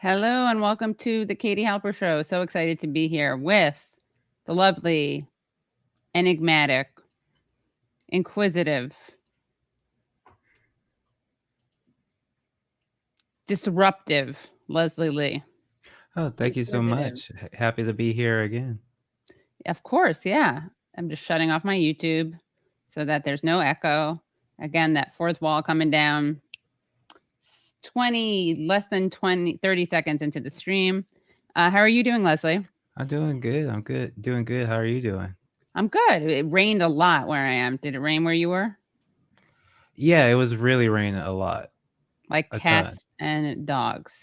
Hello and welcome to the Katie Halper Show. So excited to be here with the lovely, enigmatic, inquisitive, disruptive Leslie Lee. Oh, thank you so much. Happy to be here again. Of course, yeah. I'm just shutting off my YouTube so that there's no echo. Again, that fourth wall coming down 30 seconds into the stream. How are you doing, Leslie? I'm doing good. I'm good. Doing good. How are you doing? I'm good. It rained a lot where I am. Did it rain where you were? Yeah, it was really raining a lot. Like cats and dogs.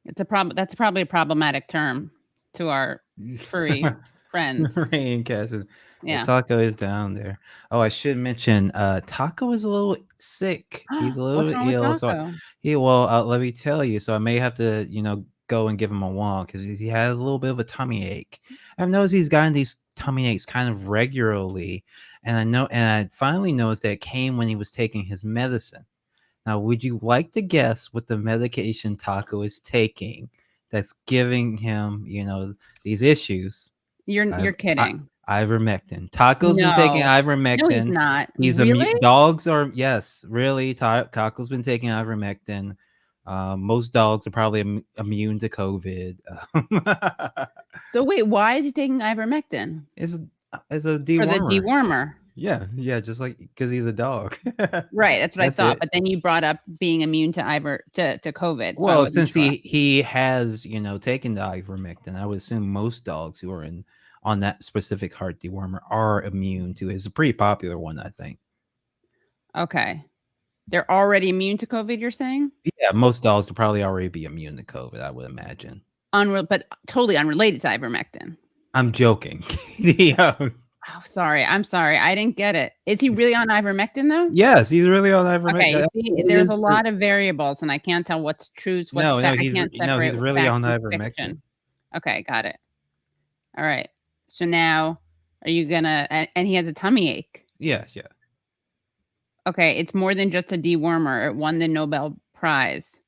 It's a problem. That's probably a problematic term to our furry friends. Rain cats. Yeah. Taco is down there. Oh, I should mention, Taco is a little sick. He's a little What's bit wrong with ill. Taco? Let me tell you. So I may have to, go and give him a walk because he has a little bit of a tummy ache. I've noticed he's gotten these tummy aches kind of regularly, and I finally noticed that it came when he was taking his medicine. Now, would you like to guess what the medication Taco is taking that's giving him, these issues? You're kidding. Ivermectin. Taco's been taking ivermectin. No, he's not. He's really? Yes, really. Taco's been taking ivermectin. Most dogs are probably immune to COVID. So wait, why is he taking ivermectin? It's a dewormer. For the dewormer. Yeah, just like because he's a dog. Right, that's what I thought. But then you brought up being immune to COVID. So well, since he has taken the ivermectin, I would assume most dogs who are on that specific heart dewormer are immune to it. It's a pretty popular one, I think. Okay, they're already immune to COVID. You're saying? Yeah, most dogs will probably already be immune to COVID, I would imagine. But totally unrelated to ivermectin. I'm joking. Yeah. Oh, sorry. I'm sorry. I didn't get it. Is he really on ivermectin, though? Yes, he's really on ivermectin. Okay, see, there's a lot of variables, and I can't tell what's truth, what's fact. I can't separate he's really on ivermectin. fiction. Okay, got it. All right. So now, are you gonna? And he has a tummy ache. Yes, yeah. Okay, it's more than just a dewormer. It won the Nobel Prize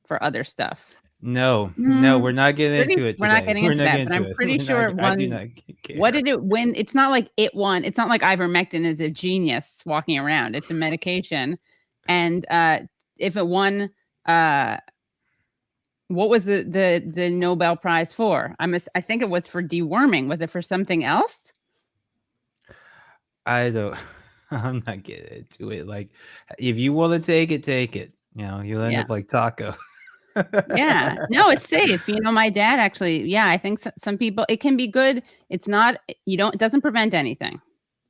for other stuff. No, we're not getting into it today. We're not getting into that, but I'm pretty sure it won. I do not care. What did it win? It's not like it won. It's not like ivermectin is a genius walking around. It's a medication. And if it won, what was the Nobel Prize for? I think it was for deworming. Was it for something else? I'm not getting into it. Like, if you want to take it, take it. You'll end up like Taco. Yeah, no, it's safe. My dad actually, I think some people, it can be good. It's not, it doesn't prevent anything.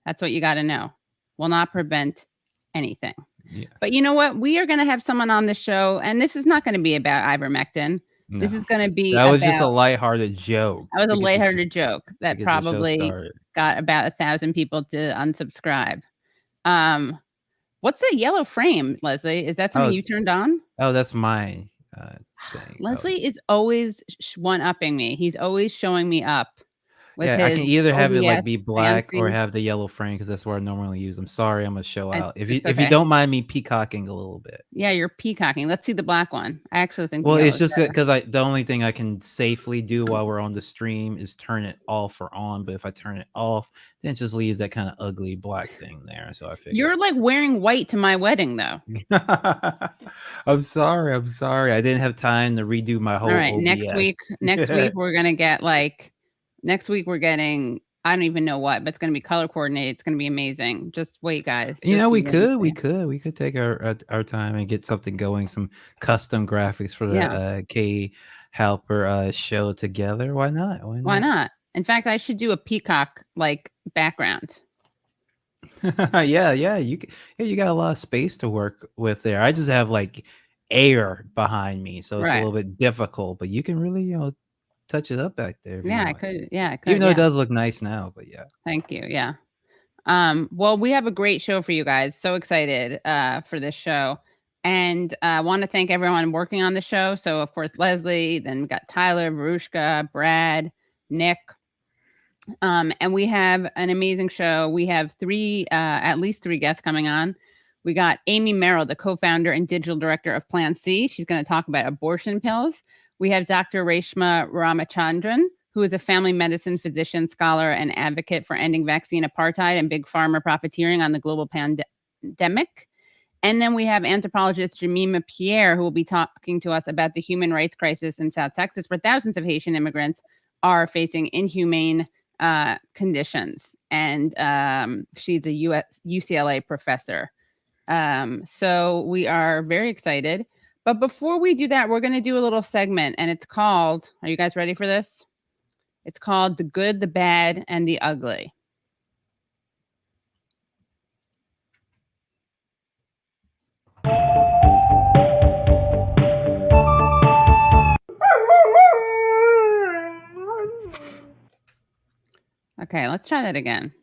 That's what you got to know. Will not prevent anything. Yeah. But you know what? We are going to have someone on the show, and this is not going to be about ivermectin. No. This is going to be That was just a lighthearted joke. That was a lighthearted joke that probably got about 1,000 people to unsubscribe. What's that yellow frame, Leslie? Is that something you turned on? Oh, that's mine. Thing. Leslie is always one-upping me. He's always showing me up. I can either have it like be black or have the yellow frame because that's what I normally use. I'm sorry, I'm gonna show out. If you don't mind me peacocking a little bit. Yeah, you're peacocking. Let's see the black one. I actually think. Well, it's just because the only thing I can safely do while we're on the stream is turn it off or on. But if I turn it off, then it just leaves that kind of ugly black thing there. So I figured you're like wearing white to my wedding, though. I'm sorry. I didn't have time to redo my whole. All right, next week we're gonna get like. Next week we're getting, I don't even know what, but it's going to be color coordinated. It's going to be amazing. Just wait, guys. We could take our time and get something going, some custom graphics for the K Halper show together. Why not? Why not? In fact, I should do a peacock like background. Yeah. You got a lot of space to work with there. I just have like air behind me, so it's a little bit difficult. But you can really, touch it up back there. I could. Even though it does look nice now, but yeah. Thank you. Yeah. Well, we have a great show for you guys. So excited for this show. And I want to thank everyone working on the show. So, of course, Leslie, then we got Tyler, Varushka, Brad, Nick. And we have an amazing show. We have at least three guests coming on. We got Amy Merrill, the co-founder and digital director of Plan C. She's going to talk about abortion pills. We have Dr. Reshma Ramachandran, who is a family medicine physician, scholar, and advocate for ending vaccine apartheid and big pharma profiteering on the global pandemic. And then we have anthropologist Jemima Pierre, who will be talking to us about the human rights crisis in South Texas, where thousands of Haitian immigrants are facing inhumane conditions. And she's a UCLA professor. So we are very excited. But before we do that, we're going to do a little segment, and it's called, are you guys ready for this? It's called The Good, the Bad, and the Ugly. Okay, let's try that again.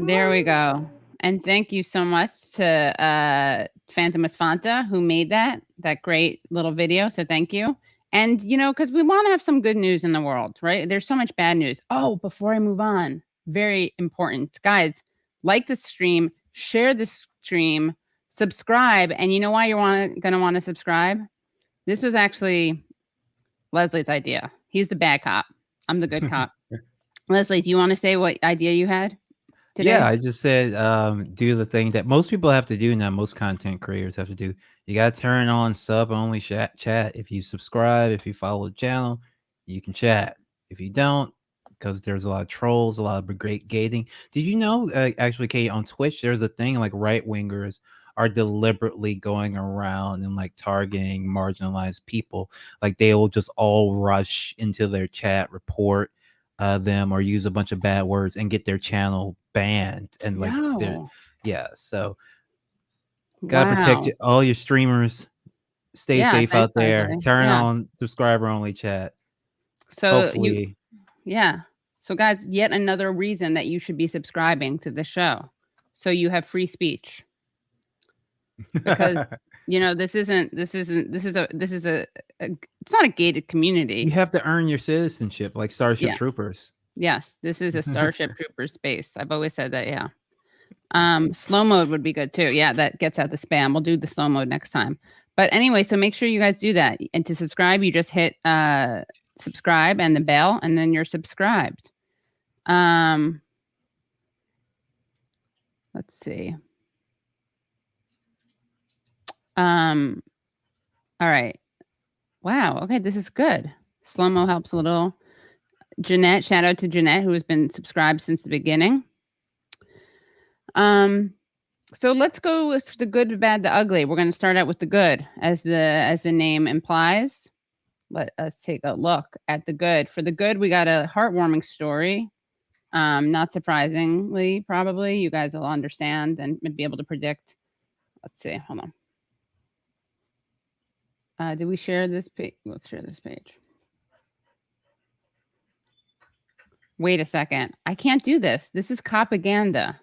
There we go. And thank you so much to Phantomus Fanta, who made that great little video. So thank you. And, you know, because we want to have some good news in the world, right? There's so much bad news. Oh, before I move on, very important. Guys, like the stream, share the stream, subscribe. And you know why you're going to want to subscribe? This was actually Leslie's idea. He's the bad cop. I'm the good cop. Leslie, do you want to say what idea you had today? Yeah, I just said do the thing that most people have to do now. Most content creators have to do. You got to turn on sub only chat. If you subscribe, if you follow the channel, you can chat. If you don't, because there's a lot of trolls, a lot of great gating. Did you know, actually, Kate, on Twitch, there's a thing like right wingers are deliberately going around and like targeting marginalized people. Like they will just all rush into their chat, report them, or use a bunch of bad words and get their channel banned. And like, yeah, so gotta protect all your streamers. Stay safe out there. Turn on subscriber only chat. So hopefully, so guys, yet another reason that you should be subscribing to the show, so you have free speech. Because you know, this is a it's not a gated community. You have to earn your citizenship like Starship Troopers. Yes, this is a Starship Troopers space. I've always said that. Slow mode would be good too. Yeah, that gets out the spam. We'll do the slow mode next time. But anyway, so make sure you guys do that. And to subscribe, you just hit subscribe and the bell, and then you're subscribed. Let's see. All right. Wow. Okay, this is good. Slow-mo helps a little. Jeanette, shout out to Jeanette, who has been subscribed since the beginning. So let's go with the good, the bad, the ugly. We're going to start out with the good, as the name implies. Let us take a look at the good. For the good, we got a heartwarming story. Not surprisingly, probably you guys will understand and be able to predict. Let's see. Hold on. Did we share this page? Let's share this page. Wait a second. I can't do this. This is propaganda.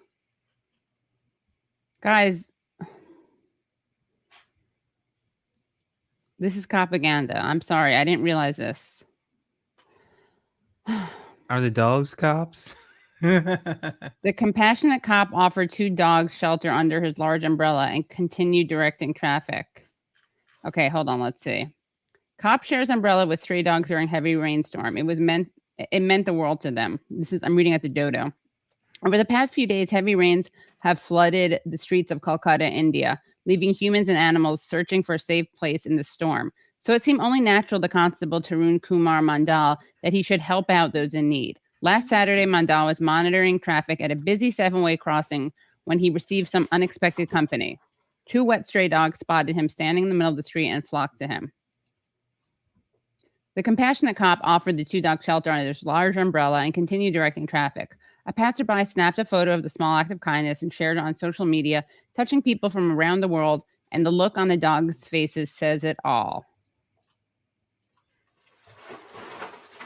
Guys, this is propaganda. I'm sorry. I didn't realize this. Are the dogs cops? The compassionate cop offered 2 dogs shelter under his large umbrella and continued directing traffic. Okay, hold on. Let's see. Cop shares umbrella with stray dogs during heavy rainstorm. It meant the world to them. I'm reading at the Dodo. Over the past few days, heavy rains have flooded the streets of Kolkata, India, leaving humans and animals searching for a safe place in the storm. So it seemed only natural to Constable Tarun Kumar Mandal that he should help out those in need. Last Saturday, Mandal was monitoring traffic at a busy 7-way crossing when he received some unexpected company. 2 wet stray dogs spotted him standing in the middle of the street and flocked to him. The compassionate cop offered the 2 dogs shelter under his large umbrella and continued directing traffic. A passerby snapped a photo of the small act of kindness and shared it on social media, touching people from around the world, and the look on the dogs' faces says it all.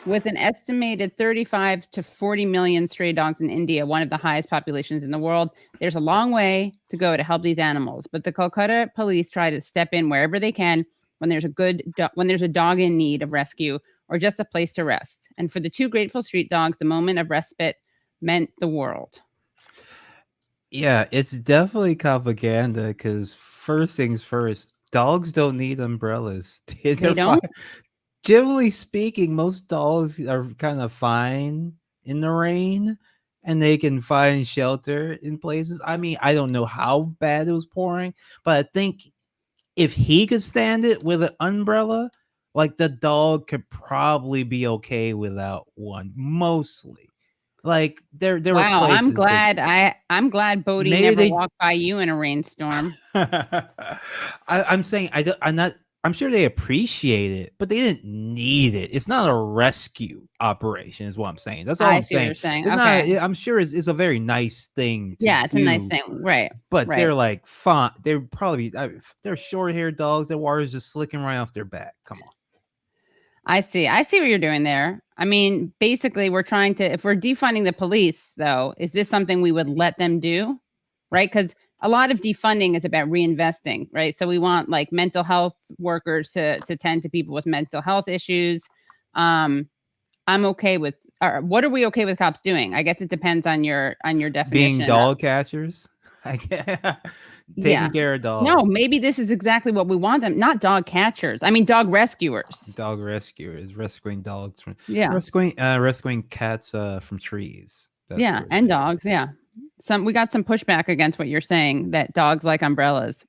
With an estimated 35 to 40 million stray dogs in India, one of the highest populations in the world, there's a long way to go to help these animals. But the Kolkata police try to step in wherever they can when there's a dog in need of rescue, or just a place to rest. And for the two grateful street dogs, the moment of respite meant the world. Yeah, it's definitely propaganda because first things first, dogs don't need umbrellas. They don't? Generally speaking, most dogs are kind of fine in the rain and they can find shelter in places. I mean, I don't know how bad it was pouring, but I think if he could stand it with an umbrella, like the dog could probably be okay without one, mostly. Like there were Wow, places I'm glad Bodie maybe never walked by you in a rainstorm. I'm saying I'm sure they appreciate it, but they didn't need it. It's not a rescue operation, is what I'm saying. That's all I'm see what saying. you're saying. It's Okay. not. I'm sure it's a very nice thing to Yeah, it's do, a nice thing, right? But right. they're like fine. They're probably they're short-haired dogs. Their water's just slicking right off their back. Come on. I see what you're doing there. I mean, basically, we're trying to, if we're defunding the police, though, is this something we would let them do? Right? Because a lot of defunding is about reinvesting, right? So we want like mental health workers to tend to people with mental health issues. I'm okay with, what are we okay with cops doing? I guess it depends on your definition. Being dog catchers. I guess. Taking care of dogs. No, maybe this is exactly what we want them. Not dog catchers. I mean, dog rescuers. Dog rescuers, rescuing dogs from rescuing cats from trees. That's and dogs. Yeah, we got some pushback against what you're saying that dogs like umbrellas.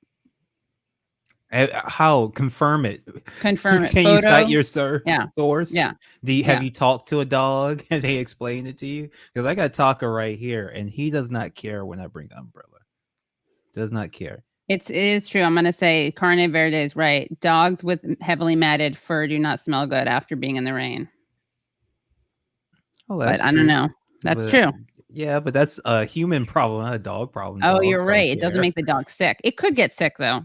How? Confirm it. Confirm it. Can Photo? You cite your source? Yeah. Have you talked to a dog and they explain it to you? Because I got Taka right here, and he does not care when I bring umbrella. Does not care. It is true. I'm going to say Carne Verde is right. Dogs with heavily matted fur do not smell good after being in the rain. Oh, but I don't know. That's true. Yeah, but that's a human problem, not a dog problem. Oh, you're right. It doesn't make the dog sick. It could get sick, though.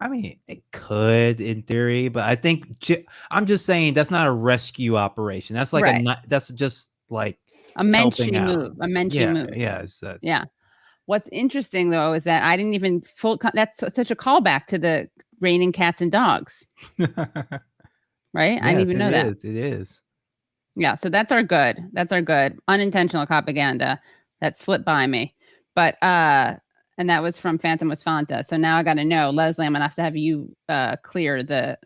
I mean, it could in theory, but I think I'm just saying that's not a rescue operation. That's like that's just like a menschy move. A menschy move. Yeah, it's that. Yeah. What's interesting, though, is that I didn't even that's such a callback to the raining cats and dogs. Right? Yes, I didn't even know that. It is. Yeah. So that's our good. Unintentional propaganda that slipped by me. But, and that was from Phantom was Fanta. So now I got to know, Leslie, I'm going to have you clear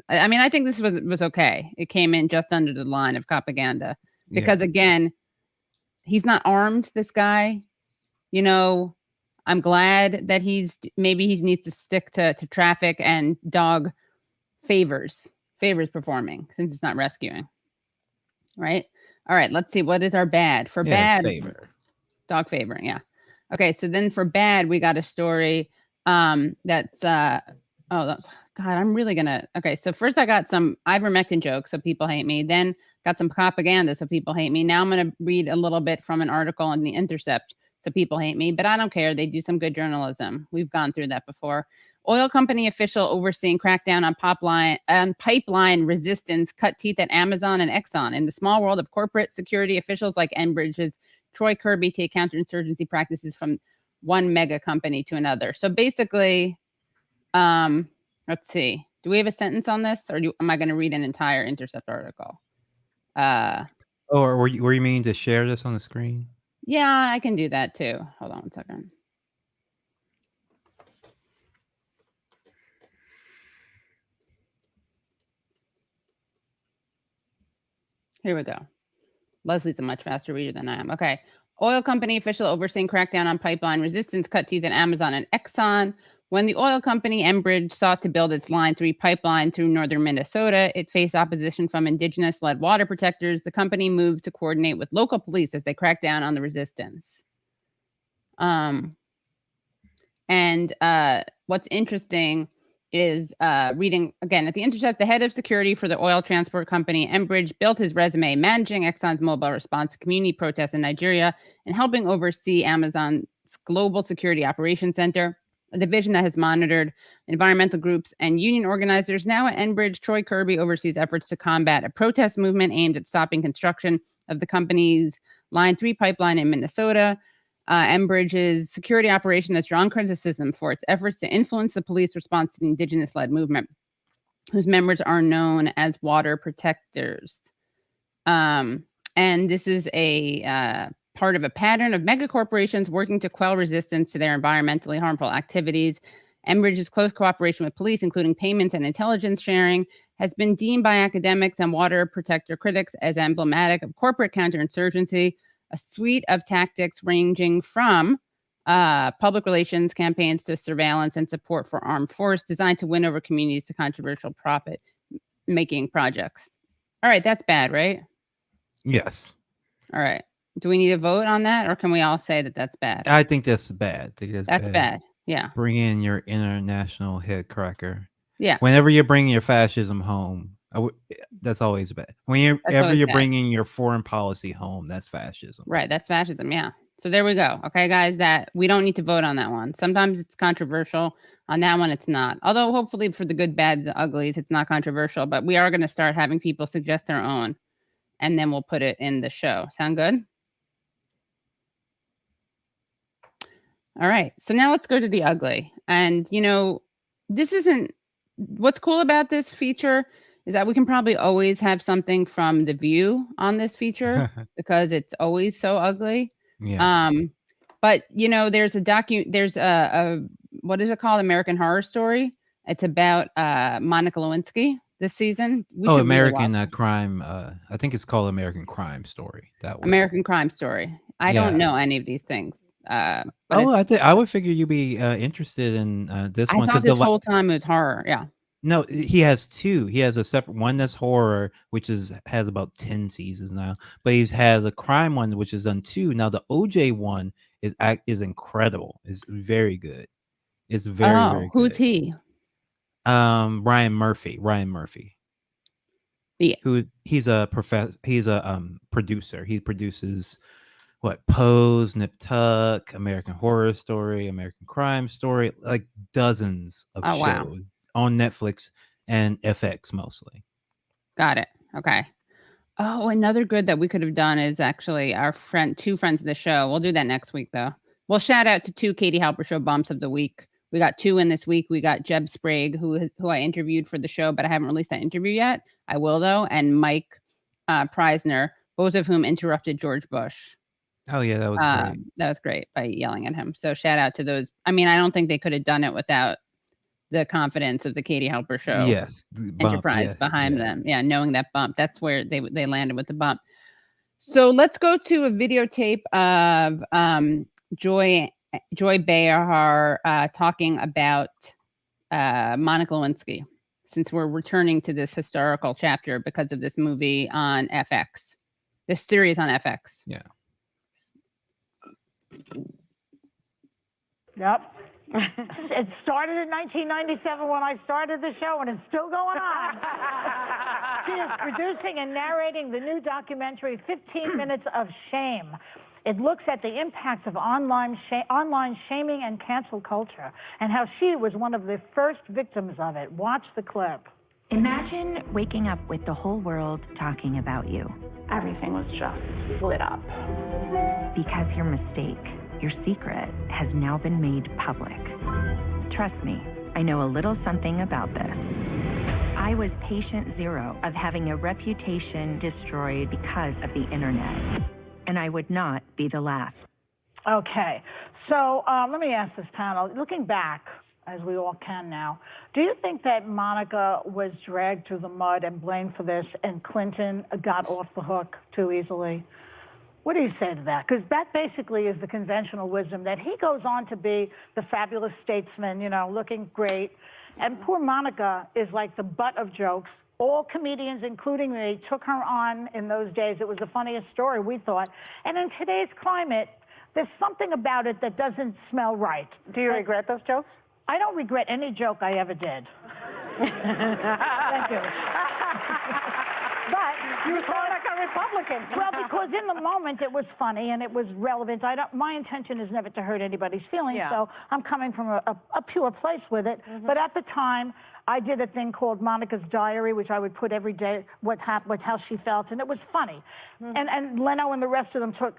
I mean, I think this was okay. It came in just under the line of propaganda because, again, he's not armed, this guy. You know, I'm glad that maybe he needs to stick to traffic and dog favors performing since it's not rescuing. Right. All right. Let's see. What is our bad? For bad. Favor. Dog favoring. Yeah. Okay. So then for bad, we got a story that's God, I'm really gonna. Okay. So first I got some ivermectin jokes, so people hate me. Then got some propaganda, so people hate me. Now I'm gonna read a little bit from an article in The Intercept. So people hate me, but I don't care. They do some good journalism. We've gone through that before. Oil company official overseeing crackdown on pipeline resistance cut teeth at Amazon and Exxon. In the small world of corporate security, officials like Enbridge's Troy Kirby take counterinsurgency practices from one mega company to another. So basically, let's see. Do we have a sentence on this, or am I going to read an entire Intercept article? Or were you meaning to share this on the screen? Yeah, I can do that too. Hold on 1 second. Here we go. Leslie's a much faster reader than I am. Okay. Oil company official overseeing crackdown on pipeline resistance cut teeth at Amazon and Exxon. When the oil company Enbridge sought to build its Line 3 pipeline through northern Minnesota, it faced opposition from indigenous-led water protectors. The company moved to coordinate with local police as they cracked down on the resistance. What's interesting is reading again at The Intercept, the head of security for the oil transport company Enbridge built his resume managing Exxon's mobile response to community protests in Nigeria and helping oversee Amazon's Global Security Operations Center, a division that has monitored environmental groups and union organizers. Now at Enbridge, Troy Kirby oversees efforts to combat a protest movement aimed at stopping construction of the company's Line 3 pipeline in Minnesota. Enbridge's security operation has drawn criticism for its efforts to influence the police response to the indigenous-led movement, whose members are known as water protectors. And this is a part of a pattern of mega corporations working to quell resistance to their environmentally harmful activities. Enbridge's close cooperation with police, including payments and intelligence sharing, has been deemed by academics and water protector critics as emblematic of corporate counterinsurgency, a suite of tactics ranging from public relations campaigns to surveillance and support for armed force designed to win over communities to controversial profit-making projects. All right, that's bad, right? Yes. All right. Do we need a vote on that, or can we all say that that's bad? I think that's bad. That's bad. Yeah. Bring in your international head cracker. Yeah. Whenever you're bringing your fascism home, that's always bad. Whenever you're bringing your foreign policy home, that's fascism. Right. That's fascism. Yeah. So there we go. Okay, guys, that we don't need to vote on that one. Sometimes it's controversial. On that one, it's not. Although hopefully for the good, bad, the uglies, it's not controversial. But we are going to start having people suggest their own, and then we'll put it in the show. Sound good? All right. So now let's go to the ugly. And, this isn't what's cool about this feature is that we can probably always have something from The View on this feature because it's always so ugly. Yeah. But there's a what is it called? American Horror Story. It's about Monica Lewinsky this season. American Crime. I think it's called American Crime Story. That one. American Crime Story. I don't know any of these things. I would figure you'd be interested in this one. I thought this whole time it was horror. Yeah. No, he has two. He has a separate one that's horror, which has about 10 seasons now. But he's had the crime one, which is done 2. Now the OJ one is incredible. It's very good. It's very very good. Who's he? Ryan Murphy. Yeah. He's a professor. He's a producer. He produces Pose, Nip Tuck, American Horror Story, American Crime Story, like dozens of shows on Netflix and FX mostly. Got it. Okay. Oh, another good that we could have done is actually two friends of the show. We'll do that next week though. We'll shout out to 2 Katie Halper Show bumps of the week. We got 2 in this week. We got Jeb Sprague, who I interviewed for the show, but I haven't released that interview yet. I will though, and Mike Preisner, both of whom interrupted George Bush. Oh yeah, that was great. That was great by yelling at him. So shout out to those. I mean, I don't think they could have done it without the confidence of the Katie Halper Show. Yes, enterprise behind them. Yeah, knowing that bump. That's where they landed with the bump. So let's go to a videotape of Joy Behar talking about Monica Lewinsky, since we're returning to this historical chapter because of this movie on FX, this series on FX. Yeah. Yep. It started in 1997 when I started the show, and it's still going on. She is producing and narrating the new documentary, 15 Minutes of Shame. It looks at the impact of online shaming and cancel culture and how she was one of the first victims of it. Watch the clip. Imagine waking up with the whole world talking about you. Everything was just lit up. Because your mistake, your secret, has now been made public. Trust me, I know a little something about this. I was patient zero of having a reputation destroyed because of the internet. And I would not be the last. Okay, so let me ask this panel, looking back, as we all can now, do you think that Monica was dragged through the mud and blamed for this and Clinton got off the hook too easily? What do you say to that? Because that basically is the conventional wisdom, that he goes on to be the fabulous statesman, looking great. And poor Monica is like the butt of jokes. All comedians, including me, took her on in those days. It was the funniest story, we thought. And in today's climate, there's something about it that doesn't smell right. Do you regret those jokes? I don't regret any joke I ever did. Thank you. But you sound like a Republican. Well, because in the moment it was funny and it was relevant. My intention is never to hurt anybody's feelings, so I'm coming from a pure place with it. Mm-hmm. But at the time, I did a thing called Monica's Diary, which I would put every day how she felt, and it was funny. Mm-hmm. And Leno and the rest of them took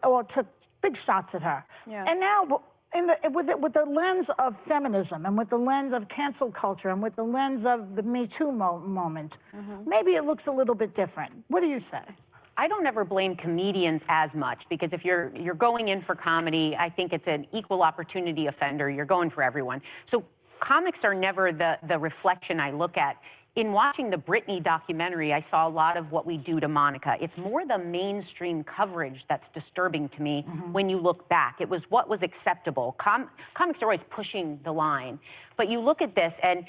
big shots at her. Yeah. And now, with the lens of feminism and with the lens of cancel culture and with the lens of the Me Too moment, maybe it looks a little bit different. What do you say? I don't ever blame comedians as much, because if you're going in for comedy, I think it's an equal opportunity offender. You're going for everyone. So comics are never the reflection I look at. In watching the Britney documentary, I saw a lot of what we do to Monica. It's more the mainstream coverage that's disturbing to me when you look back. It was what was acceptable. Comics are always pushing the line. But you look at this, and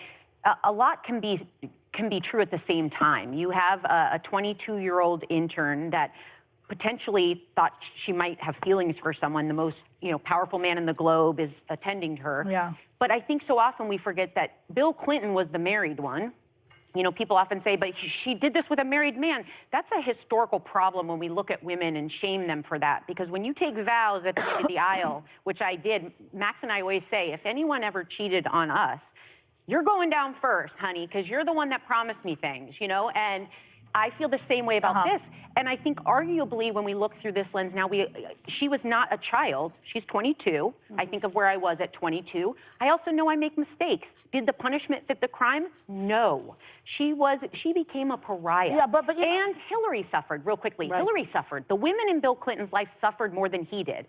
a lot can be true at the same time. You have a 22-year-old intern that potentially thought she might have feelings for someone. The most powerful man in the globe is attending to her. Yeah. But I think so often we forget that Bill Clinton was the married one. People often say, but she did this with a married man. That's a historical problem when we look at women and shame them for that. Because when you take vows at the end of the aisle, which I did, Max and I always say, if anyone ever cheated on us, you're going down first, honey, because you're the one that promised me things, and I feel the same way about this. And I think arguably when we look through this lens now, she was not a child. She's 22. I think of where I was at 22. I also know I make mistakes. Did the punishment fit the crime? No. She became a pariah. Yeah, but and Hillary suffered, real quickly. Right. Hillary suffered. The women in Bill Clinton's life suffered more than he did.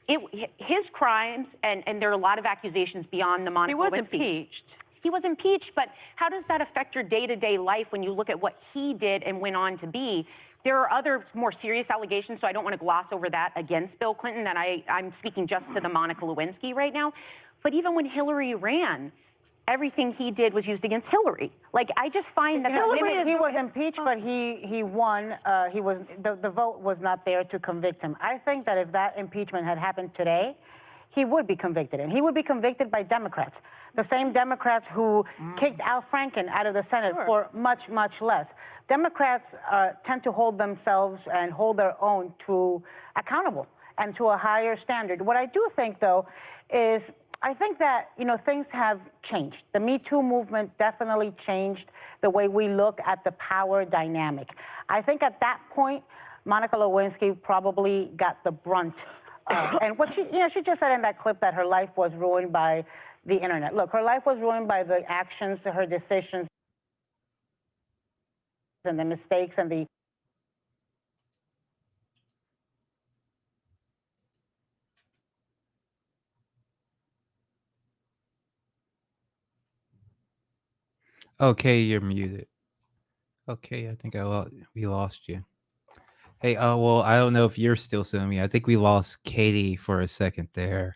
His crimes, and there are a lot of accusations beyond the Monica Lewinsky. He was impeached. He was impeached, but how does that affect your day-to-day life when you look at what he did and went on to be? There are other more serious allegations, so I don't want to gloss over that against Bill Clinton, that I'm speaking just to the Monica Lewinsky right now. But even when Hillary ran, everything he did was used against Hillary. Like, I just find that he was impeached, but he won. The vote was not there to convict him. I think that if that impeachment had happened today, he would be convicted, and he would be convicted by Democrats. The same Democrats who kicked Al Franken out of the Senate for much, much less. Democrats tend to hold themselves and hold their own to accountable and to a higher standard. What I do think, though, is I think that, things have changed. The Me Too movement definitely changed the way we look at the power dynamic. I think at that point, Monica Lewinsky probably got the brunt. And what she just said in that clip that her life was ruined by the internet. Look, her life was ruined by the actions, her decisions, and the mistakes and the... Okay, you're muted. Okay, I think we lost you. Hey, well, I don't know if you're still seeing me. I think we lost Katie for a second there.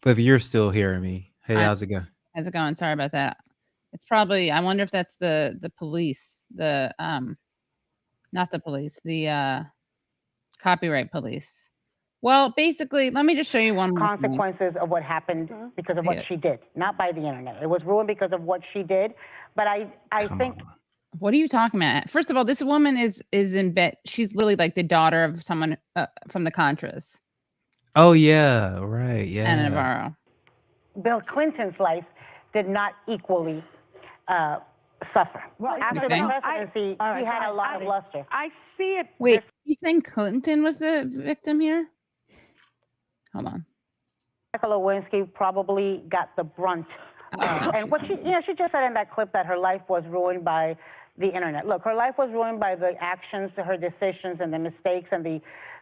But if you're still hearing me, hey, how's it going? How's it going? Sorry about that. It's probably, I wonder if that's the police, not the police, the copyright police. Well, basically, let me just show you one more consequences of what happened because of what she did, not by the internet. It was ruined because of what she did. But I think... What are you talking about? First of all, this woman is in bed. She's literally like the daughter of someone from the Contras. Oh, yeah, right, yeah. Anna Navarro. Bill Clinton's life did not equally suffer. Well, after the presidency, he had a lot of luster. I see it. Wait, you saying Clinton was the victim here? Hold on. Monica Lewinsky probably got the brunt. And what she just said in that clip that her life was ruined by the internet. Look, her life was ruined by the actions, her decisions, and the mistakes and the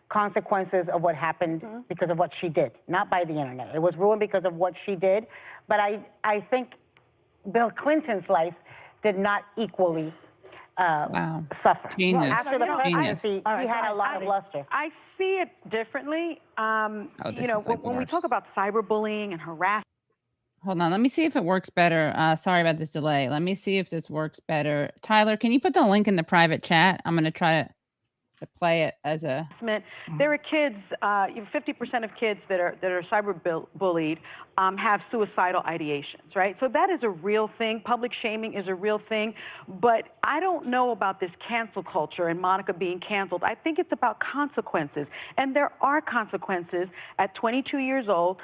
consequences of what happened because of what she did, not by the internet. It was ruined because of what she did. But I think Bill Clinton's life did not equally suffer. Genius. Well, after the presidency, he had a lot of luster. I see it differently. When we talk about cyberbullying and harassment. Hold on, let me see if it works better. Sorry about this delay. Let me see if this works better. Tyler, can you put the link in the private chat? I'm going to try to play it as a... There are kids, 50% of kids that are cyberbullied have suicidal ideations, right? So that is a real thing. Public shaming is a real thing. But I don't know about this cancel culture and Monica being canceled. I think it's about consequences. And there are consequences at 22 years old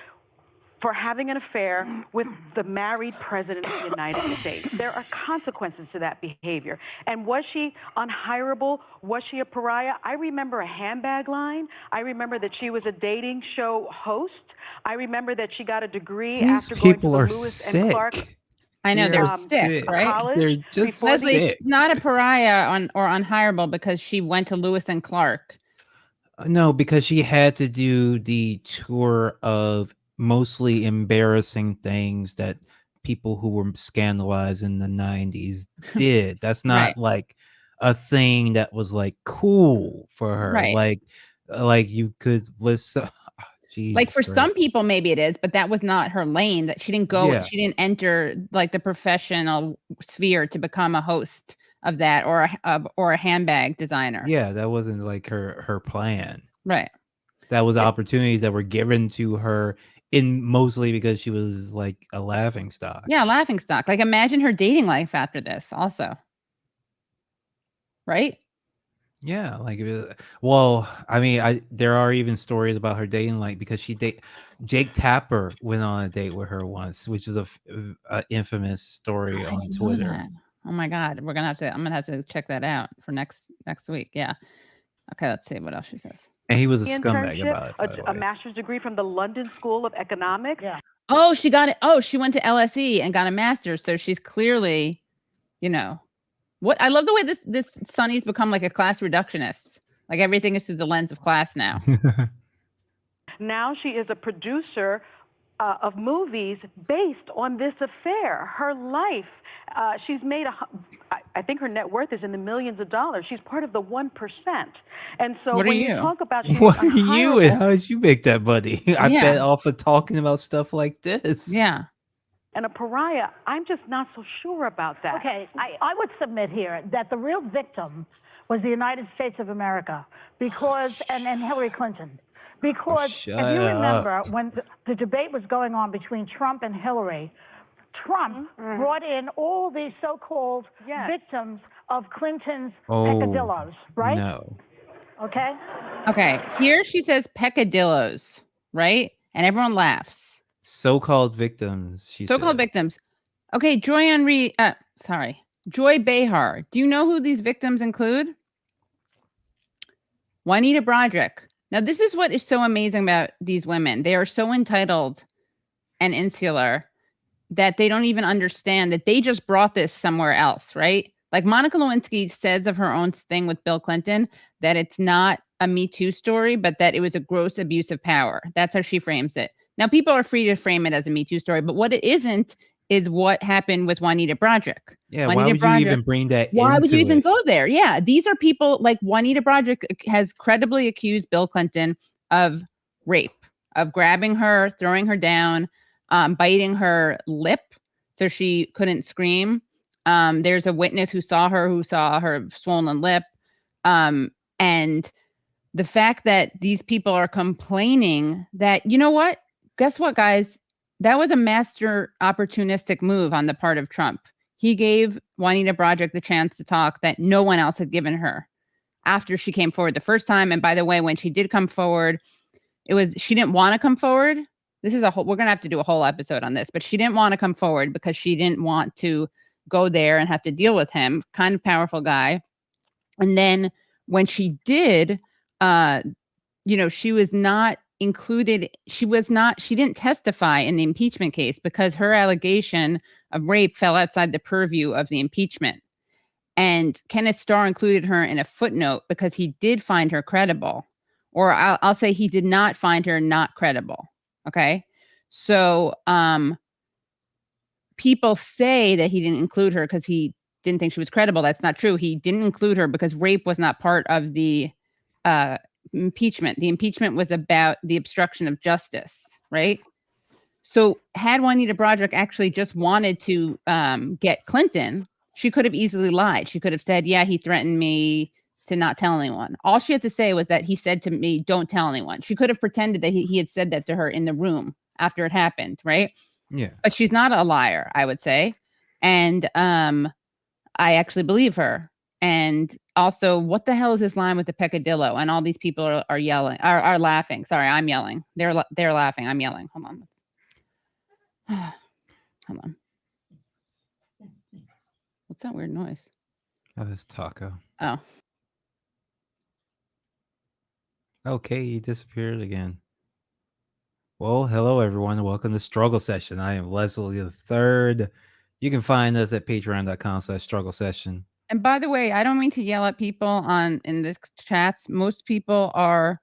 for having an affair with the married president of the United States. There are consequences to that behavior. And was she unhireable? Was she a pariah? I remember a handbag line. I remember that she was a dating show host. I remember that she got a degree after going to the Lewis and Clark. I know they're sick, right? College, they're just Leslie, sick. she's not a pariah or unhireable because she went to Lewis and Clark. No, because she had to do the tour of mostly embarrassing things that people who were scandalized in the 90s did. That's not Right. like a thing that was like cool for her. Right. Like you could list Like for some people maybe it is, but that was not her lane. That she didn't go, Yeah. she didn't enter like the professional sphere to become a host of that or a handbag designer. Yeah, that wasn't like her plan. Right. That was opportunities that were given to her in mostly because she was like a laughingstock. Yeah, laughingstock. Like imagine her dating life after this also. Right? Yeah, like well, I mean, there are even stories about her dating, like because Jake Tapper went on a date with her once, which is a infamous story on Twitter. Oh my God, I'm gonna have to check that out for next week. Yeah. Okay, let's see what else she says. And he was a scumbag about it. A master's degree from the London School of Economics. Yeah. Oh, she got it. Oh, she went to LSE and got a master's, so she's clearly, what I love the way this Sunny's become like a class reductionist. Like everything is through the lens of class now. Now she is a producer of movies based on this affair. Her life, she's made I think her net worth is in the millions of dollars. She's part of the 1%. And so when you talk about what are you and how did you make that money? I bet off of talking about stuff like this. Yeah. And a pariah, I'm just not so sure about that. Okay, I would submit here that the real victim was the United States of America and Hillary Clinton. Because if you remember, when the debate was going on between Trump and Hillary, Trump brought in all these so-called victims of Clinton's peccadillos, right? No. Okay? Okay, here she says peccadillos, right? And everyone laughs. So-called victims, so-called victims. Okay, Joy Behar. Do you know who these victims include? Juanita Broaddrick. Now, this is what is so amazing about these women. They are so entitled and insular that they don't even understand that they just brought this somewhere else, right? Like Monica Lewinsky says of her own thing with Bill Clinton, that it's not a Me Too story, but that it was a gross abuse of power. That's how she frames it. Now, people are free to frame it as a Me Too story, but what it isn't is what happened with Juanita Broaddrick. Yeah, why would you even bring that into it? Why would you even go there? Yeah, these are people like Juanita Broaddrick has credibly accused Bill Clinton of rape, of grabbing her, throwing her down, biting her lip so she couldn't scream. There's a witness who saw her swollen lip. And the fact that these people are complaining that, you know what? Guess what, guys? That was a master opportunistic move on the part of Trump. He gave Juanita Broaddrick the chance to talk that no one else had given her after she came forward the first time. And by the way, when she did come forward, she didn't want to come forward. We're going to have to do a whole episode on this, but she didn't want to come forward because she didn't want to go there and have to deal with him. Kind of powerful guy. And then when she did, she was not included. She didn't testify in the impeachment case because her allegation of rape fell outside the purview of the impeachment. And Kenneth Starr included her in a footnote because he did find her credible, or I'll say he did not find her not credible. Okay. So, people say that he didn't include her because he didn't think she was credible. That's not true. He didn't include her because rape was not part of the, impeachment. The impeachment was about the obstruction of justice, right? So had Juanita Broaddrick actually just wanted to get Clinton, she could have easily lied. She could have said, yeah, he threatened me to not tell anyone. All she had to say was that he said to me, don't tell anyone. She could have pretended that he had said that to her in the room after it happened, right? Yeah. But she's not a liar, I would say. And I actually believe her. And also, what the hell is this line with the peccadillo? And all these people are yelling, are laughing. Sorry, I'm yelling. They're laughing. I'm yelling. Hold on. Hold on. What's that weird noise? That was Taco. Oh. Okay, he disappeared again. Well, hello everyone. Welcome to Struggle Session. I am Leslie the Third, You can find us at patreon.com/struggle session. And by the way, I don't mean to yell at people in the chats. Most people are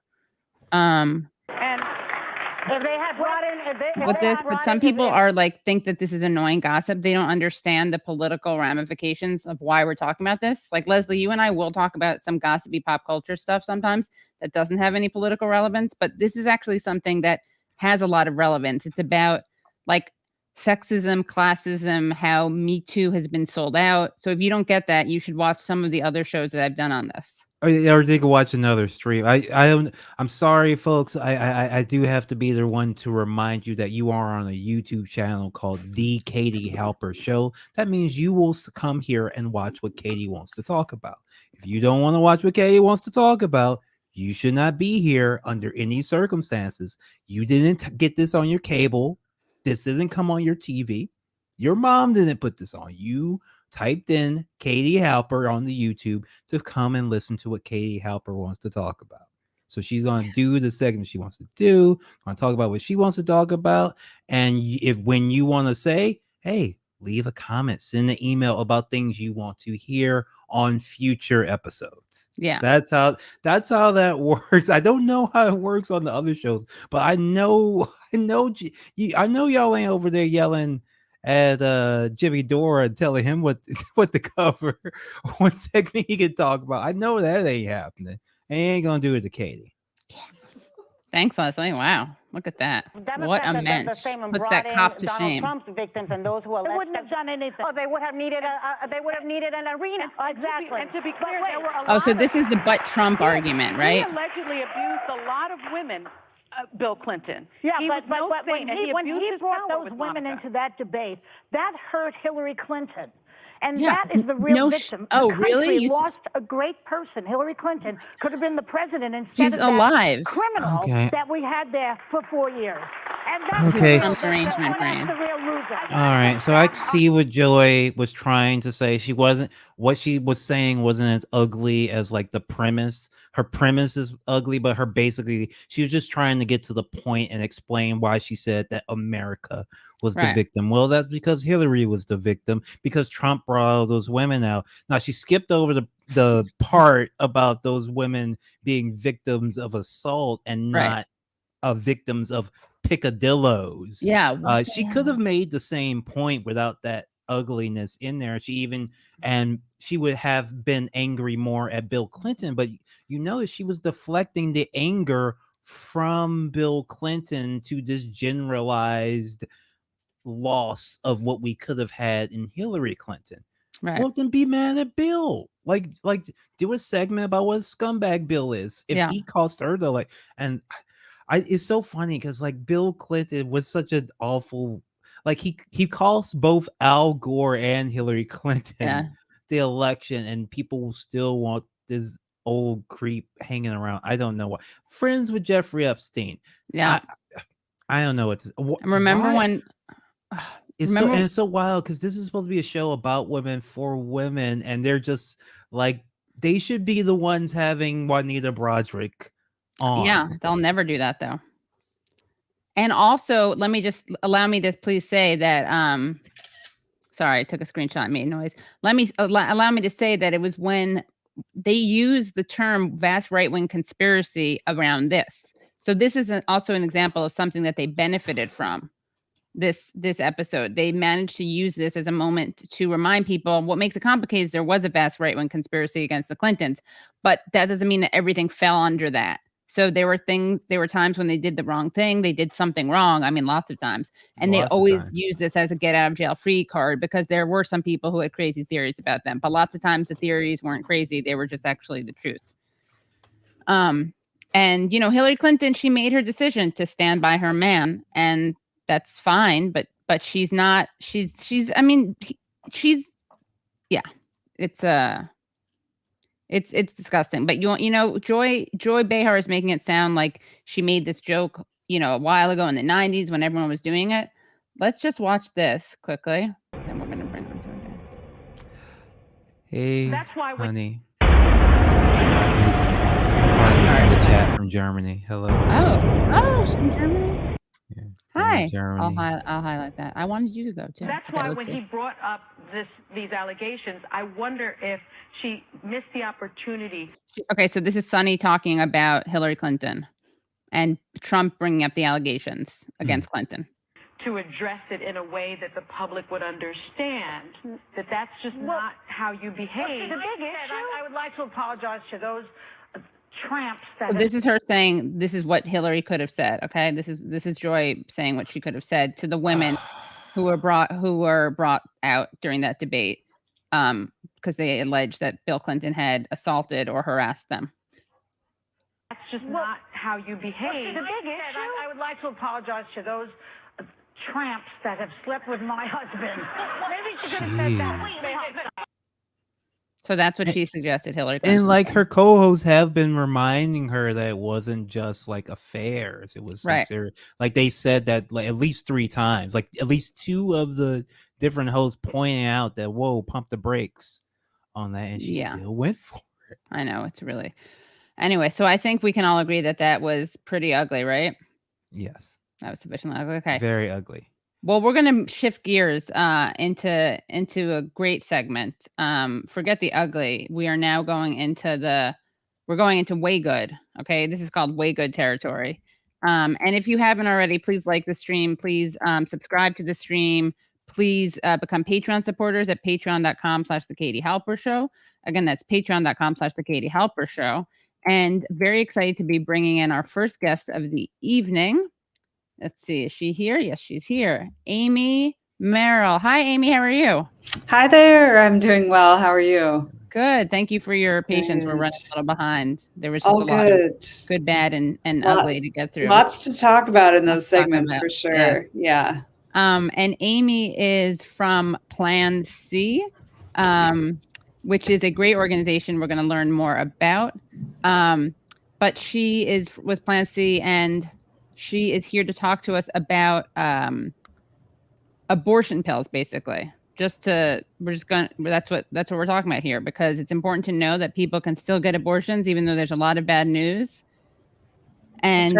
And if they had brought in, with this, but some people are like think that this is annoying gossip. They don't understand the political ramifications of why we're talking about this. Like Leslie, you and I will talk about some gossipy pop culture stuff sometimes that doesn't have any political relevance, but this is actually something that has a lot of relevance. It's about like sexism, classism, how Me Too has been sold out. So if you don't get that, you should watch some of the other shows that I've done on this. Or they can watch another stream. I'm sorry, folks. I do have to be the one to remind you that you are on a YouTube channel called The Katie Halper Show. That means you will come here and watch what Katie wants to talk about. If you don't want to watch what Katie wants to talk about, you should not be here under any circumstances. You didn't get this on your cable. This didn't come on your TV. Your mom didn't put this on. You typed in Katie Halper on the YouTube to come and listen to what Katie Halper wants to talk about. So she's going to do the segment she wants to do, going to talk about what she wants to talk about. And when you want to say, hey, leave a comment, send an email about things you want to hear on future episodes. Yeah. That's how that works. I don't know how it works on the other shows, but I know y'all ain't over there yelling at Jimmy Dore and telling him what to cover, what segment he can talk about. I know that ain't happening. He ain't gonna do it to Katie. Thanks, Leslie. Wow, look at that. What a mensch. Puts that cop to shame. Trump's victims and those who they wouldn't have done anything. Oh, they would have needed an arena. Exactly. And to be clear, there were a lot so this is the but Trump argument, right? He allegedly abused a lot of women. Bill Clinton. Yeah, he but when he brought those women Monica. into that debate, that hurt Hillary Clinton. And that is the real victim. Oh, the really? Lost a great person. Hillary Clinton could have been the president instead She's of alive. that criminal that we had there for 4 years. And that's the real loser. All right, so I see what Joy was trying to say. What she was saying wasn't as ugly as like the premise. Her premise is ugly, but she was just trying to get to the point and explain why she said that America was the victim. Well, that's because Hillary was the victim because Trump brought all those women out. Now she skipped over the part about those women being victims of assault and not victims of picadillos. Yeah. She could have made the same point without that ugliness in there. She would have been angry more at Bill Clinton, but you notice she was deflecting the anger from Bill Clinton to this generalized loss of what we could have had in Hillary Clinton. Right. Well, then be mad at Bill. Like do a segment about what a scumbag Bill is. If he cost her to it's so funny because like Bill Clinton was such an awful, like he cost both Al Gore and Hillary Clinton the election, and people will still want this old creep hanging around. I don't know why. Friends with Jeffrey Epstein. Yeah. I don't know what to remember when it's so wild because this is supposed to be a show about women for women, and they're just like they should be the ones having Juanita Broderick on. Yeah, they'll never do that though. And also, allow me to please say that sorry, I took a screenshot and made noise. Allow me to say that it was when they used the term vast right-wing conspiracy around this. So this is also an example of something that they benefited from. This episode, they managed to use this as a moment to remind people. What makes it complicated is there was a vast right-wing conspiracy against the Clintons, but that doesn't mean that everything fell under that. So there were times when they did the wrong thing. They did something wrong. I mean, lots of times. And they always use this as a get out of jail free card because there were some people who had crazy theories about them. But lots of times the theories weren't crazy. They were just actually the truth. And, Hillary Clinton, she made her decision to stand by her man. And that's fine. But she's not, it's disgusting. But Joy Behar is making it sound like she made this joke, a while ago in the 90s when everyone was doing it. Let's just watch this quickly. Then we're gonna bring this over. Hey, that's why honey. Apartheid in the chat from Germany. Hello. Oh, she's in Germany. Yeah. Hi. Okay. Germany. I'll highlight that. I wanted you to go too. That's why when he brought up these allegations, I wonder if she missed the opportunity. Okay, so this is Sunny talking about Hillary Clinton and Trump bringing up the allegations against Clinton. To address it in a way that the public would understand that that's just not how you behave. The big issue. I would like to apologize to those tramps that. So this is her saying this is what Hillary could have said. Okay, this is Joy saying what she could have said to the women who were brought out during that debate, because they alleged that Bill Clinton had assaulted or harassed them. That's just not how you behave. The big issue. I would like to apologize to those tramps that have slept with my husband. Maybe she could have said that. So that's what she suggested, Hillary Clinton. And like her co-hosts have been reminding her that it wasn't just like affairs. It was sincere. Like they said that like at least 3 times, like at least 2 of the different hosts pointing out that, whoa, pump the brakes on that. And she still went for it. I know, it's really, anyway, so I think we can all agree that that was pretty ugly, right? Yes. That was sufficiently ugly. Okay. Very ugly. Well, we're going to shift gears into a great segment. Forget the ugly. We are now going into way good. Okay. This is called way good territory. And if you haven't already, please like the stream. Please subscribe to the stream. Please become Patreon supporters at patreon.com/The Katie Halper Show. Again, that's patreon.com/The Katie Halper Show. And very excited to be bringing in our first guest of the evening. Let's see. Is she here? Yes, she's here. Amy Merrill. Hi, Amy. How are you? Hi there. I'm doing well. How are you? Good. Thank you for your patience. We're running a little behind. There was just a lot of good, bad, and ugly to get through. Lots to talk about in those segments for sure. Yeah. And Amy is from Plan C, which is a great organization we're going to learn more about. But she is with Plan C, and she is here to talk to us about abortion pills, basically. That's what we're talking about here, because it's important to know that people can still get abortions, even though there's a lot of bad news. And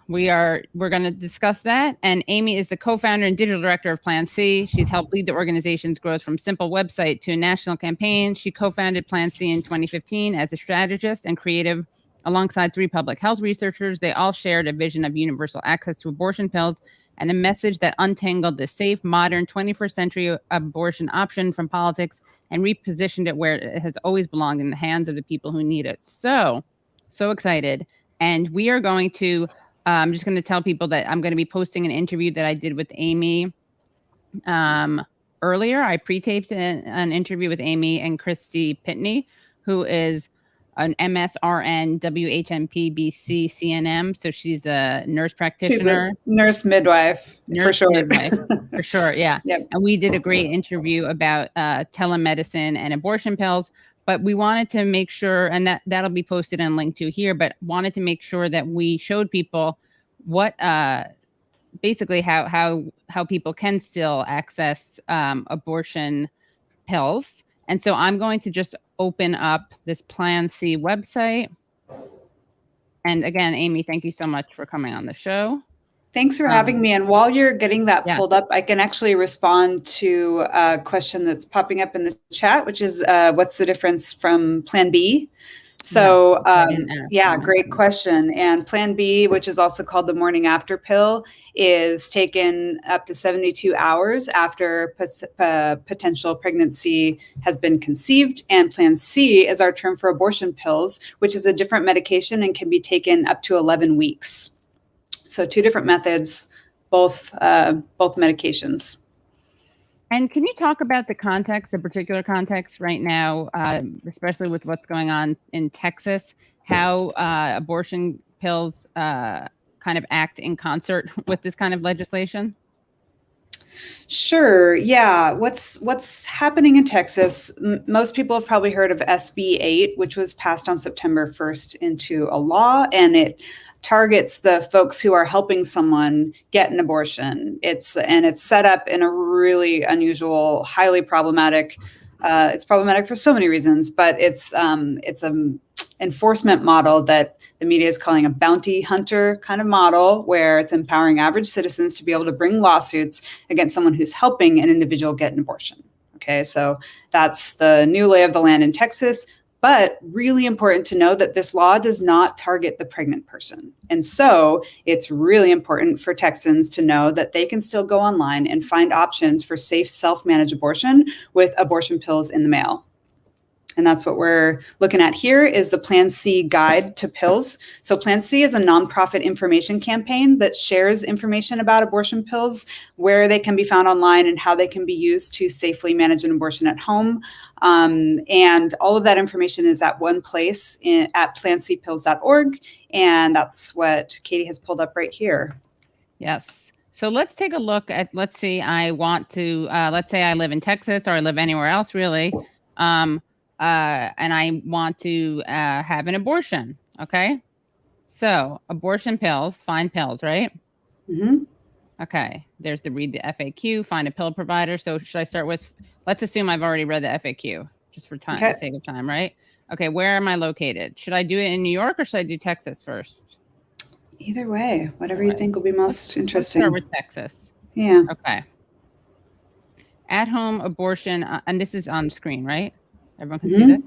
we're going to discuss that. And Amy is the co-founder and digital director of Plan C. She's helped lead the organization's growth from simple website to a national campaign. She co-founded Plan C in 2015 as a strategist and creative alongside 3 public health researchers. They all shared a vision of universal access to abortion pills and a message that untangled the safe, modern 21st century abortion option from politics and repositioned it where it has always belonged, in the hands of the people who need it. So excited. And we are going to, I'm just going to tell people that I'm going to be posting an interview that I did with Amy earlier. I pre-taped an interview with Amy and Christie Pitney, who is an MSRN, WHNP, BC, CNM. So she's a nurse practitioner. She's a nurse midwife, for sure. For sure, yeah. Yep. And we did a great interview about telemedicine and abortion pills. But we wanted to make sure, and that'll be posted and linked to here, but wanted to make sure that we showed people what basically how people can still access abortion pills. And so I'm going to just open up this Plan C website. And again, Amy, thank you so much for coming on the show. Thanks for having me. And while you're getting that pulled up, I can actually respond to a question that's popping up in the chat, which is what's the difference from Plan B? So great question. And Plan B, which is also called the morning after pill, is taken up to 72 hours after potential pregnancy has been conceived. And Plan C is our term for abortion pills, which is a different medication and can be taken up to 11 weeks. So 2 different methods, both medications. And can you talk about the context, the particular context right now, especially with what's going on in Texas, how abortion pills kind of act in concert with this kind of legislation? Sure. Yeah. What's happening in Texas? Most people have probably heard of SB 8, which was passed on September 1st into a law, and it targets the folks who are helping someone get an abortion. It's set up in a really unusual, highly problematic. It's problematic for so many reasons, but it's enforcement model that the media is calling a bounty hunter kind of model, where it's empowering average citizens to be able to bring lawsuits against someone who's helping an individual get an abortion. Okay, so that's the new lay of the land in Texas. But really important to know that this law does not target the pregnant person. And so it's really important for Texans to know that they can still go online and find options for safe self-managed abortion with abortion pills in the mail. And that's what we're looking at here is the Plan C guide to pills. So Plan C is a nonprofit information campaign that shares information about abortion pills, where they can be found online and how they can be used to safely manage an abortion at home. And all of that information is at one place at plancpills.org. And that's what Katie has pulled up right here. Yes. So let's take a look at, let's say I want to, let's say I live in Texas or I live anywhere else really. And I want to have an abortion. Okay. So abortion pills, find pills, right? Mm-hmm. Okay. There's the read the FAQ, find a pill provider. So should I start with, let's assume I've already read the FAQ just for time, the sake of time, right? Okay. Where am I located? Should I do it in New York or should I do Texas first? Either way, whatever you think will be most interesting. Let's start with Texas. Yeah. Okay. At-home abortion, and this is on screen, right? Everyone can see that?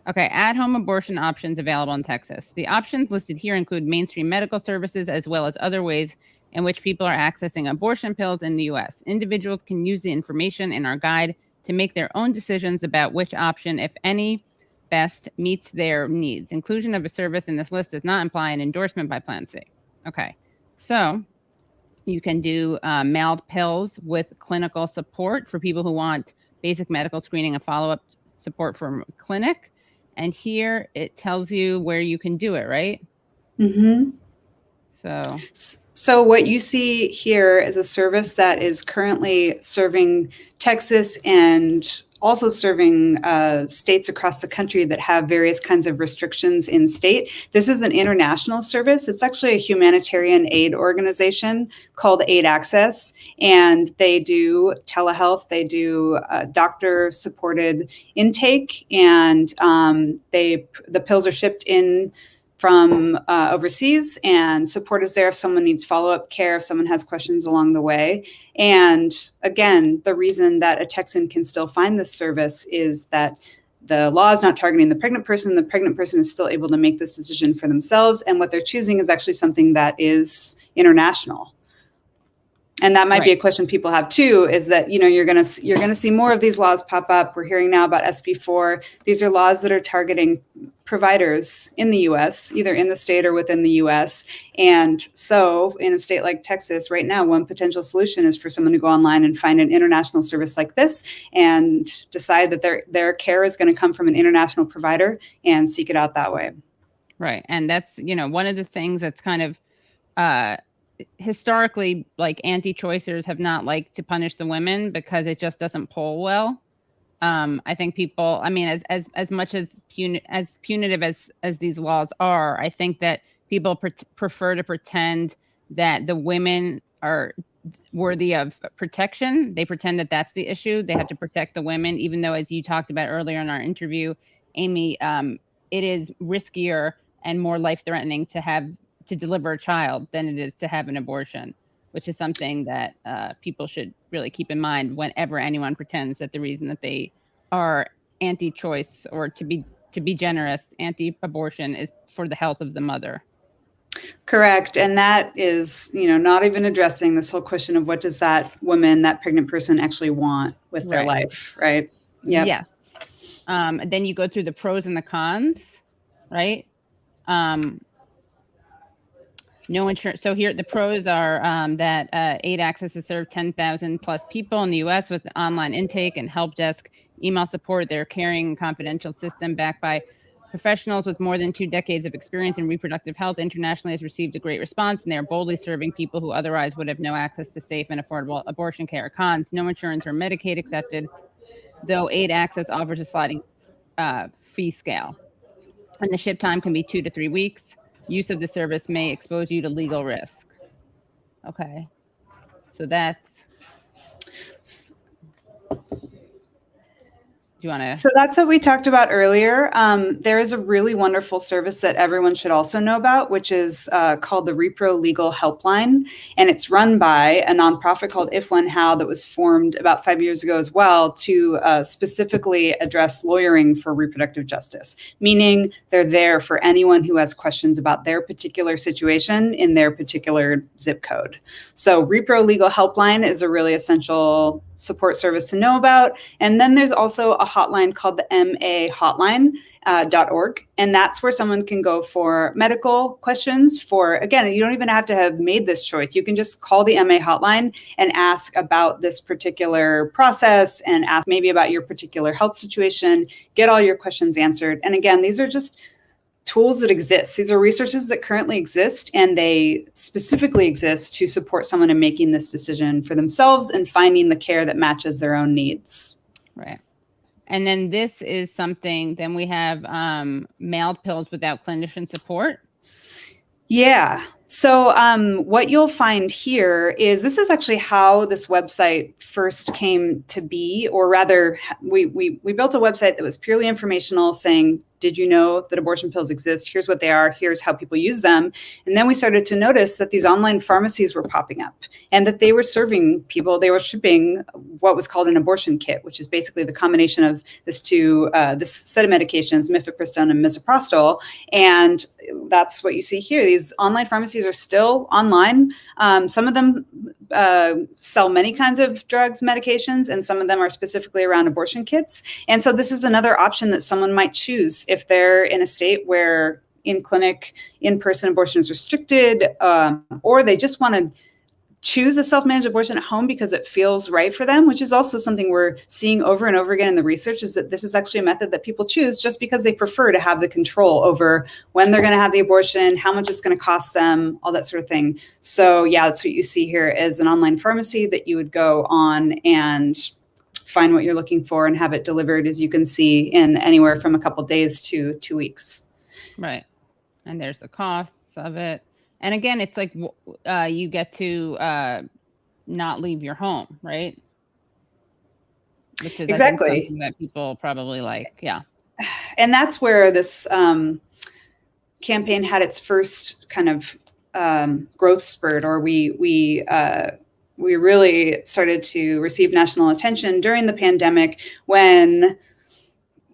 Okay, at-home abortion options available in Texas. The options listed here include mainstream medical services as well as other ways in which people are accessing abortion pills in the U.S. Individuals can use the information in our guide to make their own decisions about which option, if any, best meets their needs. Inclusion of a service in this list does not imply an endorsement by Plan C. Okay, so you can do mailed pills with clinical support for people who want basic medical screening and follow-up support from a clinic. And here it tells you where you can do it, right? Mm-hmm. So what you see here is a service that is currently serving Texas and also serving states across the country that have various kinds of restrictions in state. This is an international service. It's actually a humanitarian aid organization called Aid Access, and they do telehealth, they do doctor-supported intake, and the pills are shipped in from overseas, and support is there if someone needs follow-up care, if someone has questions along the way. And again, the reason that a Texan can still find this service is that the law is not targeting the pregnant person. The pregnant person is still able to make this decision for themselves. And what they're choosing is actually something that is international. And that might be a question people have too, is that, you know, you're going to see more of these laws pop up. We're hearing now about SB4. These are laws that are targeting providers in the US, either in the state or within the US. And so in a state like Texas right now, one potential solution is for someone to go online and find an international service like this and decide that their care is going to come from an international provider and seek it out that way. Right. And that's, you know, one of the things that's kind of historically, like, anti-choicers have not liked to punish the women because it just doesn't poll well. I think people, I mean, as much as punitive as these laws are, I think that people prefer to pretend that the women are worthy of protection. They pretend that that's the issue. They have to protect the women, even though, as you talked about earlier in our interview, Amy, it is riskier and more life-threatening to deliver a child than it is to have an abortion, which is something that people should really keep in mind whenever anyone pretends that the reason that they are anti-choice or, to be generous, anti-abortion is for the health of the mother. Correct. And that is, you know, not even addressing this whole question of what does that woman, that pregnant person actually want with their life, right? Yep. Yes. Then you go through the pros and the cons, right? No insurance. So here, the pros are that Aid Access has served 10,000 plus people in the U.S. with online intake and help desk email support. They're carrying a confidential system backed by professionals with more than 2 decades of experience in reproductive health. Internationally has received a great response, and they're boldly serving people who otherwise would have no access to safe and affordable abortion care. Cons: no insurance or Medicaid accepted, though Aid Access offers a sliding fee scale. And the ship time can be 2 to 3 weeks. Use of the service may expose you to legal risk. Okay. So that's... Do you want to? So that's what we talked about earlier. There is a really wonderful service that everyone should also know about, which is called the Repro Legal Helpline. And it's run by a nonprofit called If When How that was formed about 5 years ago as well to specifically address lawyering for reproductive justice, meaning they're there for anyone who has questions about their particular situation in their particular zip code. So Repro Legal Helpline is a really essential support service to know about. And then there's also a hotline called the mahotline.org. And that's where someone can go for medical questions for, again, you don't even have to have made this choice. You can just call the MA hotline and ask about this particular process and ask maybe about your particular health situation, get all your questions answered. And again, these are just tools that exist. These are resources that currently exist, and they specifically exist to support someone in making this decision for themselves and finding the care that matches their own needs. Right. And then this is something, then we have mailed pills without clinician support. Yeah. So what you'll find here is this is actually how this website first came to be, or rather, we built a website that was purely informational, saying, did you know that abortion pills exist? Here's what they are. Here's how people use them. And then we started to notice that these online pharmacies were popping up and that they were serving people. They were shipping what was called an abortion kit, which is basically the combination of this set of medications, mifepristone and misoprostol. And that's what you see here. These online pharmacies are still online. Some of them sell many kinds of drugs, medications, and some of them are specifically around abortion kits. And so this is another option that someone might choose if they're in a state where in-clinic, in-person abortion is restricted, or they just want to choose a self-managed abortion at home because it feels right for them, which is also something we're seeing over and over again in the research, is that this is actually a method that people choose just because they prefer to have the control over when they're going to have the abortion, how much it's going to cost them, all that sort of thing. So yeah, that's what you see here is an online pharmacy that you would go on and find what you're looking for and have it delivered, as you can see, in anywhere from a couple days to 2 weeks. Right. And there's the costs of it. And again, it's like you get to not leave your home, right? Which is exactly something that people probably like. Yeah. And that's where this campaign had its first kind of growth spurt, or we really started to receive national attention during the pandemic when,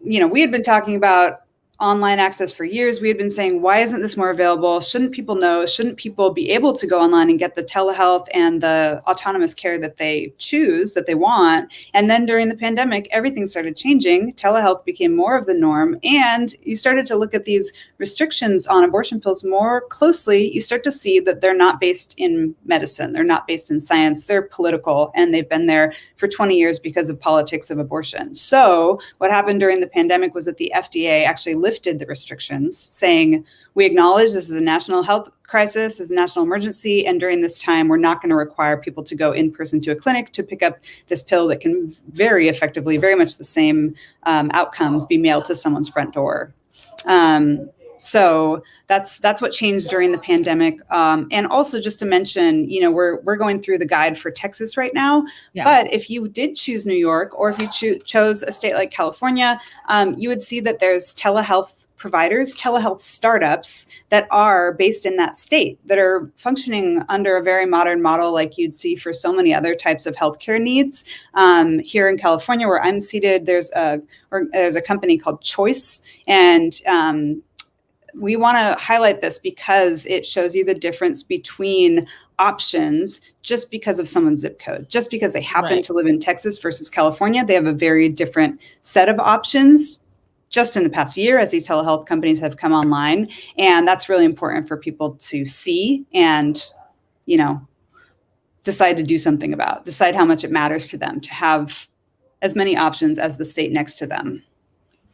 we had been talking about online access for years. We had been saying, why isn't this more available? Shouldn't people know? Shouldn't people be able to go online and get the telehealth and the autonomous care that they choose, that they want? And then during the pandemic, everything started changing. Telehealth became more of the norm. And you started to look at these restrictions on abortion pills more closely. You start to see that they're not based in medicine. They're not based in science. They're political. And they've been there for 20 years because of politics of abortion. So what happened during the pandemic was that the FDA actually lifted the restrictions, saying, we acknowledge this is a national health crisis, this is a national emergency, and during this time, we're not going to require people to go in person to a clinic to pick up this pill that can very effectively, very much the same outcomes, be mailed to someone's front door. So that's what changed during the pandemic. And also just to mention, we're going through the guide for Texas right now. Yeah. But if you did choose New York, or if you chose a state like California, you would see that there's telehealth providers, telehealth startups that are based in that state, that are functioning under a very modern model like you'd see for so many other types of healthcare needs. Here in California, where I'm seated, there's a company called Choice, and we want to highlight this because it shows you the difference between options just because of someone's zip code. Just because they happen to live in Texas versus California, they have a very different set of options just in the past year as these telehealth companies have come online. And that's really important for people to see and, decide to do something about, decide how much it matters to them to have as many options as the state next to them.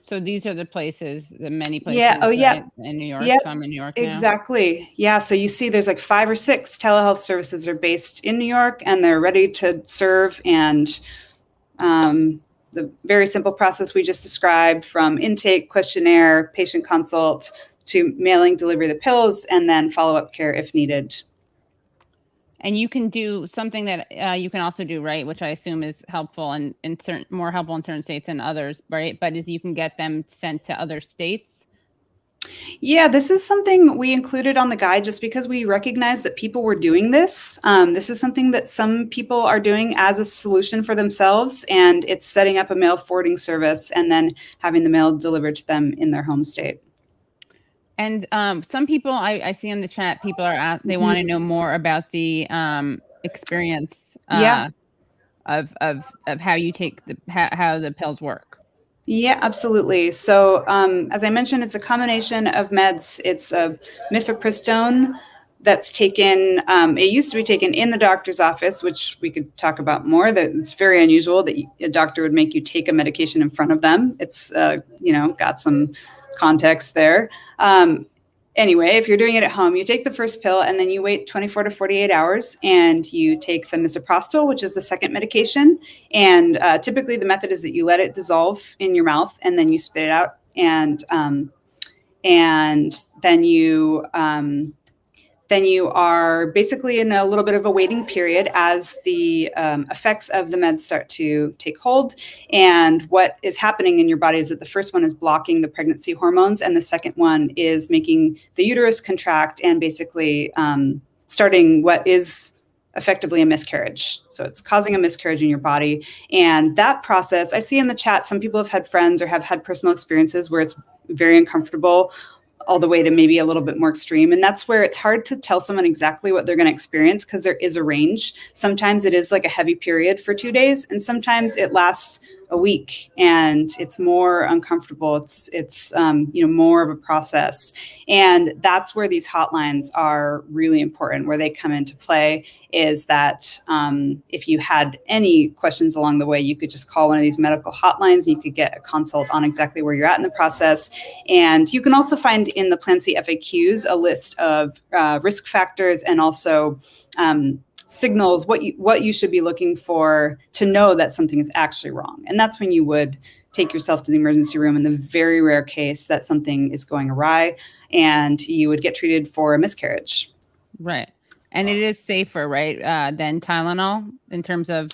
So these are the places, the many places. Yeah. Oh, yeah. In New York. Yep. So I'm in New York now. Exactly. Yeah. So you see there's like 5 or 6 telehealth services that are based in New York, and they're ready to serve. And the very simple process we just described, from intake, questionnaire, patient consult, to mailing, delivery of the pills, and then follow-up care if needed. And you can do something that you can also do, right, which I assume is helpful and more helpful in certain states than others, right? But is you can get them sent to other states. Yeah, this is something we included on the guide just because we recognize that people were doing this. This is something that some people are doing as a solution for themselves, and it's setting up a mail forwarding service and then having the mail delivered to them in their home state. And some people I see in the chat, people are they want to know more about the experience of how you take how the pills work. Yeah, absolutely. So as I mentioned, it's a combination of meds. It's a mifepristone that's taken. It used to be taken in the doctor's office, which we could talk about more. That it's very unusual that a doctor would make you take a medication in front of them. It's got some context there. Anyway, if you're doing it at home, you take the first pill and then you wait 24 to 48 hours and you take the misoprostol, which is the second medication. And typically the method is that you let it dissolve in your mouth and then you spit it out. And then you are basically in a little bit of a waiting period as the effects of the meds start to take hold. And what is happening in your body is that the first one is blocking the pregnancy hormones, and the second one is making the uterus contract and basically starting what is effectively a miscarriage. So it's causing a miscarriage in your body. And that process, I see in the chat, some people have had friends or have had personal experiences where it's very uncomfortable, all the way to maybe a little bit more extreme. And that's where it's hard to tell someone exactly what they're going to experience because there is a range. Sometimes it is like a heavy period for 2 days, and sometimes it lasts a week and it's more uncomfortable. It's more of a process. And that's where these hotlines are really important, where they come into play is that if you had any questions along the way, you could just call one of these medical hotlines and you could get a consult on exactly where you're at in the process. And you can also find in the Plan C FAQs a list of risk factors and also signals what you should be looking for to know that something is actually wrong. And that's when you would take yourself to the emergency room in the very rare case that something is going awry, and you would get treated for a miscarriage. Right. And it is safer, right, than Tylenol in terms of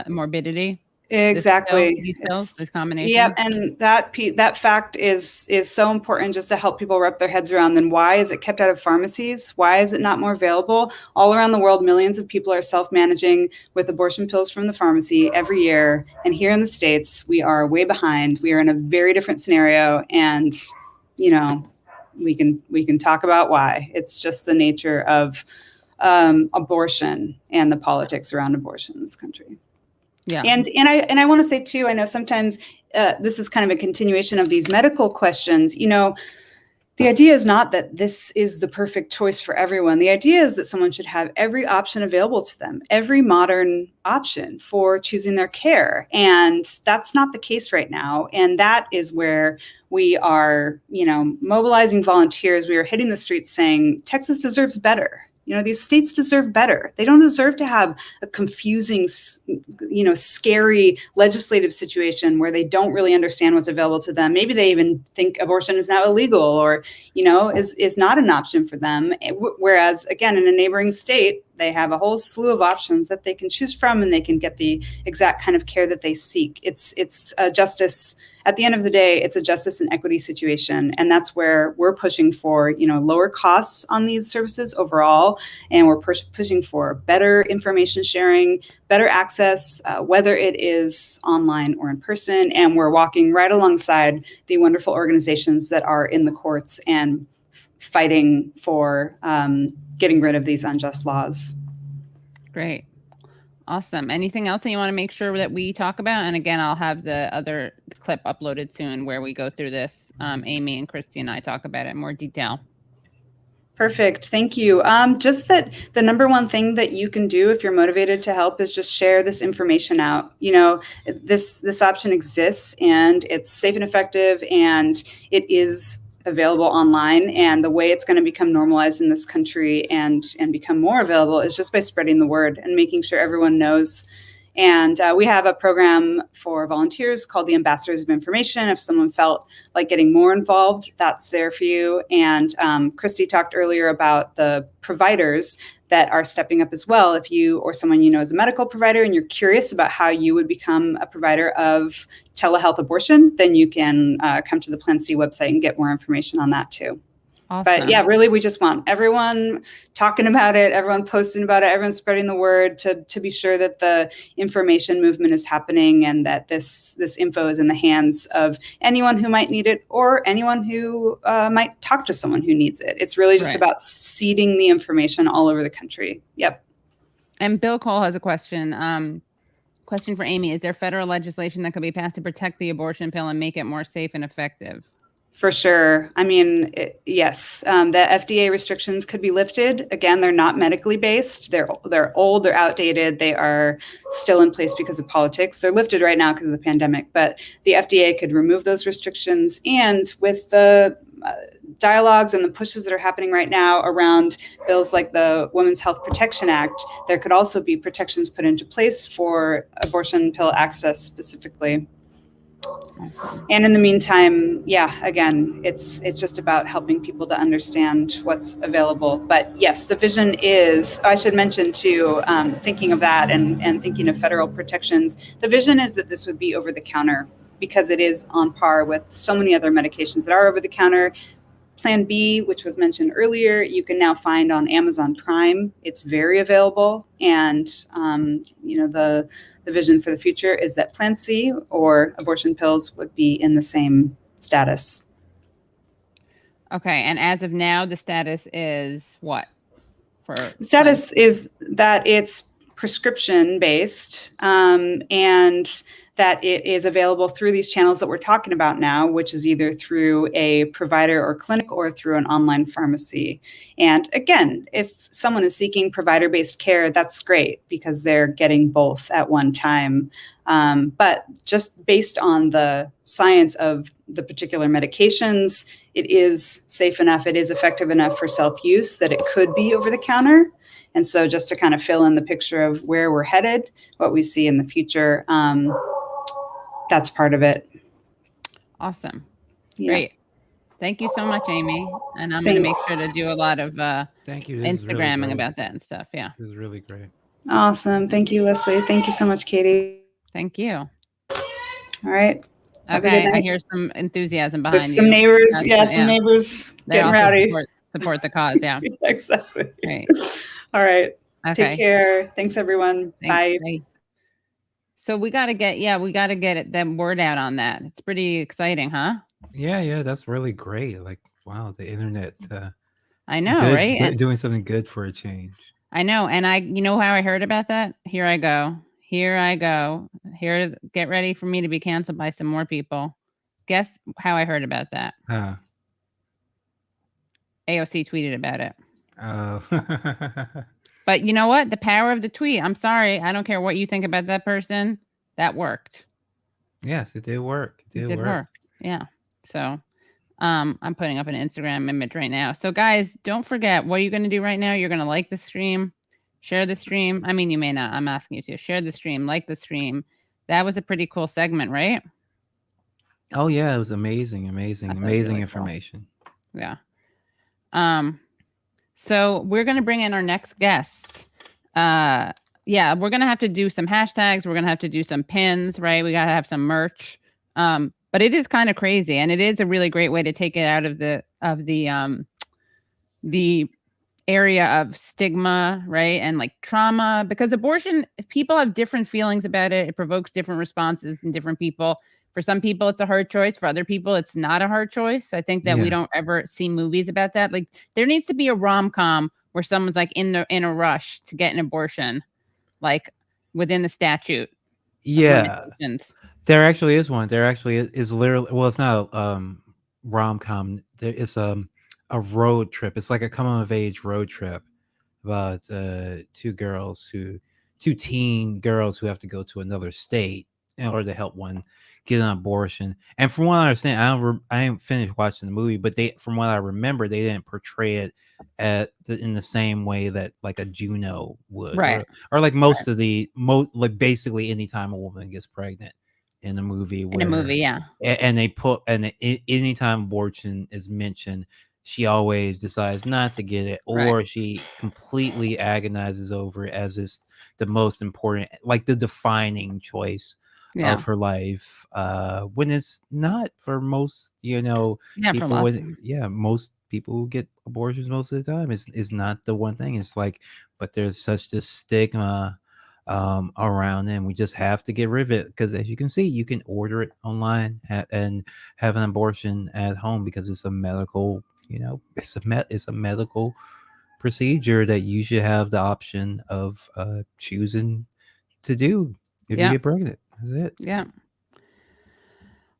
morbidity? Exactly. These pills, this combination. Yeah, and that fact is so important just to help people wrap their heads around. Then why is it kept out of pharmacies? Why is it not more available? All around the world, millions of people are self-managing with abortion pills from the pharmacy every year. And here in the States, we are way behind. We are in a very different scenario, and we can talk about why. It's just the nature of abortion and the politics around abortion in this country. Yeah. And I want to say too, I know sometimes this is kind of a continuation of these medical questions. The idea is not that this is the perfect choice for everyone. The idea is that someone should have every option available to them, every modern option for choosing their care. And that's not the case right now. And that is where we are, mobilizing volunteers. We are hitting the streets saying, Texas deserves better. These states deserve better. They don't deserve to have a confusing, scary legislative situation where they don't really understand what's available to them. Maybe they even think abortion is now illegal or, is not an option for them. Whereas, again, in a neighboring state, they have a whole slew of options that they can choose from, and they can get the exact kind of care that they seek. It's a justice. At the end of the day, it's a justice and equity situation. And that's where we're pushing for, lower costs on these services overall. And we're pushing for better information sharing, better access, whether it is online or in person. And we're walking right alongside the wonderful organizations that are in the courts and fighting for getting rid of these unjust laws. Great. Awesome. Anything else that you want to make sure that we talk about? And again, I'll have the other clip uploaded soon where we go through this. Amy and Christie and I talk about it in more detail. Perfect. Thank you. Just that the number one thing that you can do if you're motivated to help is just share this information out. This option exists, and it's safe and effective, and it is available online. And the way it's going to become normalized in this country and become more available is just by spreading the word and making sure everyone knows And we have a program for volunteers called the Ambassadors of Information. If someone felt like getting more involved, that's there for you. And Christie talked earlier about the providers that are stepping up as well. If you or someone you know is a medical provider and you're curious about how you would become a provider of telehealth abortion, then you can come to the Plan C website and get more information on that too. Awesome. But yeah, really, we just want everyone talking about it, everyone posting about it, everyone spreading the word to be sure that the information movement is happening and that this info is in the hands of anyone who might need it or anyone who might talk to someone who needs it. It's really just about seeding the information all over the country. Yep. And Bill Cole has a question. Question for Amy. Is there federal legislation that could be passed to protect the abortion pill and make it more safe and effective? For sure. I mean, yes, the FDA restrictions could be lifted. Again, they're not medically based. They're old, they're outdated. They are still in place because of politics. They're lifted right now because of the pandemic, but the FDA could remove those restrictions. And with the dialogues and the pushes that are happening right now around bills like the Women's Health Protection Act, there could also be protections put into place for abortion pill access specifically. And in the meantime, yeah, again, it's just about helping people to understand what's available. But yes, the vision is, I should mention too, thinking of that and thinking of federal protections, the vision is that this would be over the counter because it is on par with so many other medications that are over the counter. Plan B, which was mentioned earlier, you can now find on Amazon Prime. It's very available. And, the vision for the future is that Plan C or abortion pills would be in the same status. Okay. And as of now, the status is what? The status is that it's prescription based and that it is available through these channels that we're talking about now, which is either through a provider or clinic or through an online pharmacy. And again, if someone is seeking provider-based care, that's great because they're getting both at one time. But just based on the science of the particular medications, it is safe enough, it is effective enough for self-use that it could be over the counter. And so just to kind of fill in the picture of where we're headed, what we see in the future, that's part of it. Awesome. Yeah. Great. Thank you so much, Amy. And I'm going to make sure to do a lot of Instagramming really about that and stuff. Yeah. This is really great. Awesome. Thank you, Leslie. Thank you so much, Katie. Thank you. All right. Okay. I hear some enthusiasm behind you. There's some neighbors. Some neighbors getting rowdy. Support the cause. Yeah. Exactly. Great. All right. Okay. Take care. Thanks, everyone. Bye. So we got to get the word out on that. It's pretty exciting, huh? Yeah, that's really great. Like, wow, the internet. I know, right? Doing something good for a change. I know, and you know how I heard about that? Here I go. Get ready for me to be canceled by some more people. Guess how I heard about that? AOC tweeted about it. Oh. But you know what? The power of the tweet. I'm sorry. I don't care what you think about that person. That worked. Yes, it did work. It did work. Yeah. So I'm putting up an Instagram image right now. So guys, don't forget, what are you going to do right now? You're going to like the stream, share the stream. I mean, you may not. I'm asking you to share the stream, like the stream. That was a pretty cool segment, right? Oh, yeah. It was amazing really information. Cool. Yeah. So we're going to bring in our next guest. We're going to have to do some hashtags. We're going to have to do some pins, right? We got to have some merch. But it is kind of crazy. And it is a really great way to take it out of the area of stigma, right? And like trauma, because abortion, people have different feelings about it. It provokes different responses in different people. For some people, it's a hard choice. For other people, it's not a hard choice. I think that we don't ever see movies about that. Like, there needs to be a rom-com where someone's like in a rush to get an abortion, like within the statute. Yeah, there actually is one. There actually is literally. Well, it's not a rom-com. It's a road trip. It's like a coming-of-age road trip about two teen girls who have to go to another state in order to help one get an abortion. And from what I understand, I didn't finish watching the movie, but from what I remember, they didn't portray it in the same way that like a Juno would, right? Or like most of the like basically anytime a woman gets pregnant in a movie, yeah. And they put anytime abortion is mentioned, she always decides not to get it, or she completely agonizes over it as is the most important, like the defining choice of her life, when it's not for most, people. Most people who get abortions most of the time is not the one thing. It's like, but there's such this stigma around it, and we just have to get rid of it, because as you can see, you can order it online and have an abortion at home, because it's a medical, it's a medical procedure that you should have the option of choosing to do if you get pregnant. That's it. Yeah.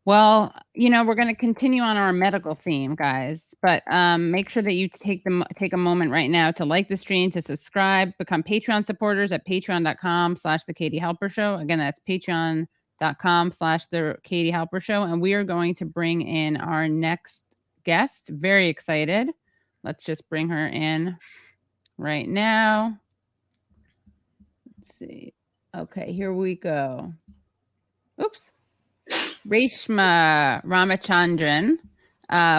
Well, we're going to continue on our medical theme, guys, but make sure that you take a moment right now to like the stream, to subscribe, become Patreon supporters at patreon.com/The Katie Halper Show. Again, that's patreon.com/The Katie Halper Show. And we are going to bring in our next guest. Very excited. Let's just bring her in right now. Let's see. Okay, here we go. Oops. Reshma Ramachandran,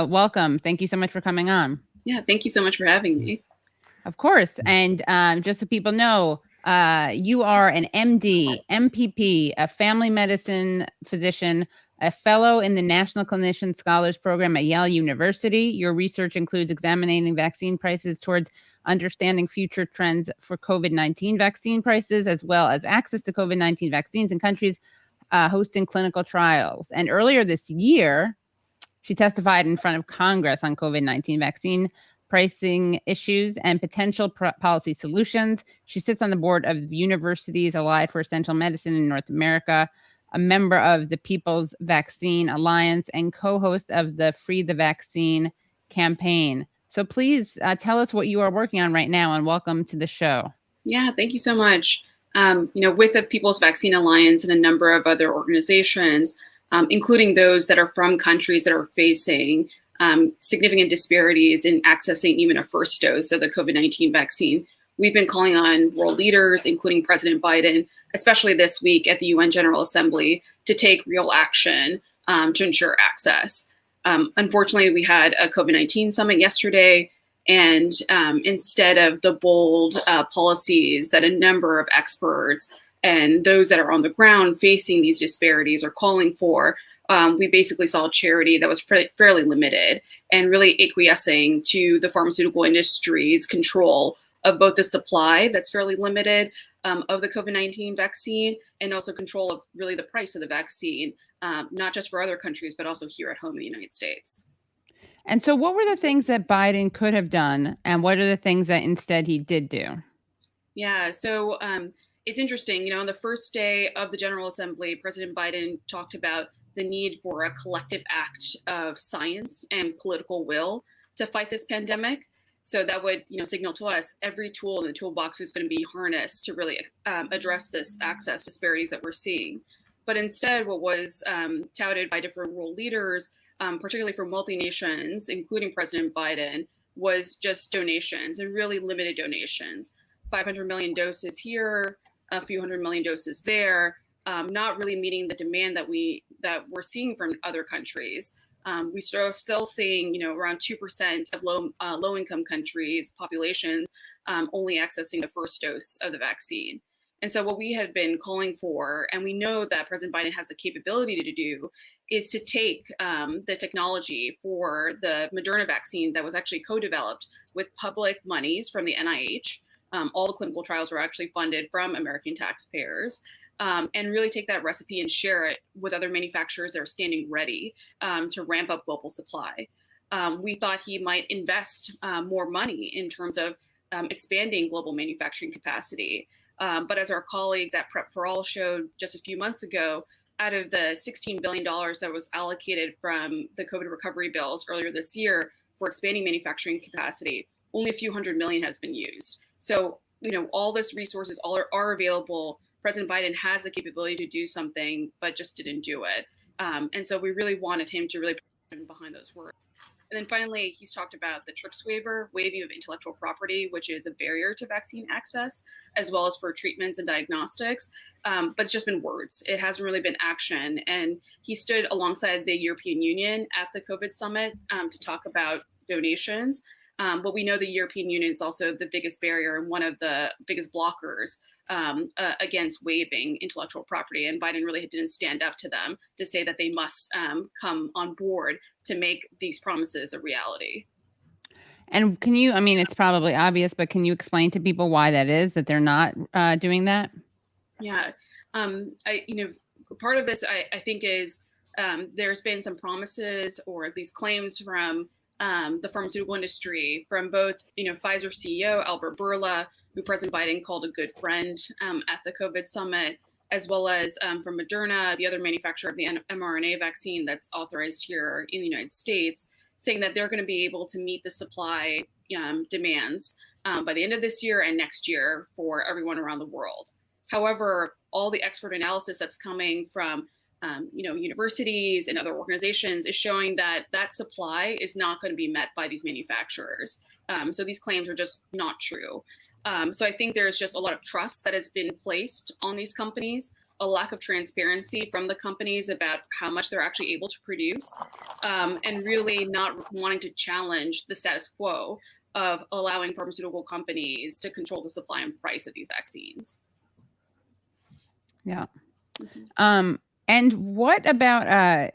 welcome. Thank you so much for coming on. Yeah, thank you so much for having me. Of course. And just so people know, you are an MD, MPP, a family medicine physician, a fellow in the National Clinician Scholars Program at Yale University. Your research includes examining vaccine prices towards understanding future trends for COVID-19 vaccine prices, as well as access to COVID-19 vaccines in countries hosting clinical trials. And earlier this year, she testified in front of Congress on COVID-19 vaccine pricing issues and potential policy solutions. She sits on the board of Universities Allied for Essential Medicine in North America, a member of the People's Vaccine Alliance, and co-host of the Free the Vaccine campaign. So please tell us what you are working on right now, and welcome to the show. Yeah, thank you so much. With the People's Vaccine Alliance and a number of other organizations, including those that are from countries that are facing significant disparities in accessing even a first dose of the COVID-19 vaccine, we've been calling on world leaders, including President Biden, especially this week at the UN General Assembly, to take real action to ensure access. Unfortunately, we had a COVID-19 summit yesterday, and instead of the bold policies that a number of experts and those that are on the ground facing these disparities are calling for, we basically saw a charity that was fairly limited and really acquiescing to the pharmaceutical industry's control of both the supply that's fairly limited of the COVID-19 vaccine, and also control of really the price of the vaccine, not just for other countries, but also here at home in the United States. And so what were the things that Biden could have done, and what are the things that instead he did do? Yeah, so it's interesting, on the first day of the General Assembly, President Biden talked about the need for a collective act of science and political will to fight this pandemic. So that would, signal to us every tool in the toolbox is going to be harnessed to really address this access disparities that we're seeing. But instead, what was touted by different world leaders, particularly from wealthy nations, including President Biden, was just donations, and really limited donations. 500 million doses here, a few hundred million doses there, not really meeting the demand that we're seeing from other countries. We still seeing, around 2% of low-income countries, populations, only accessing the first dose of the vaccine. And so what we had been calling for, and we know that President Biden has the capability to do, is to take the technology for the Moderna vaccine that was actually co-developed with public monies from the NIH. All the clinical trials were actually funded from American taxpayers. And really take that recipe and share it with other manufacturers that are standing ready to ramp up global supply. We thought he might invest more money in terms of expanding global manufacturing capacity. But as our colleagues at Prep for All showed just a few months ago, out of the $16 billion that was allocated from the COVID recovery bills earlier this year for expanding manufacturing capacity, only a few hundred million has been used. So, all this resources are available President Biden has the capability to do something, but just didn't do it. And so we really wanted him to really put behind those words. And then finally, he's talked about the TRIPS waiver, waiving of intellectual property, which is a barrier to vaccine access, as well as for treatments and diagnostics. But it's just been words. It hasn't really been action. And he stood alongside the European Union at the COVID summit to talk about donations. But we know the European Union is also the biggest barrier and one of the biggest blockers against waiving intellectual property. And Biden really didn't stand up to them to say that they must come on board to make these promises a reality. And can you, I mean, it's probably obvious, but can you explain to people why that is, that they're not doing that? Yeah, part of this, I think, is there's been some promises or at least claims from the pharmaceutical industry, from both, Pfizer CEO Albert Bourla, who President Biden called a good friend at the COVID summit, as well as from Moderna, the other manufacturer of the mRNA vaccine that's authorized here in the United States, saying that they're going to be able to meet the supply demands by the end of this year and next year for everyone around the world. However, all the expert analysis that's coming from universities and other organizations is showing that that supply is not going to be met by these manufacturers. So these claims are just not true. So I think there's just a lot of trust that has been placed on these companies, a lack of transparency from the companies about how much they're actually able to produce, and really not wanting to challenge the status quo of allowing pharmaceutical companies to control the supply and price of these vaccines. Yeah. And what about,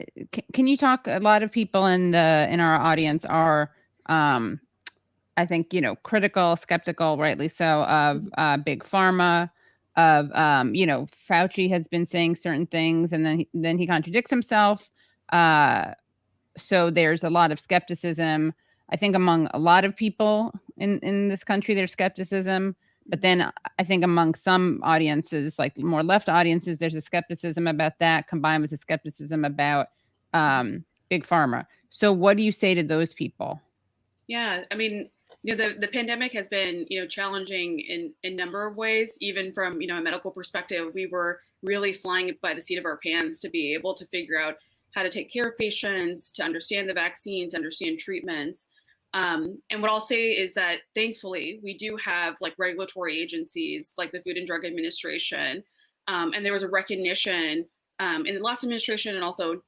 can you talk, a lot of people in our audience are, I think, critical, skeptical, rightly so, of big pharma, of, Fauci has been saying certain things and then he contradicts himself. So there's a lot of skepticism, I think, among a lot of people in this country. There's skepticism. But then I think among some audiences, like more left audiences, there's a skepticism about that combined with the skepticism about big pharma. So what do you say to those people? Yeah, I mean, the pandemic has been, challenging in a number of ways. Even from, a medical perspective, we were really flying by the seat of our pants to be able to figure out how to take care of patients, to understand the vaccines, understand treatments. And what I'll say is that thankfully we do have regulatory agencies like the Food and Drug Administration. And there was a recognition in the last administration and also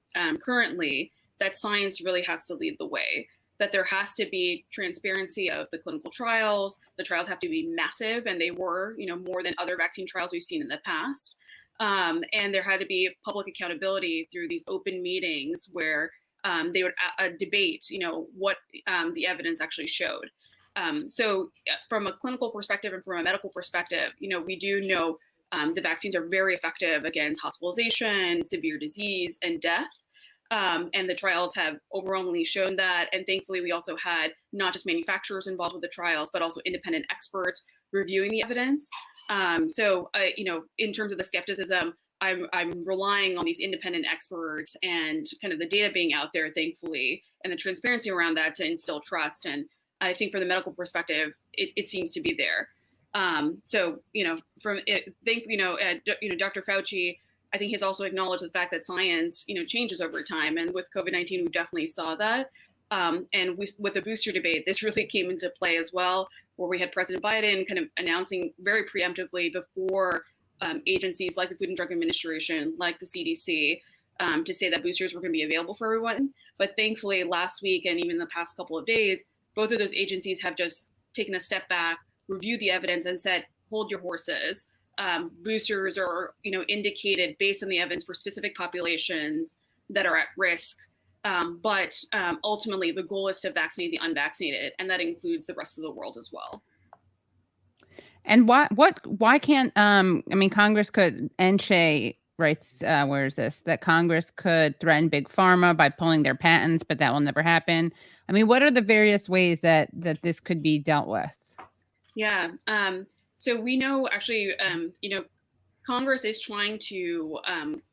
currently that science really has to lead the way, that there has to be transparency of the clinical trials. The trials have to be massive, and they were, more than other vaccine trials we've seen in the past. And there had to be public accountability through these open meetings where they would debate, what the evidence actually showed. So from a clinical perspective and from a medical perspective, we do know the vaccines are very effective against hospitalization, severe disease, and death. And the trials have overwhelmingly shown that. And thankfully, we also had not just manufacturers involved with the trials, but also independent experts reviewing the evidence. So, in terms of the skepticism, I'm relying on these independent experts and kind of the data being out there, thankfully, and the transparency around that to instill trust. And I think from the medical perspective, it seems to be there. So, Dr. Fauci, I think he's also acknowledged the fact that science, changes over time. And with COVID-19, we definitely saw that. And with the booster debate, this really came into play as well, where we had President Biden kind of announcing very preemptively before agencies like the Food and Drug Administration, like the CDC, to say that boosters were going to be available for everyone. But thankfully, last week and even the past couple of days, both of those agencies have just taken a step back, reviewed the evidence, and said, hold your horses. Boosters are, indicated based on the evidence for specific populations that are at risk. But ultimately, the goal is to vaccinate the unvaccinated, and that includes the rest of the world as well. And why can't, Congress could, NSHA writes, where is this, that Congress could threaten big pharma by pulling their patents, but that will never happen. I mean, what are the various ways that this could be dealt with? Yeah. So we know actually, Congress is trying to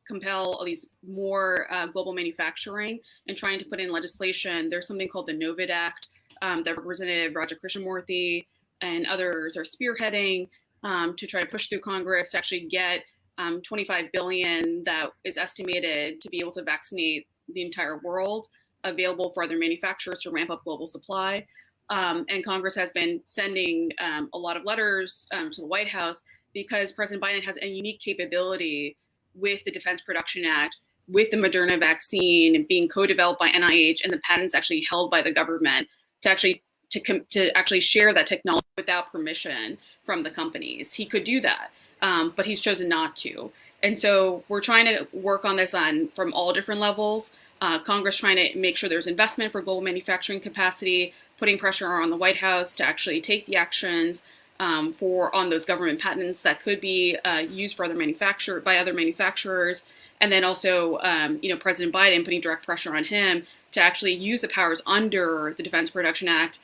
compel all these more global manufacturing and trying to put in legislation. There's something called the NOVID Act that Representative Raja Krishnamurthy and others are spearheading to try to push through Congress to actually get $25 billion that is estimated to be able to vaccinate the entire world, available for other manufacturers to ramp up global supply. And Congress has been sending a lot of letters to the White House because President Biden has a unique capability with the Defense Production Act, with the Moderna vaccine being co-developed by NIH and the patents actually held by the government to actually share that technology without permission from the companies. He could do that, but he's chosen not to. And so we're trying to work on this from all different levels. Congress trying to make sure there's investment for global manufacturing capacity, putting pressure on the White House to actually take the actions on those government patents that could be used for by other manufacturers, and then also President Biden putting direct pressure on him to actually use the powers under the Defense Production Act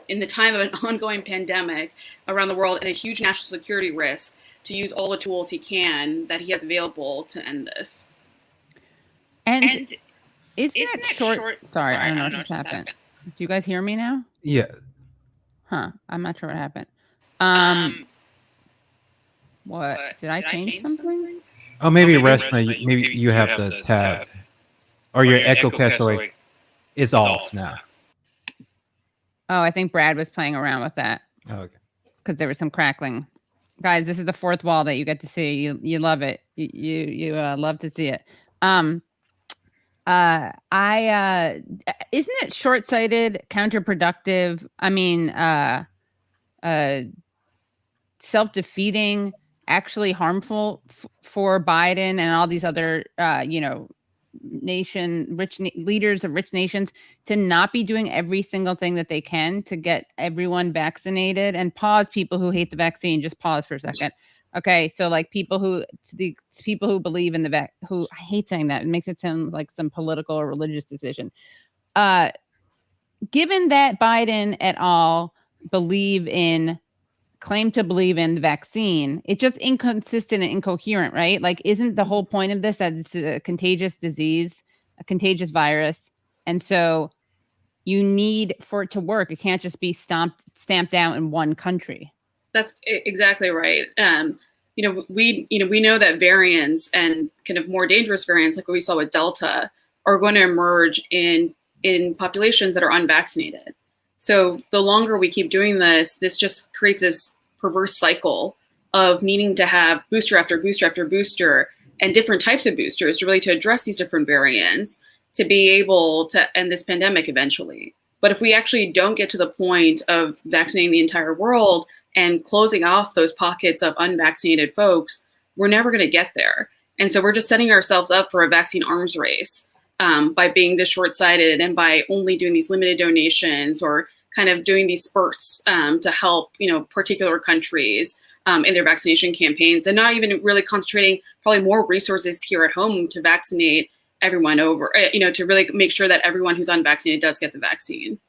in the time of an ongoing pandemic around the world and a huge national security risk, to use all the tools he has available to end this. And isn't it short? Sorry, I don't know what just happened. Do you guys hear me now? Yeah. Huh. I'm not sure what happened. What? Did I change something? Oh, maybe Reshma, maybe you have the tab. Or your echo cache is off now. Oh, I think Brad was playing around with that. Oh, okay. Because there was some crackling. Guys, this is the fourth wall that you get to see. You love it. You love to see it. Isn't it short-sighted, counterproductive? I mean, self-defeating, actually harmful for Biden and all these other, leaders of rich nations to not be doing every single thing that they can to get everyone vaccinated. And pause, people who hate the vaccine, just pause for a second. Okay, so like people who believe in I hate saying that. It makes it sound like some political or religious decision. Given that Biden et al. Claim to believe in the vaccine, it's just inconsistent and incoherent, right? Like, isn't the whole point of this that it's a contagious disease, a contagious virus, and so you need for it to work? It can't just be stamped out in one country. That's exactly right. We know that variants and kind of more dangerous variants, like what we saw with Delta, are going to emerge in populations that are unvaccinated. So the longer we keep doing this just creates this perverse cycle of needing to have booster after booster after booster and different types of boosters to address these different variants to be able to end this pandemic eventually. But if we actually don't get to the point of vaccinating the entire world and closing off those pockets of unvaccinated folks, we're never going to get there. And so we're just setting ourselves up for a vaccine arms race by being this short-sighted and by only doing these limited donations or kind of doing these spurts to help, particular countries in their vaccination campaigns, and not even really concentrating probably more resources here at home to vaccinate everyone to really make sure that everyone who's unvaccinated does get the vaccine.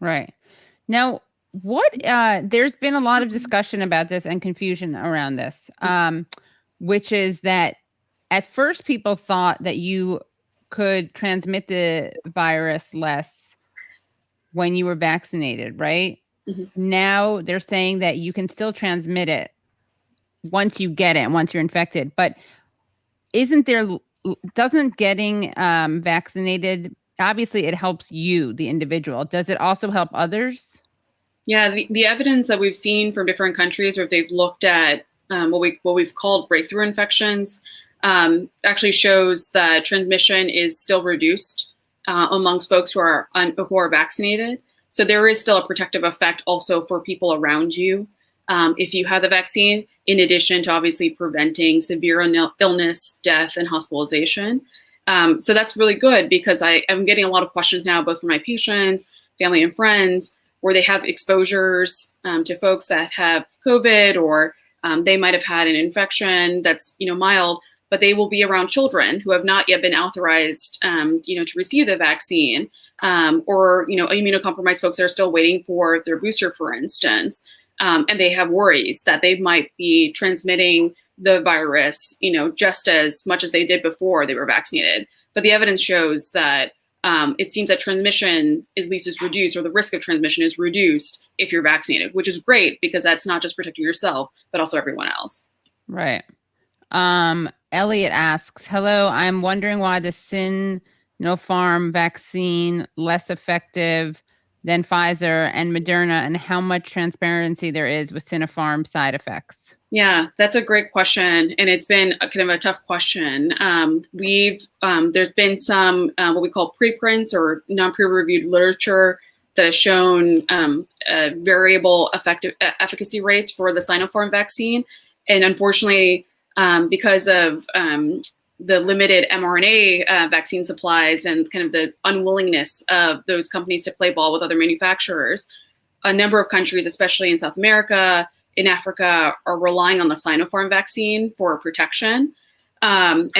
Right. Now, there's been a lot of discussion about this and confusion around this, which is that at first people thought that you could transmit the virus less when you were vaccinated, right? Mm-hmm. Now they're saying that you can still transmit it once you get it, once you're infected. But doesn't getting vaccinated, obviously it helps you, the individual. Does it also help others? Yeah, the evidence that we've seen from different countries, or if they've looked at what we've called breakthrough infections, actually shows that transmission is still reduced amongst folks who are vaccinated. So there is still a protective effect also for people around you if you have the vaccine, in addition to obviously preventing severe illness, death, and hospitalization. So that's really good, because I'm getting a lot of questions now, both from my patients, family, and friends, where they have exposures to folks that have COVID, or they might have had an infection that's mild, but they will be around children who have not yet been authorized to receive the vaccine, or immunocompromised folks that are still waiting for their booster, for instance, and they have worries that they might be transmitting the virus just as much as they did before they were vaccinated. But the evidence shows that it seems that transmission at least is reduced, or the risk of transmission is reduced if you're vaccinated, which is great, because that's not just protecting yourself, but also everyone else. Right. Elliot asks, hello, I'm wondering why the Sinopharm vaccine less effective than Pfizer and Moderna, and how much transparency there is with Sinopharm side effects. Yeah, that's a great question, and it's been kind of a tough question. There's been some what we call preprints or non-peer-reviewed literature that has shown variable efficacy rates for the Sinopharm vaccine, and unfortunately, because of the limited mRNA vaccine supplies and kind of the unwillingness of those companies to play ball with other manufacturers, a number of countries, especially in South America, in Africa, are relying on the Sinopharm vaccine for protection. And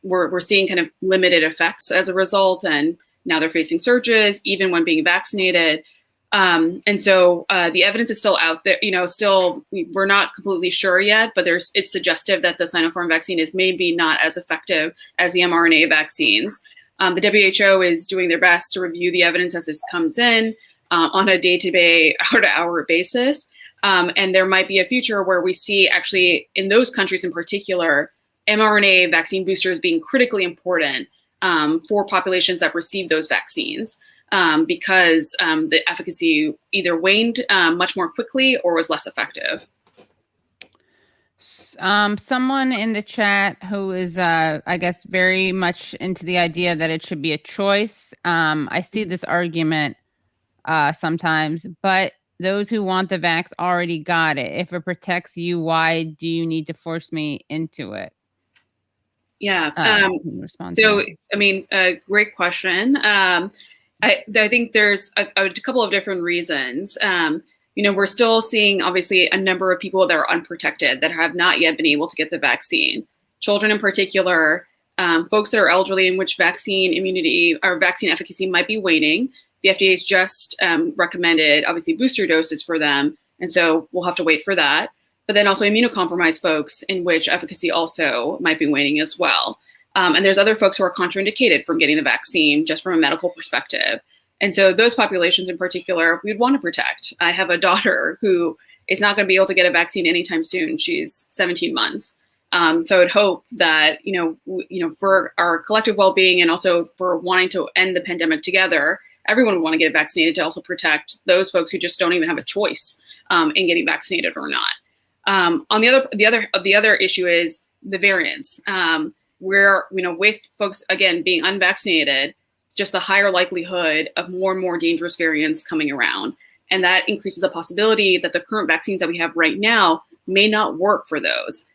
we're seeing kind of limited effects as a result, and now they're facing surges even when being vaccinated. And so the evidence is still out there, still, we're not completely sure yet, but it's suggestive that the Sinopharm vaccine is maybe not as effective as the mRNA vaccines. The WHO is doing their best to review the evidence as this comes in on a day-to-day, hour-to-hour basis. And there might be a future where we see actually in those countries in particular, mRNA vaccine boosters being critically important for populations that receive those vaccines. Because the efficacy either waned much more quickly or was less effective. Someone in the chat who is, I guess, very much into the idea that it should be a choice. I see this argument sometimes, but those who want the vax already got it. If it protects you, why do you need to force me into it? Yeah. So, I mean, great question. I think there's a couple of different reasons. We're still seeing, obviously, a number of people that are unprotected that have not yet been able to get the vaccine. Children in particular, folks that are elderly in which vaccine immunity or vaccine efficacy might be waning. The FDA has just recommended, obviously, booster doses for them. And so we'll have to wait for that. But then also immunocompromised folks in which efficacy also might be waning as well. And there's other folks who are contraindicated from getting the vaccine just from a medical perspective. And so those populations in particular, we'd want to protect. I have a daughter who is not going to be able to get a vaccine anytime soon. She's 17 months. So I would hope that, for our collective well-being and also for wanting to end the pandemic together, everyone would want to get vaccinated to also protect those folks who just don't even have a choice in getting vaccinated or not. On the other issue is the variants. Where, with folks, again, being unvaccinated, just a higher likelihood of more and more dangerous variants coming around. And that increases the possibility that the current vaccines that we have right now may not work for those.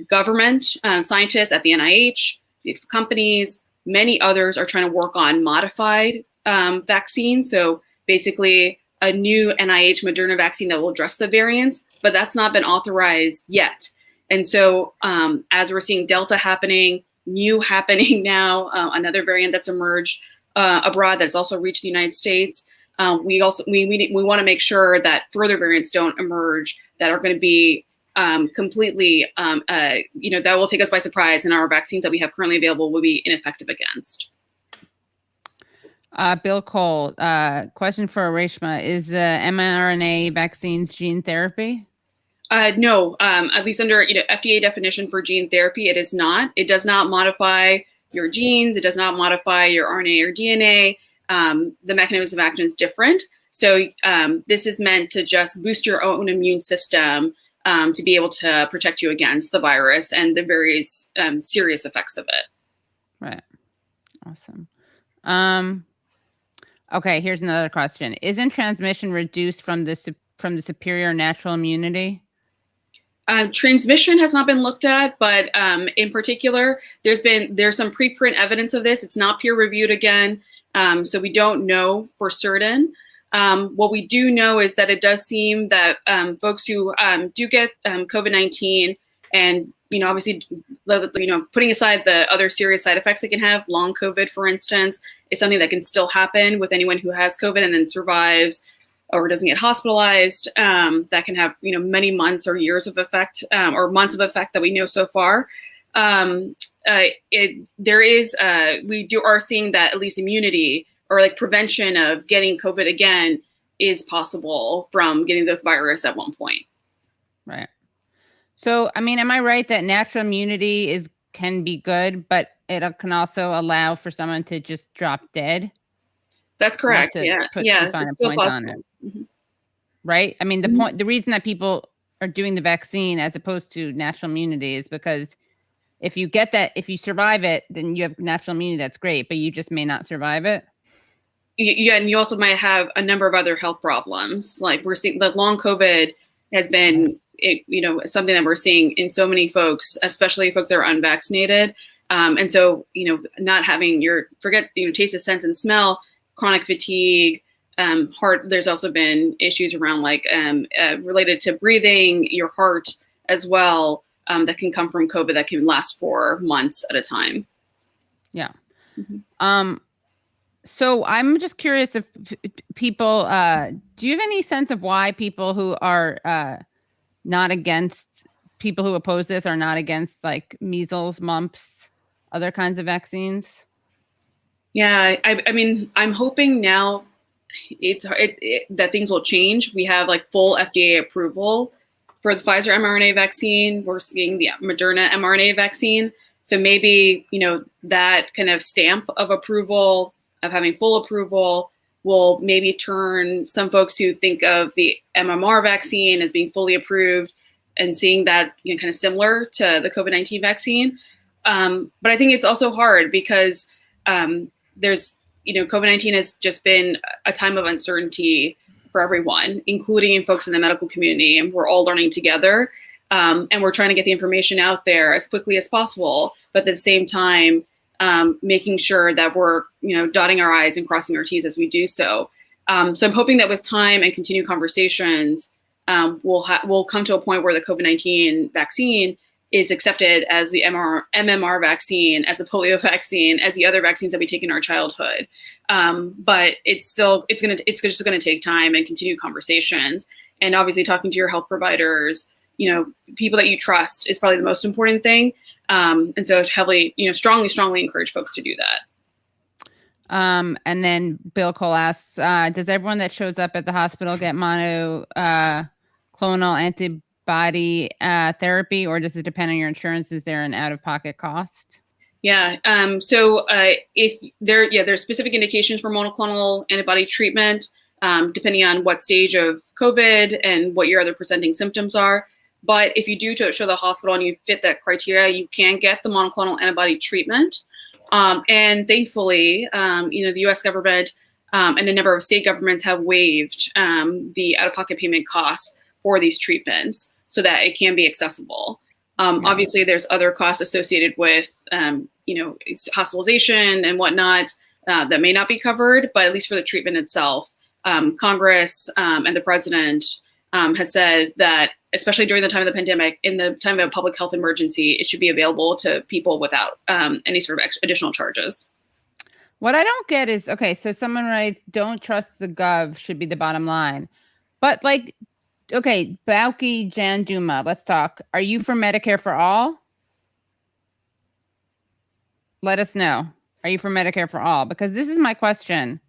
Government, scientists at the NIH, the companies, many others are trying to work on modified vaccines. So basically a new NIH Moderna vaccine that will address the variants, but that's not been authorized yet. And so as we're seeing Delta happening, new happening now, another variant that's emerged abroad that's also reached the United States, we want to make sure that further variants don't emerge that are going to be completely, that will take us by surprise, and our vaccines that we have currently available will be ineffective against. Bill Cole, question for Reshma. Is the mRNA vaccines gene therapy? No, at least under FDA definition for gene therapy, it is not. It does not modify your genes. It does not modify your RNA or DNA. The mechanism of action is different. So this is meant to just boost your own immune system to be able to protect you against the virus and the various serious effects of it. Right. Awesome. Okay, here's another question. Isn't transmission reduced from the superior natural immunity? Transmission has not been looked at, but in particular, there's some preprint evidence of this. It's not peer reviewed again, so we don't know for certain. What we do know is that it does seem that folks who do get COVID-19 and, obviously, putting aside the other serious side effects they can have, long COVID, for instance, is something that can still happen with anyone who has COVID and then survives or doesn't get hospitalized. That can have, many months or years of effect, or months of effect that we know so far. We are seeing that at least immunity or like prevention of getting COVID again is possible from getting the virus at one point. Right. So, I mean, am I right that natural immunity can be good, but it can also allow for someone to just drop dead? That's correct. Yeah. It's still possible. Right? I mean, the reason that people are doing the vaccine as opposed to natural immunity is because if you survive it, then you have natural immunity. That's great, but you just may not survive it. Yeah, and you also might have a number of other health problems. Like we're seeing, the long COVID has been, something that we're seeing in so many folks, especially folks that are unvaccinated. And so, not having taste of sense and smell, chronic fatigue, heart. There's also been issues around related to breathing, your heart as well, that can come from COVID that can last for months at a time. Yeah. Mm-hmm. So I'm just curious if people, do you have any sense of why people who are not against, people who oppose this are not against like measles, mumps, other kinds of vaccines? Yeah, I mean, I'm hoping now that things will change. We have like full FDA approval for the Pfizer mRNA vaccine. We're seeing the Moderna mRNA vaccine. So maybe, that kind of stamp of approval, of having full approval, will maybe turn some folks who think of the MMR vaccine as being fully approved and seeing that kind of similar to the COVID-19 vaccine. But I think it's also hard because there's, COVID-19 has just been a time of uncertainty for everyone, including folks in the medical community, and we're all learning together. And we're trying to get the information out there as quickly as possible, but at the same time, making sure that we're, dotting our I's and crossing our T's as we do so. So I'm hoping that with time and continued conversations, we'll come to a point where the COVID-19 vaccine is accepted as the MMR vaccine, as a polio vaccine, as the other vaccines that we take in our childhood. But it's just going to take time and continued conversations. And obviously talking to your health providers, people that you trust is probably the most important thing. And so heavily, strongly encourage folks to do that. And then Bill Cole asks, does everyone that shows up at the hospital get monoclonal antibody therapy, or does it depend on your insurance? Is there an out-of-pocket cost? Yeah. So if there's specific indications for monoclonal antibody treatment, depending on what stage of COVID and what your other presenting symptoms are. But if you do show the hospital and you fit that criteria, you can get the monoclonal antibody treatment. And thankfully, the U.S. government and a number of state governments have waived the out-of-pocket payment costs for these treatments so that it can be accessible. Obviously, there's other costs associated with, hospitalization and whatnot that may not be covered, but at least for the treatment itself, Congress and the president has said that, especially during the time of the pandemic, in the time of a public health emergency, it should be available to people without any sort of additional charges. What I don't get is, okay, so someone writes, don't trust the gov should be the bottom line. But okay, Bauki Janduma, let's talk. Are you for Medicare for all? Let us know. Are you for Medicare for all? Because this is my question.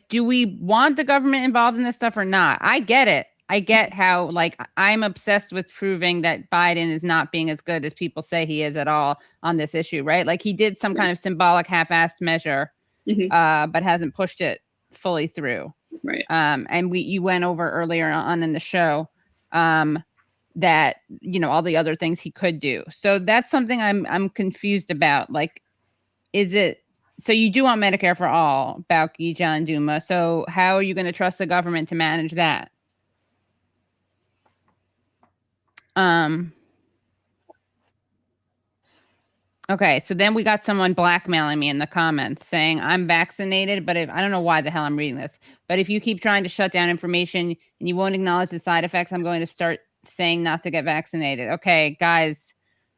Do we want the government involved in this stuff or not? I get it. I get how, I'm obsessed with proving that Biden is not being as good as people say he is at all on this issue, right? He did some kind of symbolic half-assed measure, but hasn't pushed it fully through. Right. And you went over earlier on in the show that, all the other things he could do. So that's something I'm confused about. Is it, so you do want Medicare for all, Bauki John Duma. So how are you going to trust the government to manage that? Okay, so then we got someone blackmailing me in the comments saying I'm vaccinated, but I don't know why the hell I'm reading this, but if you keep trying to shut down information and you won't acknowledge the side effects, I'm going to start saying not to get vaccinated. Okay, guys,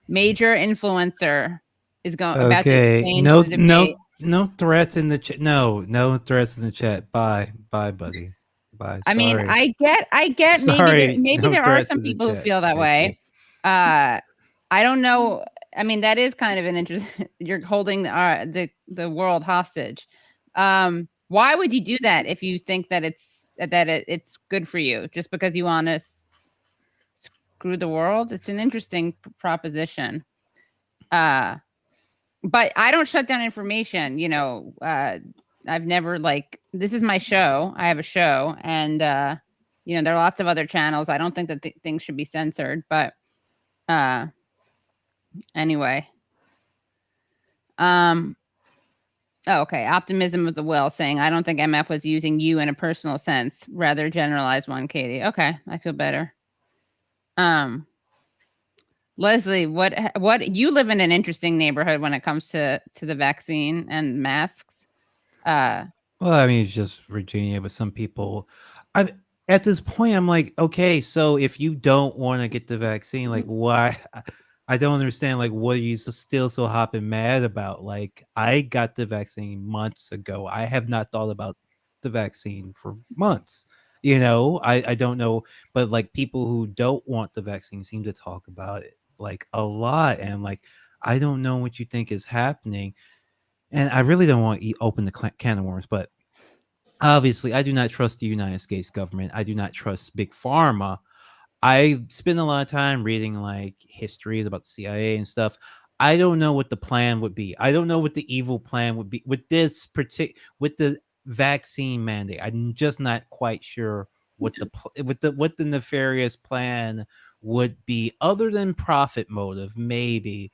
major influencer is about to exchange the debate. No threats in the chat. No threats in the chat. Bye, buddy. Bye. I mean, I get. Maybe there are some people who feel that way. I don't know. I mean, that is kind of an interesting. You're holding the world hostage. Why would you do that if you think that it's good for you? Just because you want to screw the world. It's an interesting proposition. But I don't shut down information. I've never this is my show. I have a show, and there are lots of other channels. I don't think that things should be censored, but anyway. Okay. Optimism of the will saying, I don't think MF was using you in a personal sense, rather generalized one, Katie. Okay. I feel better. Leslie, what you live in an interesting neighborhood when it comes to the vaccine and masks. Well, I mean, it's just Virginia, but some people, at this point, I'm like, okay, so if you don't want to get the vaccine, like, why? I don't understand, like, what are you still so hopping mad about? Like, I got the vaccine months ago. I have not thought about the vaccine for months. I don't know, but like people who don't want the vaccine seem to talk about it like a lot. And like, I don't know what you think is happening. And I really don't want to open the can of worms, but obviously I do not trust the United States government. I do not trust Big Pharma. I spend a lot of time reading like histories about the CIA and stuff. I don't know what the plan would be. I don't know what the evil plan would be with this with the vaccine mandate. I'm just not quite sure what the nefarious plan would be, other than profit motive, maybe,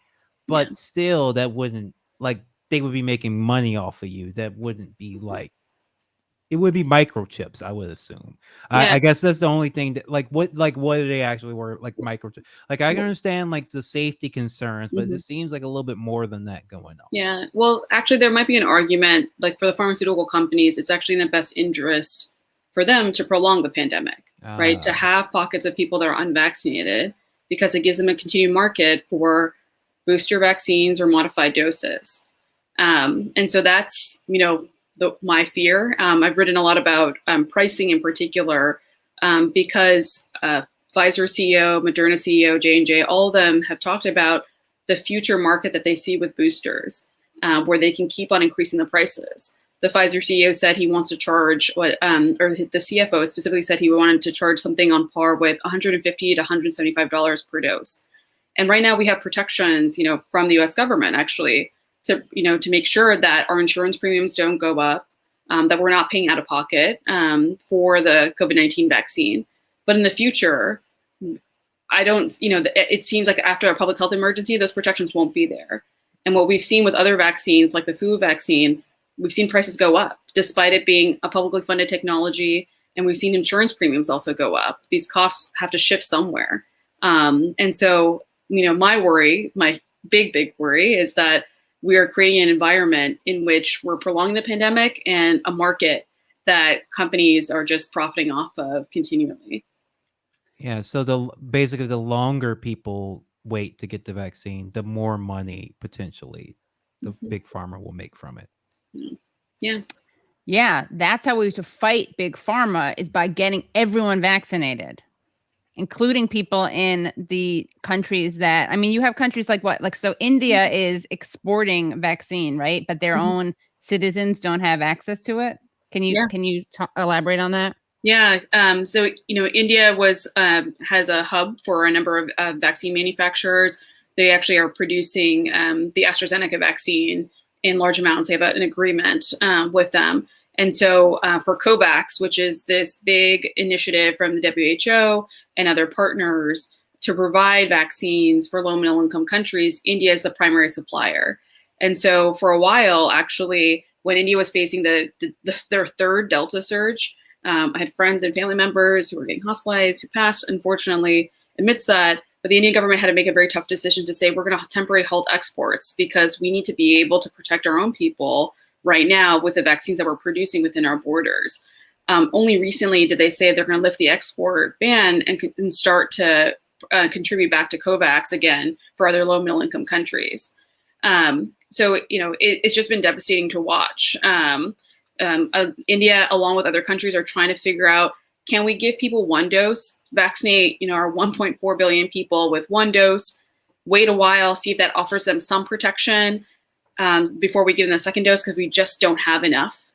but still, that wouldn't they would be making money off of you. That wouldn't be it would be microchips, I would assume. I guess that's the only thing that what do they actually work like microchips? Like I can understand like the safety concerns, but it seems like a little bit more than that going on. Yeah. Well, actually there might be an argument like for the pharmaceutical companies, it's actually in the best interest for them to prolong the pandemic, right? To have pockets of people that are unvaccinated because it gives them a continued market for booster vaccines or modified doses. And so that's, my fear. I've written a lot about pricing in particular because Pfizer CEO, Moderna CEO, J&J, all of them have talked about the future market that they see with boosters, where they can keep on increasing the prices. The Pfizer CEO said he wants to charge or the CFO specifically said he wanted to charge something on par with $150 to $175 per dose. And right now we have protections, from the U.S. government actually, to make sure that our insurance premiums don't go up, that we're not paying out of pocket for the COVID-19 vaccine. But in the future, it seems like after a public health emergency, those protections won't be there. And what we've seen with other vaccines, like the flu vaccine, we've seen prices go up despite it being a publicly funded technology. And we've seen insurance premiums also go up. These costs have to shift somewhere. And so, my big worry is that we are creating an environment in which we're prolonging the pandemic and a market that companies are just profiting off of continually. Yeah. So basically the longer people wait to get the vaccine, the more money potentially the big pharma will make from it. Yeah. Yeah. That's how we have to fight big pharma, is by getting everyone vaccinated, including people in the countries that, you have countries so India is exporting vaccine, right? But their own citizens don't have access to it. Can you elaborate on that? Yeah. So, India has a hub for a number of vaccine manufacturers. They actually are producing the AstraZeneca vaccine in large amounts. They have an agreement with them. And so for COVAX, which is this big initiative from the WHO and other partners to provide vaccines for low and middle income countries, India is the primary supplier. And so for a while, actually, when India was facing their third Delta surge, I had friends and family members who were getting hospitalized, who passed, unfortunately, amidst that. But the Indian government had to make a very tough decision to say, we're going to temporarily halt exports because we need to be able to protect our own people right now with the vaccines that we're producing within our borders. Only recently did they say they're going to lift the export ban and start to contribute back to COVAX again for other low middle income countries. So, it's just been devastating to watch. India, along with other countries, are trying to figure out, can we give people one dose, vaccinate, our 1.4 billion people with one dose, wait a while, see if that offers them some protection before we give them the second dose, because we just don't have enough.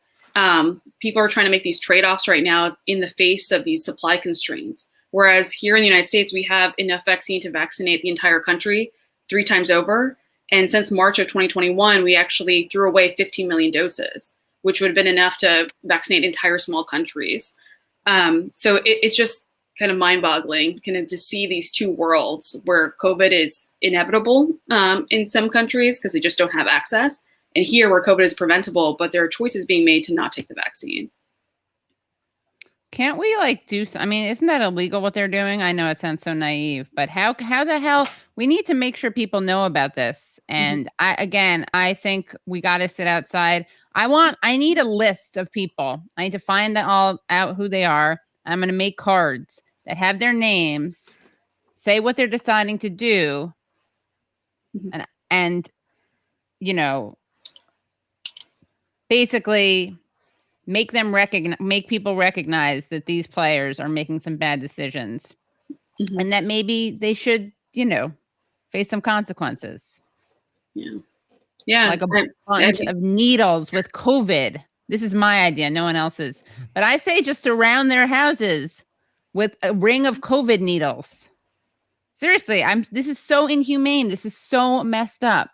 People are trying to make these trade-offs right now in the face of these supply constraints. Whereas here in the United States, we have enough vaccine to vaccinate the entire country 3 times over. And since March of 2021, we actually threw away 15 million doses, which would have been enough to vaccinate entire small countries. So it's just kind of mind-boggling kind of to see these two worlds where COVID is inevitable in some countries because they just don't have access. And here where COVID is preventable, but there are choices being made to not take the vaccine. Can't we I mean, isn't that illegal what they're doing? I know it sounds so naive, but how the hell, we need to make sure people know about this. And I think we got to sit outside. I need a list of people. I need to find out who they are. I'm going to make cards that have their names, say what they're deciding to do. And basically make people recognize that these players are making some bad decisions and that maybe they should, face some consequences. Yeah. Like a bunch of needles with COVID. This is my idea, no one else's. But I say just surround their houses with a ring of COVID needles. Seriously, this is so inhumane. This is so messed up.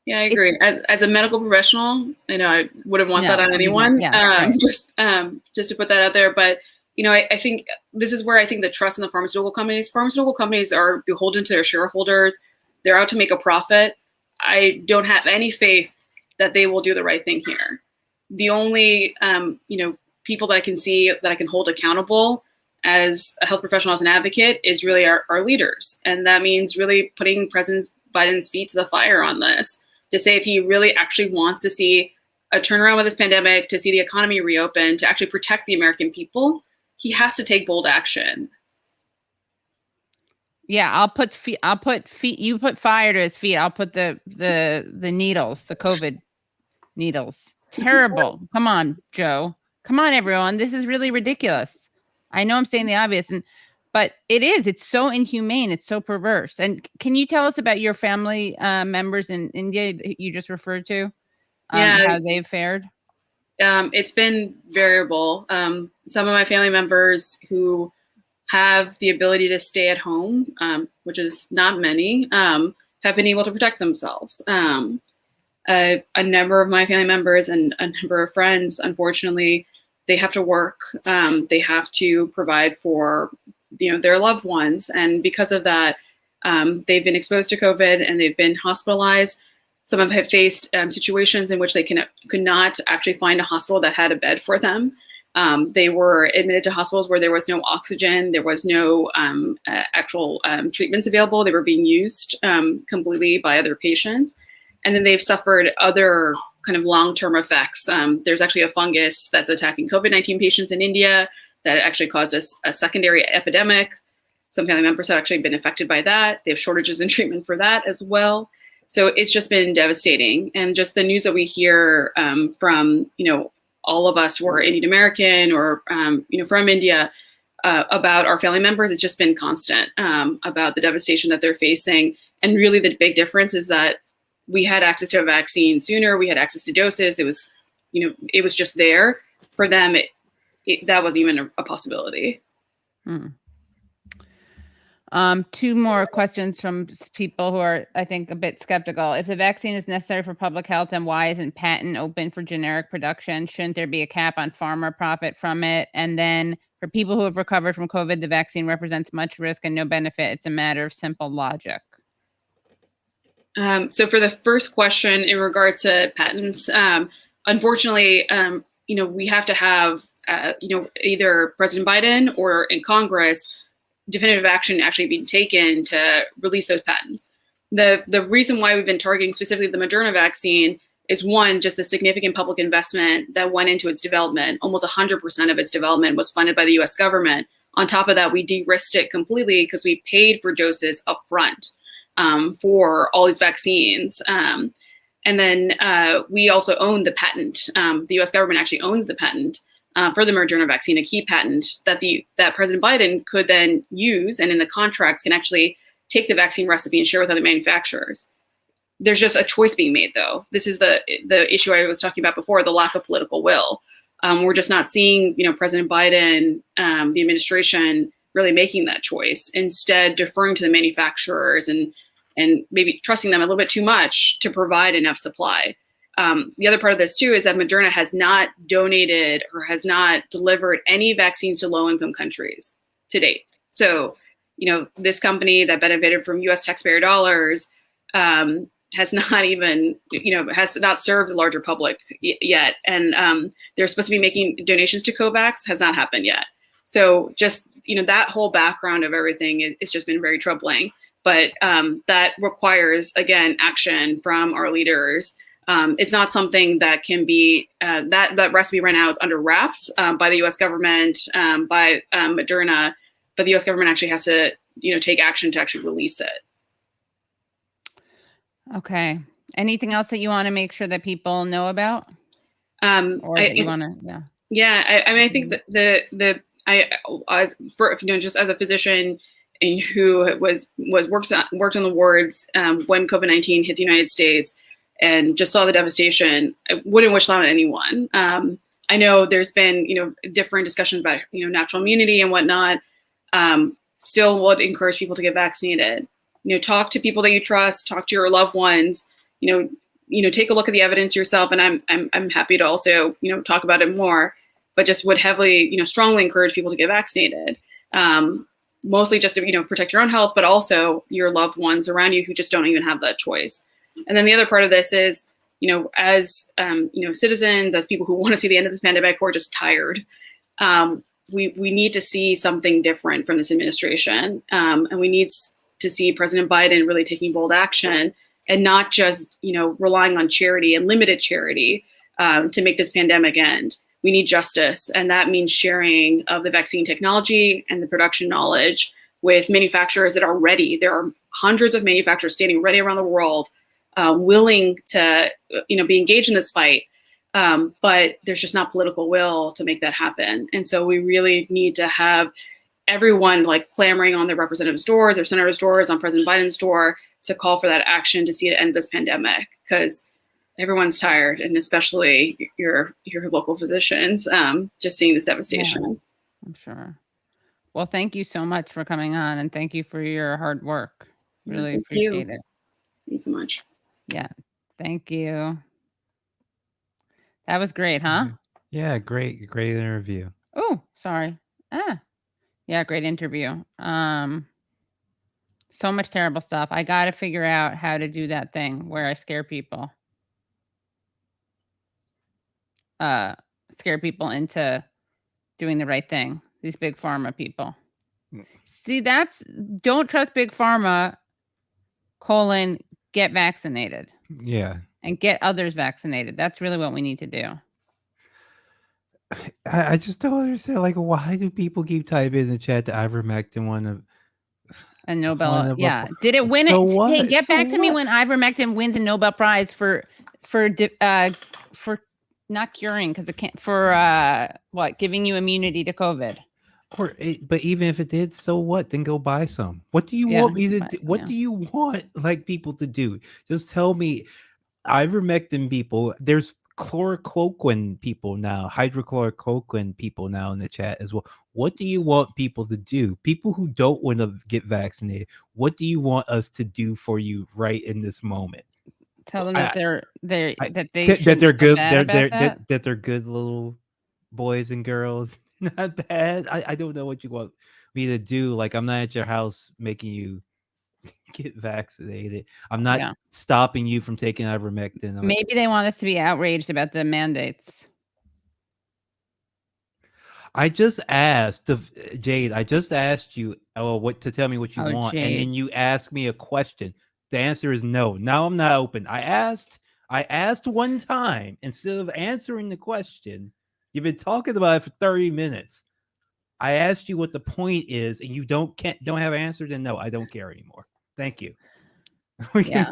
Yeah, I agree. As a medical professional, I wouldn't want that on anyone. Just to put that out there. But, I think this is where I think the trust in the pharmaceutical companies are beholden to their shareholders. They're out to make a profit. I don't have any faith that they will do the right thing here. The only, people that I can see that I can hold accountable as a health professional, as an advocate, is really our leaders. And that means really putting President Biden's feet to the fire on this, to say if he really actually wants to see a turnaround with this pandemic, to see the economy reopen, to actually protect the American people, he has to take bold action. Yeah, I'll put feet. You put fire to his feet. I'll put the needles, the COVID needles. Terrible. Come on, Joe. Come on, everyone. This is really ridiculous. I know I'm saying the obvious, but it is. It's so inhumane. It's so perverse. And can you tell us about your family members in India that you just referred to? How they've fared? It's been variable. Some of my family members who have the ability to stay at home, which is not many, have been able to protect themselves. A number of my family members and a number of friends, unfortunately, they have to work. They have to provide for their loved ones, and because of that, they've been exposed to COVID and they've been hospitalized. Some of them have faced situations in which they could not actually find a hospital that had a bed for them. They were admitted to hospitals where there was no oxygen, there was no actual treatments available. They were being used completely by other patients. And then they've suffered other kind of long-term effects. There's actually a fungus that's attacking COVID-19 patients in India that actually caused a secondary epidemic. Some family members have actually been affected by that. They have shortages in treatment for that as well. So it's just been devastating. And just the news that we hear from, all of us who are Indian American or, from India about our family members, it's just been constant about the devastation that they're facing. And really the big difference is that we had access to a vaccine sooner. We had access to doses. It was, it was just there. For them, that wasn't even a possibility. Two more questions from people who are, I think, a bit skeptical. If the vaccine is necessary for public health, then why isn't patent open for generic production? Shouldn't there be a cap on pharma profit from it? And then for people who have recovered from COVID, the vaccine represents much risk and no benefit. It's a matter of simple logic. So for the first question in regards to patents, unfortunately, we have to have, either President Biden or in Congress, definitive action actually being taken to release those patents. The reason why we've been targeting specifically the Moderna vaccine is, one, just the significant public investment that went into its development. Almost 100% of its development was funded by the US government. On top of that, we de-risked it completely because we paid for doses up front for all these vaccines. And then we also own the patent. The US government actually owns the patent for the Moderna vaccine, a key patent that President Biden could then use, and in the contracts can actually take the vaccine recipe and share with other manufacturers. There's just a choice being made, though. This is the issue I was talking about before, the lack of political will. We're just not seeing, President Biden, the administration, really making that choice, instead deferring to the manufacturers and maybe trusting them a little bit too much to provide enough supply. The other part of this too is that Moderna has not donated or has not delivered any vaccines to low-income countries to date. So, this company that benefited from U.S. taxpayer dollars has not even, has not served the larger public yet. And they're supposed to be making donations to COVAX, has not happened yet. So just, that whole background of everything it's just been very troubling. But that requires, again, action from our leaders. It's not something that can be, that recipe right now is under wraps by the U.S. government, by Moderna, but the U.S. government actually has to, take action to actually release it. Okay. Anything else that you want to make sure that people know about? Or that you want to, yeah. Yeah, I mean, I think that just as a physician who worked on the wards when COVID-19 hit the United States and just saw the devastation, I wouldn't wish that on anyone. I know there's been, different discussions about, natural immunity and whatnot. Still would encourage people to get vaccinated. Talk to people that you trust, talk to your loved ones, take a look at the evidence yourself. And I'm happy to also, talk about it more, but just would heavily, strongly encourage people to get vaccinated. Mostly just to, protect your own health, but also your loved ones around you who just don't even have that choice. And then the other part of this is, as, citizens, as people who want to see the end of this pandemic, who are just tired, we need to see something different from this administration. And we need to see President Biden really taking bold action and not just, relying on charity and limited charity to make this pandemic end. We need justice, and that means sharing of the vaccine technology and the production knowledge with manufacturers that are ready. There are hundreds of manufacturers standing ready around the world, willing to, be engaged in this fight. But there's just not political will to make that happen. And so we really need to have everyone clamoring on their representatives' doors, their senators' doors, on President Biden's door to call for that action to see it end this pandemic, because everyone's tired, and especially your local physicians, just seeing this devastation. Yeah, I'm sure. Well, thank you so much for coming on, and thank you for your hard work. Really appreciate it. Thanks so much. Yeah, thank you. That was great, huh? Yeah, great interview. Oh, sorry. Yeah, great interview. So much terrible stuff. I got to figure out how to do that thing where I scare people. Scare people into doing the right thing. These big pharma people. See, don't trust big pharma, get vaccinated. Yeah. And get others vaccinated. That's really what we need to do. I just don't understand. Why do people keep typing in the chat that ivermectin won a Nobel? Yeah. Did it win it? Hey, get back to me when ivermectin wins a Nobel Prize for not curing, because it can't, for giving you immunity to COVID. But even if it did, so what? Then go buy some. What do you want me to do? What do you want people to do? Just tell me. Ivermectin people, there's chlorocloquine people now, hydrochlorocloquine people now in the chat as well. What do you want people to do? People who don't want to get vaccinated, what do you want us to do for you right in this moment? Tell them that they're good. That they're good little boys and girls. Not bad. I don't know what you want me to do. I'm not at your house making you get vaccinated. I'm not stopping you from taking ivermectin. Maybe they want us to be outraged about the mandates. I just asked Jade. I just asked you what to tell me what you want, Jade. And then you asked me a question. The answer is no. Now I'm not open. I asked one time instead of answering the question. You've been talking about it for 30 minutes. I asked you what the point is, and you don't have an answer. Then no, I don't care anymore. Thank you.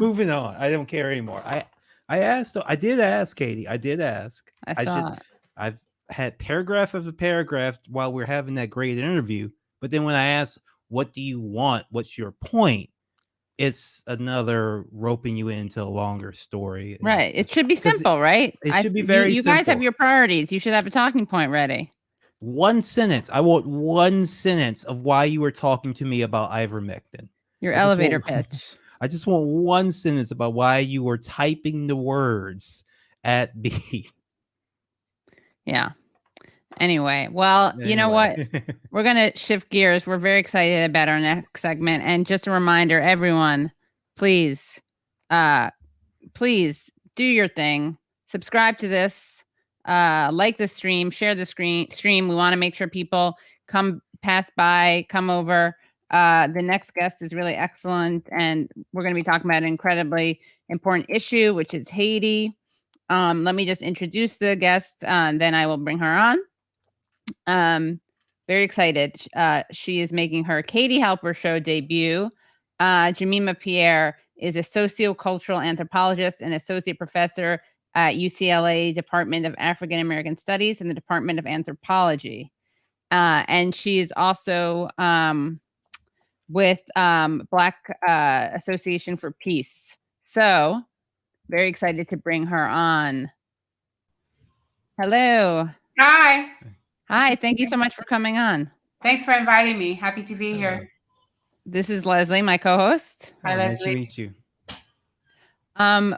Moving on. I don't care anymore. I asked. I did ask, Katie. I did ask. I've had paragraph after paragraph while we're having that great interview. But then when I asked, what do you want? What's your point? It's another roping you into a longer story. Right. It should be simple, right? It should be very simple. You guys have your priorities. You should have a talking point ready. 1 sentence. I want 1 sentence of why you were talking to me about ivermectin. Your elevator pitch. I just want 1 sentence about why you were typing the words at B. Yeah. Anyway, well, you know what? We're going to shift gears. We're very excited about our next segment. And just a reminder, everyone, please do your thing. Subscribe to this, like the stream, share the stream. We want to make sure people come over. The next guest is really excellent. And we're going to be talking about an incredibly important issue, which is Haiti. Let me just introduce the guest, and then I will bring her on. Very excited. She is making her Katie Halper show debut. Jemima Pierre is a sociocultural anthropologist and associate professor at UCLA Department of African American Studies and the Department of Anthropology. And she is also with Black Association for Peace. So very excited to bring her on. Hello. Hi. Hi. Thank you so much for coming on. Thanks for inviting me. Happy to be here. This is Leslie, my co-host. Hi, Leslie. Nice to meet you.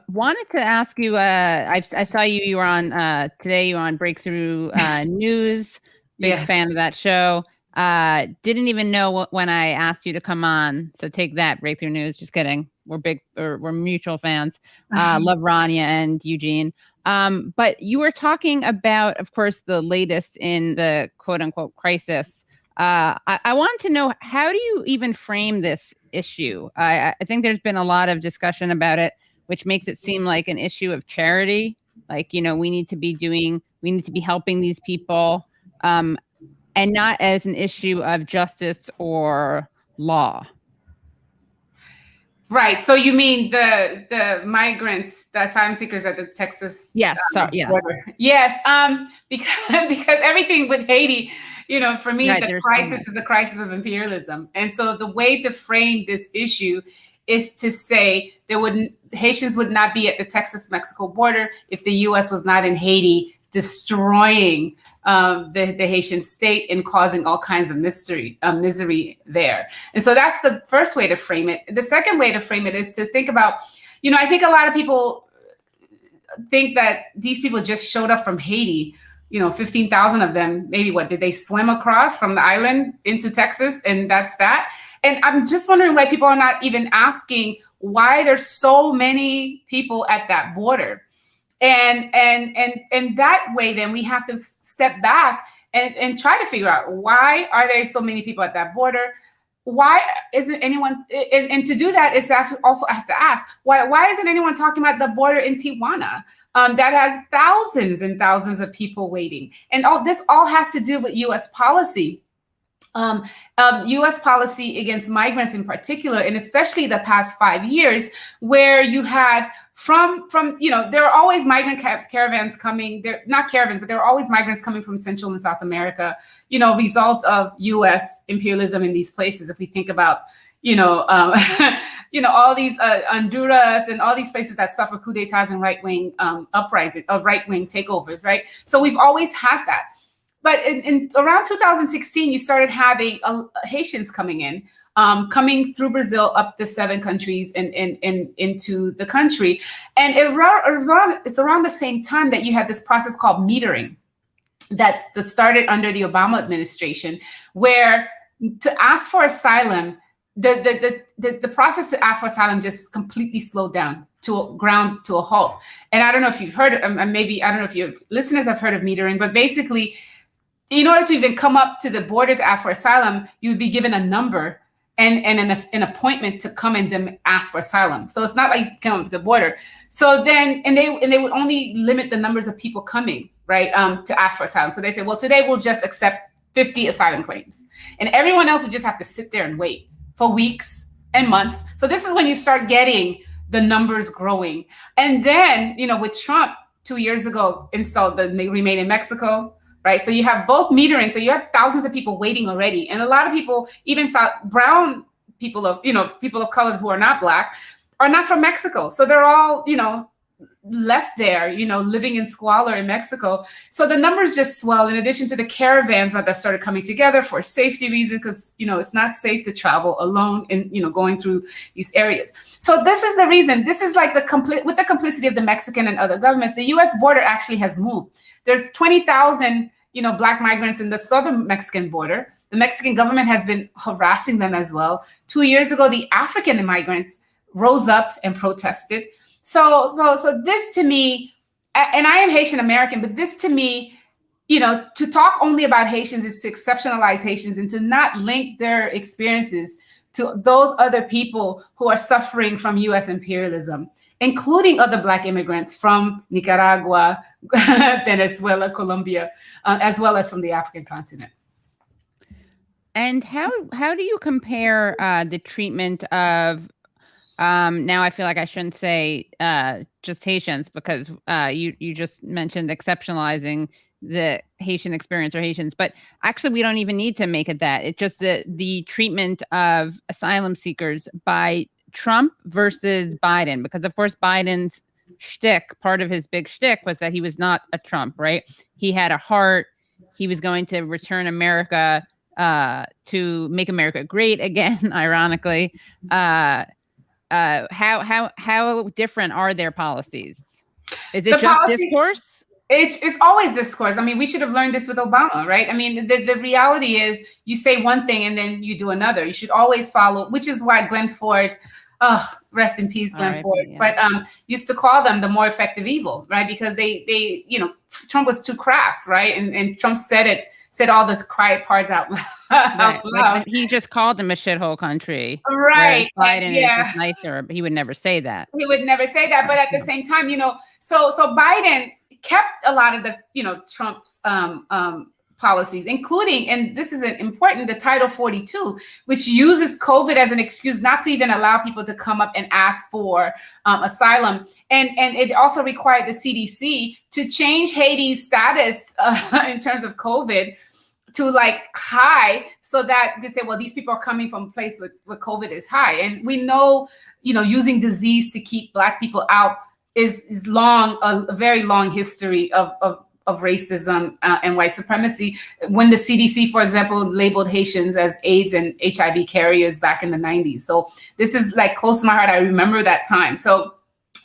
Wanted to ask you, I saw you were on today, you were on Breakthrough News. Big fan of that show. Didn't even know when I asked you to come on. So take that, Breakthrough News. Just kidding. We're mutual fans. Love Rania and Eugene. But you were talking about, of course, the latest in the quote unquote crisis. I want to know, how do you even frame this issue? I think there's been a lot of discussion about it, which makes it seem like an issue of charity. Like, we need to be helping these people, and not as an issue of justice or law. Right. So you mean the migrants, the asylum seekers at the Texas border? Yes. Because everything with Haiti, for me, the crisis is a crisis of imperialism. And so the way to frame this issue is to say Haitians would not be at the Texas-Mexico border if the U.S. was not in Haiti, destroying the Haitian state and causing all kinds of misery there. And so that's the first way to frame it. The second way to frame it is to think about, I think a lot of people think that these people just showed up from Haiti, 15,000 of them, maybe did they swim across from the island into Texas? And that's that. And I'm just wondering why people are not even asking why there's so many people at that border. And that way, then we have to step back and try to figure out, why are there so many people at that border? Why isn't anyone, and to do that is also I have to ask, why isn't anyone talking about the border in Tijuana that has thousands and thousands of people waiting? And this all has to do with U.S. policy. U.S. policy against migrants in particular, and especially the past 5 years, where you had there are always migrant caravans coming. They're not caravans, but there are always migrants coming from Central and South America, result of U.S. imperialism in these places. If we think about, all these Honduras and all these places that suffer coup d'etats and right-wing right-wing takeovers, right? So we've always had that. But in around 2016, you started having Haitians coming in, coming through Brazil up the 7 countries and into the country. And it's around the same time that you had this process called metering that started under the Obama administration, where to ask for asylum, the process to ask for asylum just completely slowed down to a halt. And I don't know if you've heard, maybe, I don't know if your listeners have heard of metering, but basically, in order to even come up to the border to ask for asylum, you would be given a number and an appointment to come and ask for asylum. So it's not like you come up to the border. So then, and they would only limit the numbers of people coming, right, to ask for asylum. So they say, well, today we'll just accept 50 asylum claims. And everyone else would just have to sit there and wait for weeks and months. So this is when you start getting the numbers growing. And then, with Trump 2 years ago, installed the Remain in Mexico, right? So you have both metering. So you have thousands of people waiting already. And a lot of people, even brown people of, people of color who are not Black, are not from Mexico. So they're all, left there, living in squalor in Mexico. So the numbers just swelled, in addition to the caravans that started coming together for safety reasons, because, it's not safe to travel alone and, going through these areas. So this is the reason. This is like with the complicity of the Mexican and other governments, the U.S. border actually has moved. There's 20,000, Black migrants in the southern Mexican border. The Mexican government has been harassing them as well. 2 years ago, the African migrants rose up and protested. So this to me, and I am Haitian American, but this to me, to talk only about Haitians is to exceptionalize Haitians and to not link their experiences to those other people who are suffering from U.S. imperialism, including other Black immigrants from Nicaragua, Venezuela, Colombia, as well as from the African continent. And how do you compare the treatment of, now I feel like I shouldn't say just Haitians, because you just mentioned exceptionalizing the Haitian experience or Haitians, but actually we don't even need to make it that. It's just the treatment of asylum seekers by Trump versus Biden, because of course Biden's shtick, part of his big shtick was that he was not a Trump, right? He had a heart. He was going to return America to make America great again, ironically. How different are their policies? Is it just discourse? It's always discourse. I mean, we should have learned this with Obama, right? I mean, the reality is you say one thing and then you do another. You should always follow, which is why Glenn Ford, rest in peace, Glenn Ford, yeah. But used to call them the more effective evil, right? Because they Trump was too crass, right? And Trump said all the quiet parts out loud. Right. Like he just called them a shithole country. Right. Biden is just nicer, but he would never say that. He would never say that. But at the same time, so Biden kept a lot of the, Trump's policies, including, and this is important, the Title 42, which uses COVID as an excuse not to even allow people to come up and ask for asylum. And it also required the CDC to change Haiti's status in terms of COVID to like high, so that you say, well, these people are coming from a place where COVID is high. And we know, using disease to keep Black people out is a very long history of racism and white supremacy. When the CDC, for example, labeled Haitians as AIDS and HIV carriers back in the 90s. So this is like close to my heart. I remember that time. So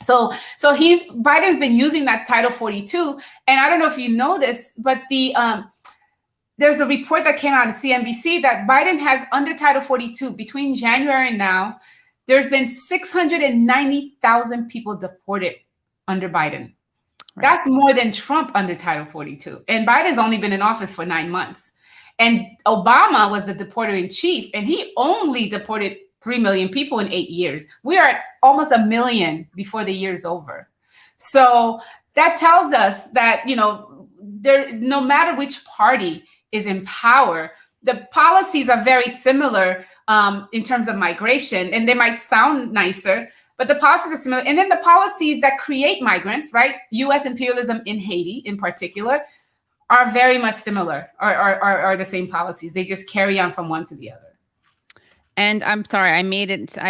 Biden's been using that Title 42. And I don't know if you know this, but there's a report that came out of CNBC that Biden has, under Title 42, between January and now, there's been 690,000 people deported under Biden. Right. That's more than Trump under Title 42. And Biden's only been in office for 9 months. And Obama was the deporter in chief, and he only deported 3 million people in 8 years. We are at almost 1 million before the year's over. So that tells us that, no matter which party is in power, the policies are very similar in terms of migration, and they might sound nicer, but the policies are similar. And then the policies that create migrants, right? U.S. imperialism in Haiti in particular, are very much similar, are the same policies. They just carry on from one to the other. And I'm sorry, I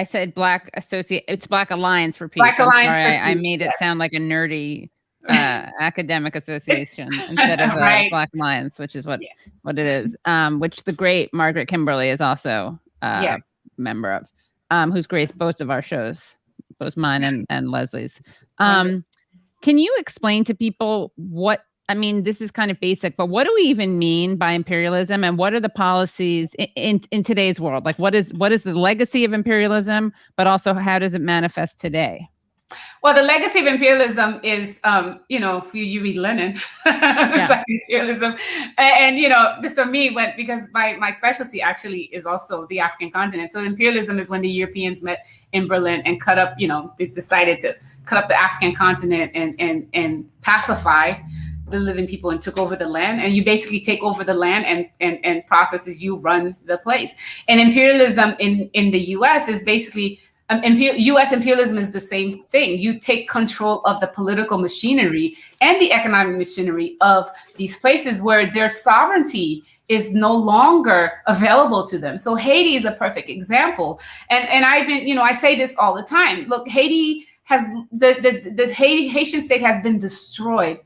said it's Black Alliance for Peace. Black Alliance for Peace. I made it sound like a nerdy academic association instead of Black Alliance, which is what it is, which the great Margaret Kimberly is also a member of, who's graced both of our shows, both mine and Leslie's. Can you explain to people this is kind of basic, but what do we even mean by imperialism, and what are the policies in today's world? Like what is the legacy of imperialism, but also how does it manifest today? Well, the legacy of imperialism is, if you read Lenin, it's like imperialism. And this for me because my specialty actually is also the African continent. So imperialism is when the Europeans met in Berlin and cut up, they decided to cut up the African continent and pacify the living people and took over the land. And you basically take over the land and processes, you run the place. And imperialism in the US is basically, U.S. imperialism is the same thing. You take control of the political machinery and the economic machinery of these places where their sovereignty is no longer available to them. So Haiti is a perfect example. And I've been, I say this all the time. Look, Haiti the Haitian state has been destroyed.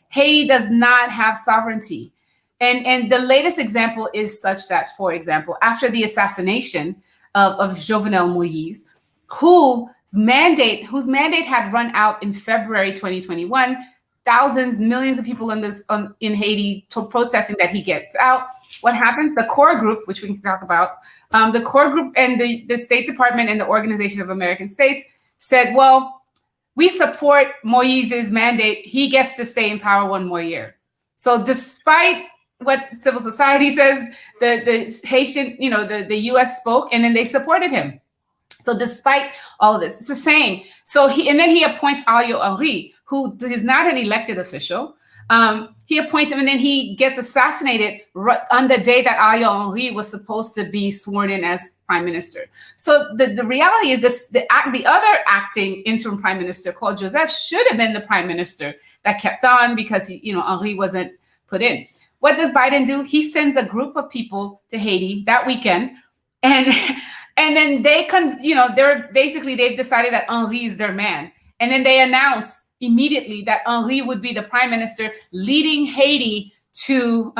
Haiti does not have sovereignty. And the latest example is such that, for example, after the assassination of Jovenel Moïse, whose mandate had run out in February 2021, thousands, millions of people in Haiti protesting that he gets out. What happens? The core group, which we can talk about, the core group and the State Department and the Organization of American States said, well, we support Moïse's mandate. He gets to stay in power one more year. So despite what civil society says, the Haitian, the US spoke, and then they supported him. So despite all of this, it's the same. So then he appoints Ariel Henry, who is not an elected official. He appoints him, and then he gets assassinated on the day that Ariel Henry was supposed to be sworn in as prime minister. So the reality is this: the other acting interim prime minister, Claude Joseph, should have been the prime minister that kept on because Henry wasn't put in. What does Biden do? He sends a group of people to Haiti that weekend, and then they've decided that Henry is their man, and then they announce immediately that Henry would be the prime minister, leading Haiti to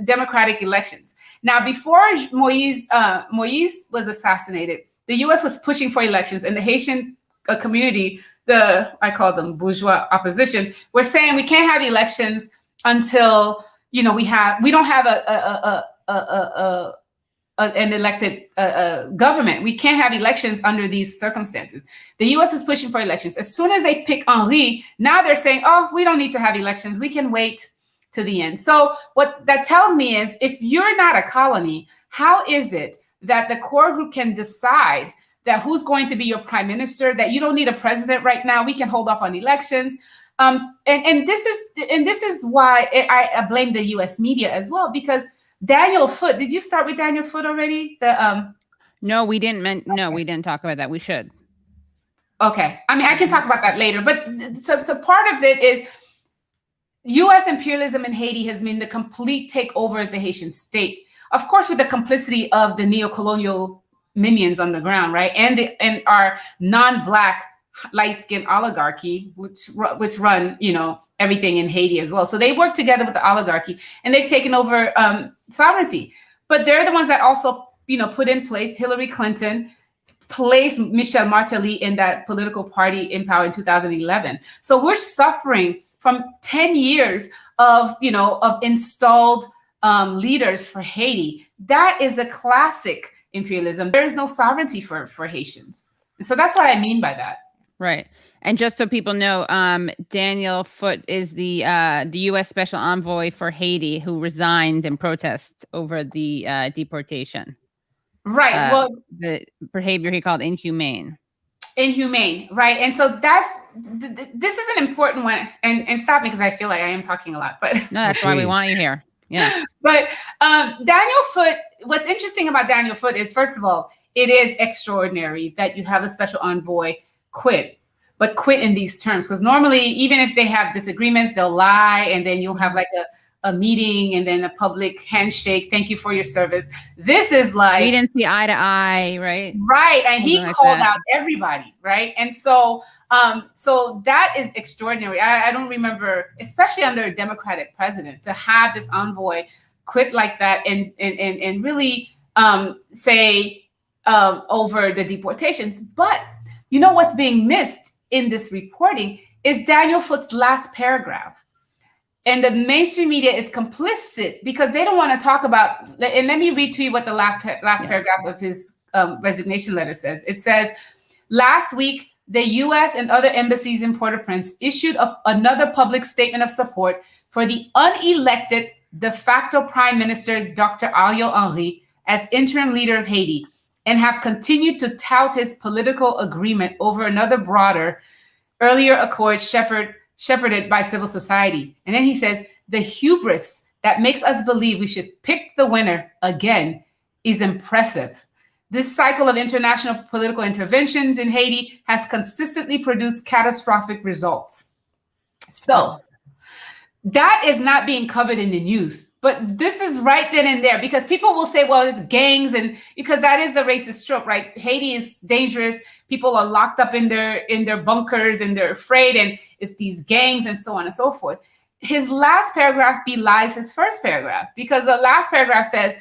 democratic elections. Now, before Moïse was assassinated, the U.S. was pushing for elections, and the Haitian community, I call them bourgeois opposition, were saying we can't have elections until we don't have an elected government. We can't have elections under these circumstances. The U.S. is pushing for elections. As soon as they pick Henry, now they're saying, oh, we don't need to have elections. We can wait to the end. So what that tells me is, if you're not a colony, how is it that the core group can decide that who's going to be your prime minister, that you don't need a president right now, we can hold off on elections? And this is why I blame the U.S. media as well, because Daniel Foote, did you start with Daniel Foote already? No, we didn't. No, we didn't talk about that. We should. Okay. I mean, I can talk about that later. But so part of it is U.S. imperialism in Haiti has been the complete takeover of the Haitian state. Of course, with the complicity of the neo-colonial minions on the ground, right? And our non-Black light-skinned oligarchy, which run, everything in Haiti as well. So they work together with the oligarchy, and they've taken over sovereignty. But they're the ones that also, put in place Hillary Clinton, placed Michel Martelly in that political party in power in 2011. So we're suffering from 10 years of installed leaders for Haiti. That is a classic imperialism. There is no sovereignty for Haitians. So that's what I mean by that. Right. And just so people know, Daniel Foote is the U.S. Special Envoy for Haiti, who resigned in protest over the deportation. Right. Well, the behavior he called inhumane. Inhumane. Right. And so this is an important one. And stop me because I feel like I am talking a lot. But no, that's why we want you here. Yeah. But Daniel Foote, what's interesting about Daniel Foote is, first of all, it is extraordinary that you have a special envoy quit in these terms, because normally, even if they have disagreements, they'll lie, and then you'll have like a meeting and then a public handshake. Thank you for your service. This is like, we didn't see eye to eye, right? Right. And he called out everybody, right? And so that is extraordinary. I don't remember, especially under a Democratic president, to have this envoy quit like that and really say over the deportations. But what's being missed in this reporting is Daniel Foote's last paragraph. And the mainstream media is complicit because they don't want to talk about, and let me read to you what the last paragraph of his resignation letter says. It says, last week, the U.S. and other embassies in Port-au-Prince issued another public statement of support for the unelected de facto Prime Minister, Dr. Ariel Henry, as interim leader of Haiti, and have continued to tout his political agreement over another broader, earlier accord shepherded by civil society. And then he says, the hubris that makes us believe we should pick the winner again is impressive. This cycle of international political interventions in Haiti has consistently produced catastrophic results. So that is not being covered in the news. But this is right then and there, because people will say, well, it's gangs, and because that is the racist trope, right? Haiti is dangerous. People are locked up in their bunkers and they're afraid, and it's these gangs and so on and so forth. His last paragraph belies his first paragraph, because the last paragraph says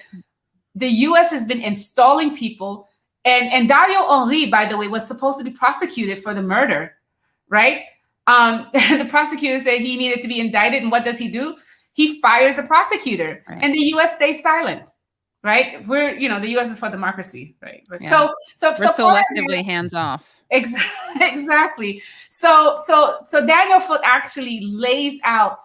the US has been installing people, and Dario Henry, by the way, was supposed to be prosecuted for the murder, right? The prosecutor said he needed to be indicted, and what does he do? He fires a prosecutor, right. And the U.S. stays silent, right? The U.S. is for democracy, right? Yeah. So we're selectively hands off. Exactly. So Daniel Foote actually lays out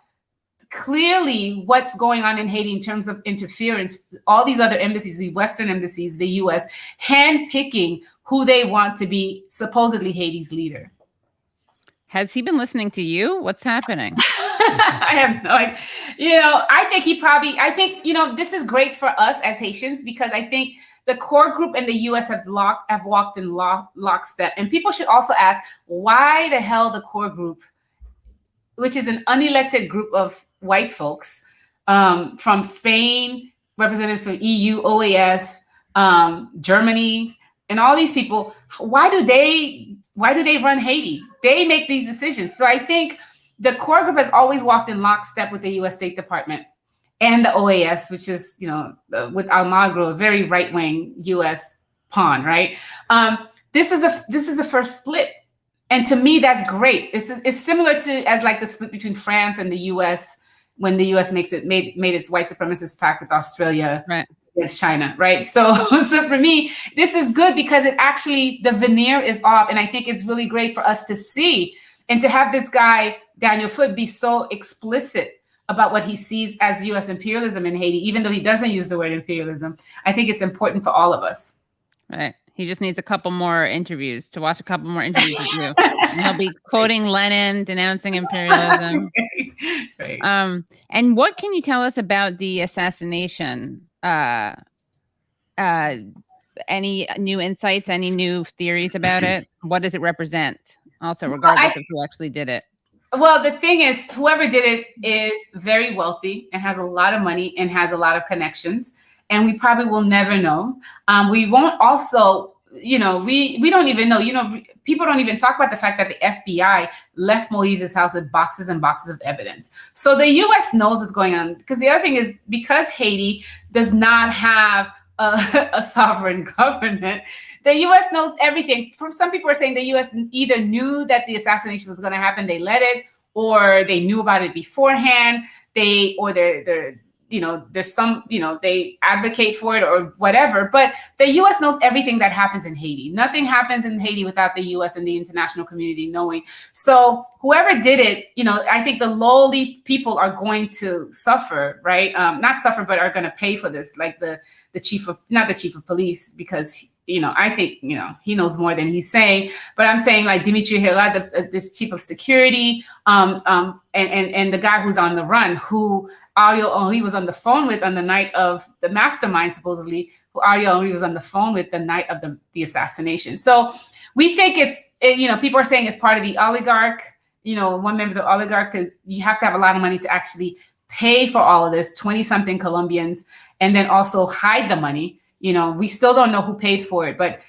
clearly what's going on in Haiti in terms of interference. All these other embassies, the Western embassies, the U.S., handpicking who they want to be supposedly Haiti's leader. Has he been listening to you? What's happening? I have no idea. I think this is great for us as Haitians, because I think the core group in the U.S. have walked in lockstep. And people should also ask, why the hell the core group, which is an unelected group of white folks from Spain, representatives from EU, OAS, Germany, and all these people, why do they run Haiti? They make these decisions. So I think the core group has always walked in lockstep with the U.S. State Department and the OAS, which is, with Almagro, a very right-wing U.S. pawn, right? This is a first split. And to me, that's great. It's similar as like the split between France and the U.S. when the U.S. made its white supremacist pact with Australia. Right. Against China, right? So for me, this is good, because the veneer is off, and I think it's really great for us to see and to have this guy, Daniel Foote, be so explicit about what he sees as U.S. imperialism in Haiti, even though he doesn't use the word imperialism. I think it's important for all of us. Right. He just needs to watch a couple more interviews with you. And he'll be quoting Lenin, denouncing imperialism. Right. And what can you tell us about the assassination? Any new insights, any new theories about it? What does it represent? Also, regardless of who actually did it. Well, the thing is, whoever did it is very wealthy and has a lot of money and has a lot of connections. And we probably will never know. We won't also, we don't even know, people don't even talk about the fact that the FBI left Moise's house with boxes and boxes of evidence. So the US knows what's going on, because the other thing is, because Haiti does not have a sovereign government, the US knows everything. Some people are saying the US either knew that the assassination was going to happen, they let it, or they knew about it beforehand, there's some, they advocate for it or whatever, but the U.S. knows everything that happens in Haiti. Nothing happens in Haiti without the U.S. and the international community knowing. So whoever did it, I think the lowly people are going to suffer, right? Not suffer, but are going to pay for this, like the not the chief of police, because I think, he knows more than he's saying, but I'm saying like Dimitri Hela, this chief of security, and the guy who's on the run, who Ariel Henry was on the phone with on the night of the mastermind, supposedly, who Ariel Henry was on the phone with the night of the assassination. So we think people are saying it's part of the oligarch, one member of the oligarch, you have to have a lot of money to actually pay for all of this, 20-something Colombians, and then also hide the money. We still don't know who paid for it, but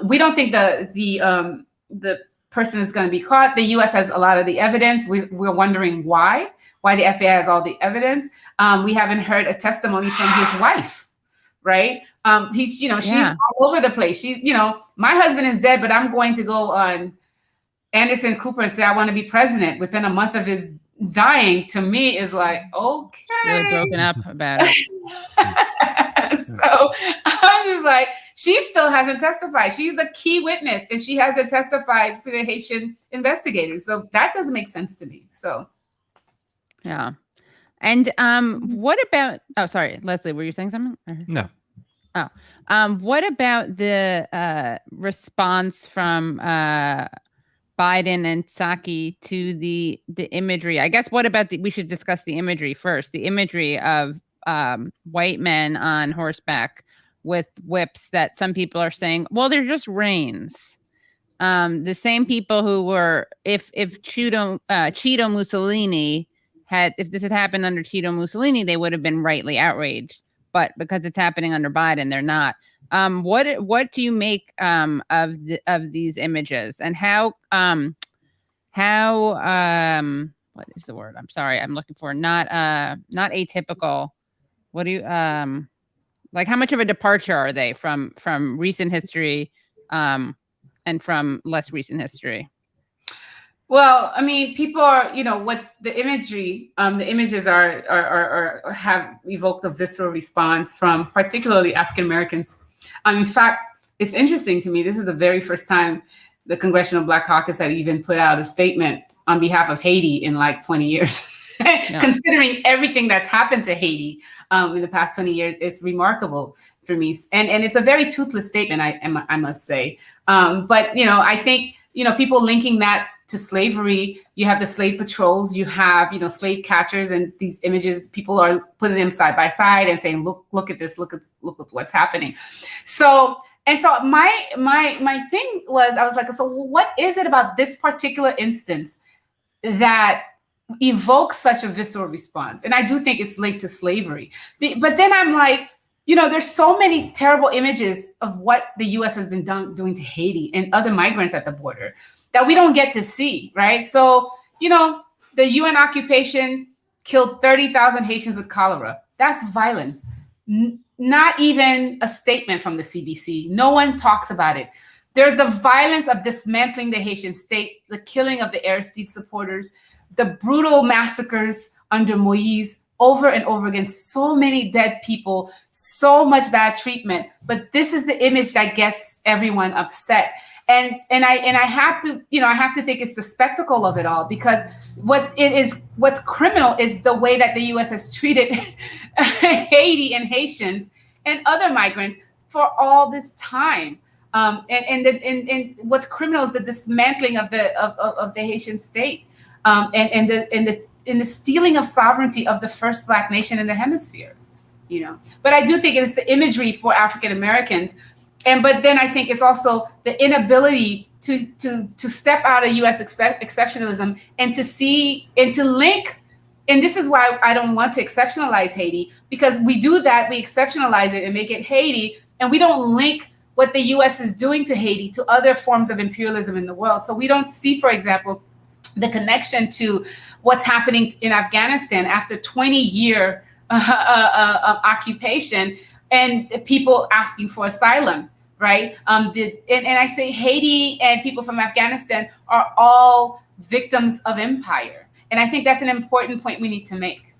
we don't think the person is going to be caught. The U.S. has a lot of the evidence. We're wondering why the FBI has all the evidence. We haven't heard a testimony from his wife, right? She's all over the place. She's, my husband is dead, but I'm going to go on Anderson Cooper and say I want to be president within a month of his dying. To me is like, okay. Really broken up about it. So I'm just like, she still hasn't testified. She's the key witness, and she hasn't testified for the Haitian investigators. So that doesn't make sense to me. So, yeah. And what about? Oh, sorry, Leslie, were you saying something? No. Oh, what about the response from Biden and Psaki to the imagery? I guess we should discuss the imagery first. The imagery of white men on horseback with whips that some people are saying, well, they're just reins. The same people who were, if Cheeto Mussolini if this had happened under Tito Mussolini, they would have been rightly outraged. But because it's happening under Biden, they're not. What do you make of these images, and how what is the word? I'm sorry, I'm looking for not atypical. What do you like? How much of a departure are they from recent history, and from less recent history? Well, I mean, people are, what's the imagery? The images have evoked a visceral response from particularly African Americans. In fact, it's interesting to me. This is the very first time the Congressional Black Caucus had even put out a statement on behalf of Haiti in like 20 years. Yeah. Considering everything that's happened to Haiti in the past 20 years, it's remarkable for me. And it's a very toothless statement, I must say. But, I think, people linking that to slavery, you have the slave patrols, you have, slave catchers, and these images, people are putting them side by side and saying, look at this, look at what's happening. So my thing was, I was like, so what is it about this particular instance that evokes such a visceral response? And I do think it's linked to slavery. But then I'm like, there's so many terrible images of what the U.S. has been doing to Haiti and other migrants at the border that we don't get to see, right? So, the UN occupation killed 30,000 Haitians with cholera. That's violence. Not even a statement from the CBC. No one talks about it. There's the violence of dismantling the Haitian state, the killing of the Aristide supporters, the brutal massacres under Moïse, over and over again, so many dead people, so much bad treatment. But this is the image that gets everyone upset. And I have to, I have to think it's the spectacle of it all, because what's criminal is the way that the U.S. has treated Haiti and Haitians and other migrants for all this time. And what's criminal is the dismantling of the Haitian state, and the stealing of sovereignty of the first Black nation in the hemisphere. But I do think it's the imagery for African Americans. But then I think it's also the inability to step out of U.S. exceptionalism and to see and to link. And this is why I don't want to exceptionalize Haiti, because we do that. We exceptionalize it and make it Haiti, and we don't link what the U.S. is doing to Haiti to other forms of imperialism in the world. So we don't see, for example, the connection to what's happening in Afghanistan after 20-year occupation and people asking for asylum. Right. And I say Haiti and people from Afghanistan are all victims of empire. And I think that's an important point we need to make.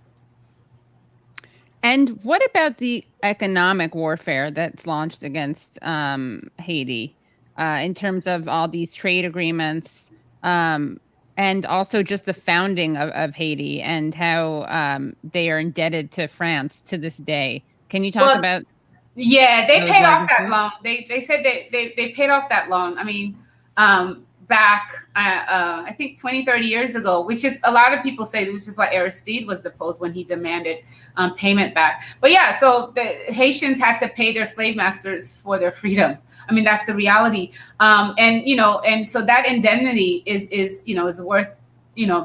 And what about the economic warfare that's launched against Haiti in terms of all these trade agreements, and also just the founding of Haiti and how they are indebted to France to this day? Can you talk about? Yeah, they paid off that loan. They said they paid off that loan. I mean, back, I think 20, 30 years ago, which is a lot of people say this is why Aristide was deposed when he demanded payment back. But yeah, so the Haitians had to pay their slave masters for their freedom. I mean, that's the reality. And so that indemnity is worth,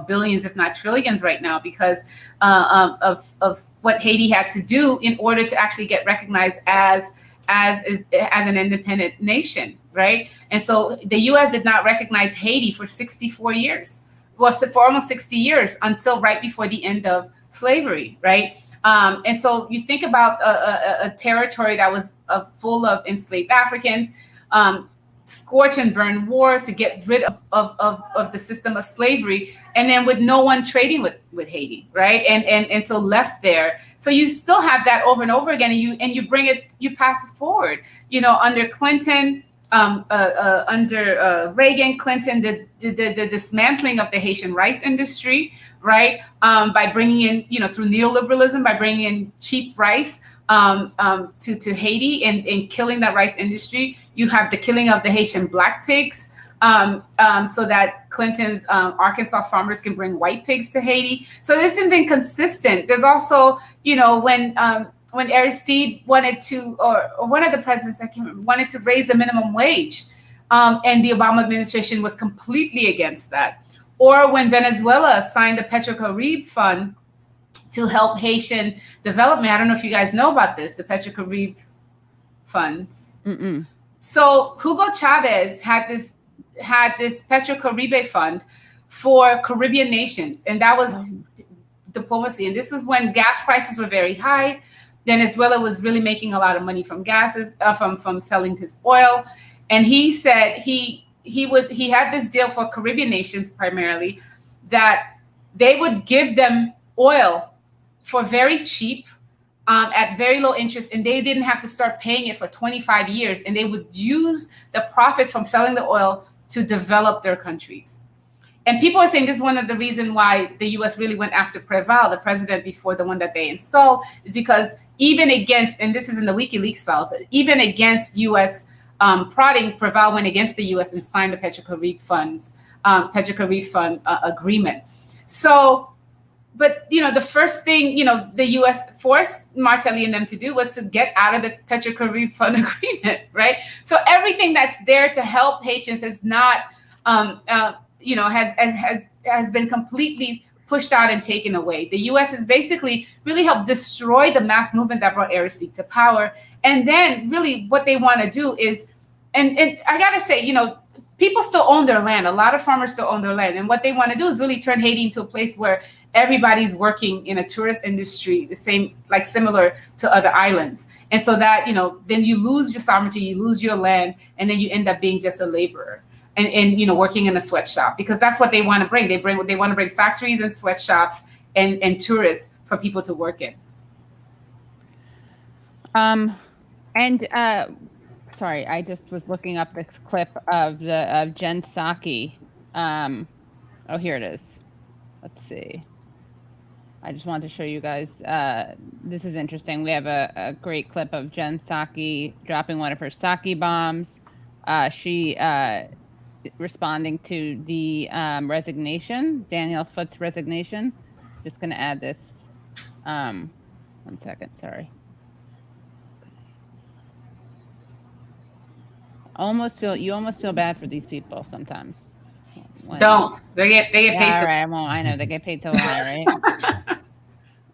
billions, if not trillions right now, because of what Haiti had to do in order to actually get recognized as an independent nation, right? And so the U.S. did not recognize Haiti for 64 years, well, for almost 60 years, until right before the end of slavery, right? And so you think about a territory that was full of enslaved Africans, scorch and burn war to get rid of the system of slavery, and then with no one trading with Haiti, right? And so left there. So you still have that over and over again, and you pass it forward. Under Clinton, under Reagan, Clinton, the dismantling of the Haitian rice industry, right? By bringing in, through neoliberalism, by bringing in cheap rice to Haiti and killing that rice industry. You have the killing of the Haitian black pigs, so that Clinton's Arkansas farmers can bring white pigs to Haiti. So this has been consistent. There's also, when Aristide wanted to, or one of the presidents, I can't remember, wanted to raise the minimum wage, and the Obama administration was completely against that. or when Venezuela signed the Petrocaribe Fund to help Haitian development. I don't know if you guys know about this, the Petrocaribe funds. Mm-mm. So Hugo Chavez had this Petrocaribe fund for Caribbean nations, and that was diplomacy. And this is when gas prices were very high. Venezuela was really making a lot of money from gases, from selling his oil. And he said he had this deal for Caribbean nations primarily, that they would give them oil for very cheap, at very low interest, and they didn't have to start paying it for 25 years. And they would use the profits from selling the oil to develop their countries. And people are saying this is one of the reasons why the US really went after Preval, the president before the one that they installed, is because even against, and this is in the WikiLeaks files, even against US prodding, Preval went against the US and signed the Petrocaribe Fund agreement. So, but, the first thing, the US forced Martelly and them to do was to get out of the Petrocaribe Fund agreement, right? So everything that's there to help Haitians has not, has been completely pushed out and taken away. The US has basically really helped destroy the mass movement that brought Aristides to power. And then really what they want to do is, and I gotta say, people still own their land. A lot of farmers still own their land. And what they want to do is really turn Haiti into a place where everybody's working in a tourist industry, similar to other islands. And so that, then you lose your sovereignty, you lose your land, and then you end up being just a laborer and working in a sweatshop, because that's what they want to bring. They want to bring factories and sweatshops and tourists for people to work in. Sorry, I just was looking up this clip of Jen Psaki. Oh, here it is. Let's see. I just wanted to show you guys. This is interesting. We have a great clip of Jen Psaki dropping one of her sake bombs. She responding to the resignation, Daniel Foote's resignation. Just going to add this. 1 second. Sorry. You almost feel bad for these people sometimes. Don't. They get paid. All right. Well, I know they get paid to lie, right?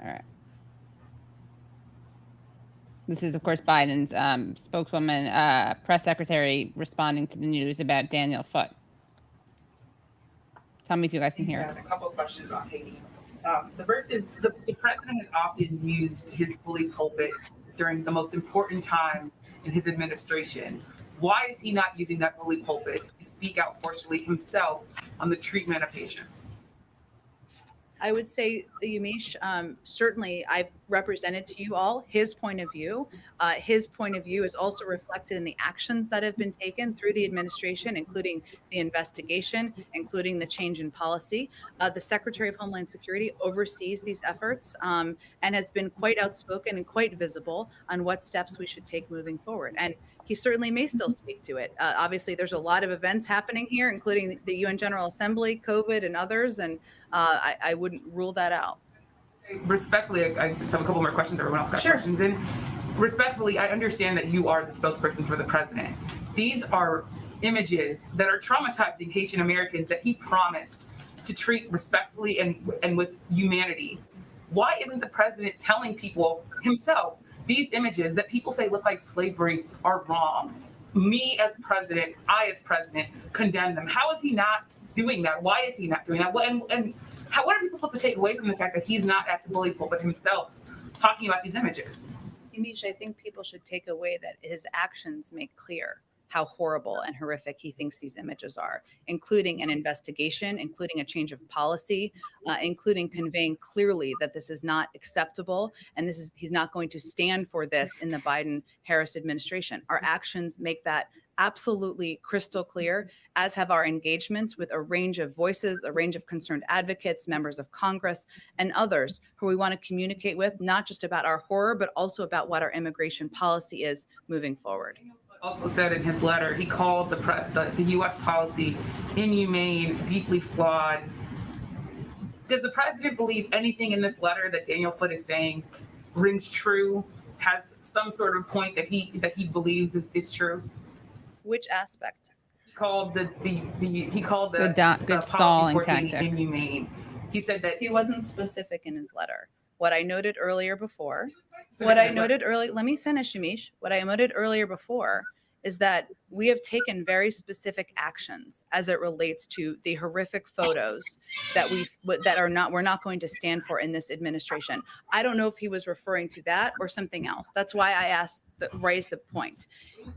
All right. This is, of course, Biden's spokeswoman, press secretary, responding to the news about Daniel Foote. Tell me if you guys can hear. A couple of questions on Haiti. The first is the president has often used his bully pulpit during the most important time in his administration. Why is he not using that bully pulpit to speak out forcefully himself on the treatment of patients? I would say, Yamiche, certainly I've represented to you all his point of view. His point of view is also reflected in the actions that have been taken through the administration, including the investigation, including the change in policy. The Secretary of Homeland Security oversees these efforts and has been quite outspoken and quite visible on what steps we should take moving forward. And he certainly may still speak to it. Obviously, there's a lot of events happening here, including the UN General Assembly, COVID, and others, and I wouldn't rule that out. Respectfully, I just have a couple more questions. Everyone else got questions in. Respectfully, I understand that you are the spokesperson for the president. These are images that are traumatizing Haitian Americans that he promised to treat respectfully and with humanity. Why isn't the president telling people himself these images that people say look like slavery are wrong? Me as president, I as president condemn them. How is he not doing that? Why is he not doing that? What are people supposed to take away from the fact that he's not at the bully pulpit himself talking about these images? Yamiche, I think people should take away that his actions make clear how horrible and horrific he thinks these images are, including an investigation, including a change of policy, including conveying clearly that this is not acceptable and he's not going to stand for this in the Biden-Harris administration. Our actions make that absolutely crystal clear, as have our engagements with a range of voices, a range of concerned advocates, members of Congress, and others who we want to communicate with, not just about our horror, but also about what our immigration policy is moving forward. Also said in his letter, he called the U.S. policy inhumane, deeply flawed. Does the president believe anything in this letter that Daniel Foote is saying rings true, has some sort of point that he believes is true? Which aspect? called the good stalling tactic Amy made. He said that he wasn't specific in his letter. What I noted earlier before, let me finish, Yamiche. What I noted earlier before is that we have taken very specific actions as it relates to the horrific photos that we're not going to stand for in this administration. I don't know if he was referring to that or something else. That's why I raised the point.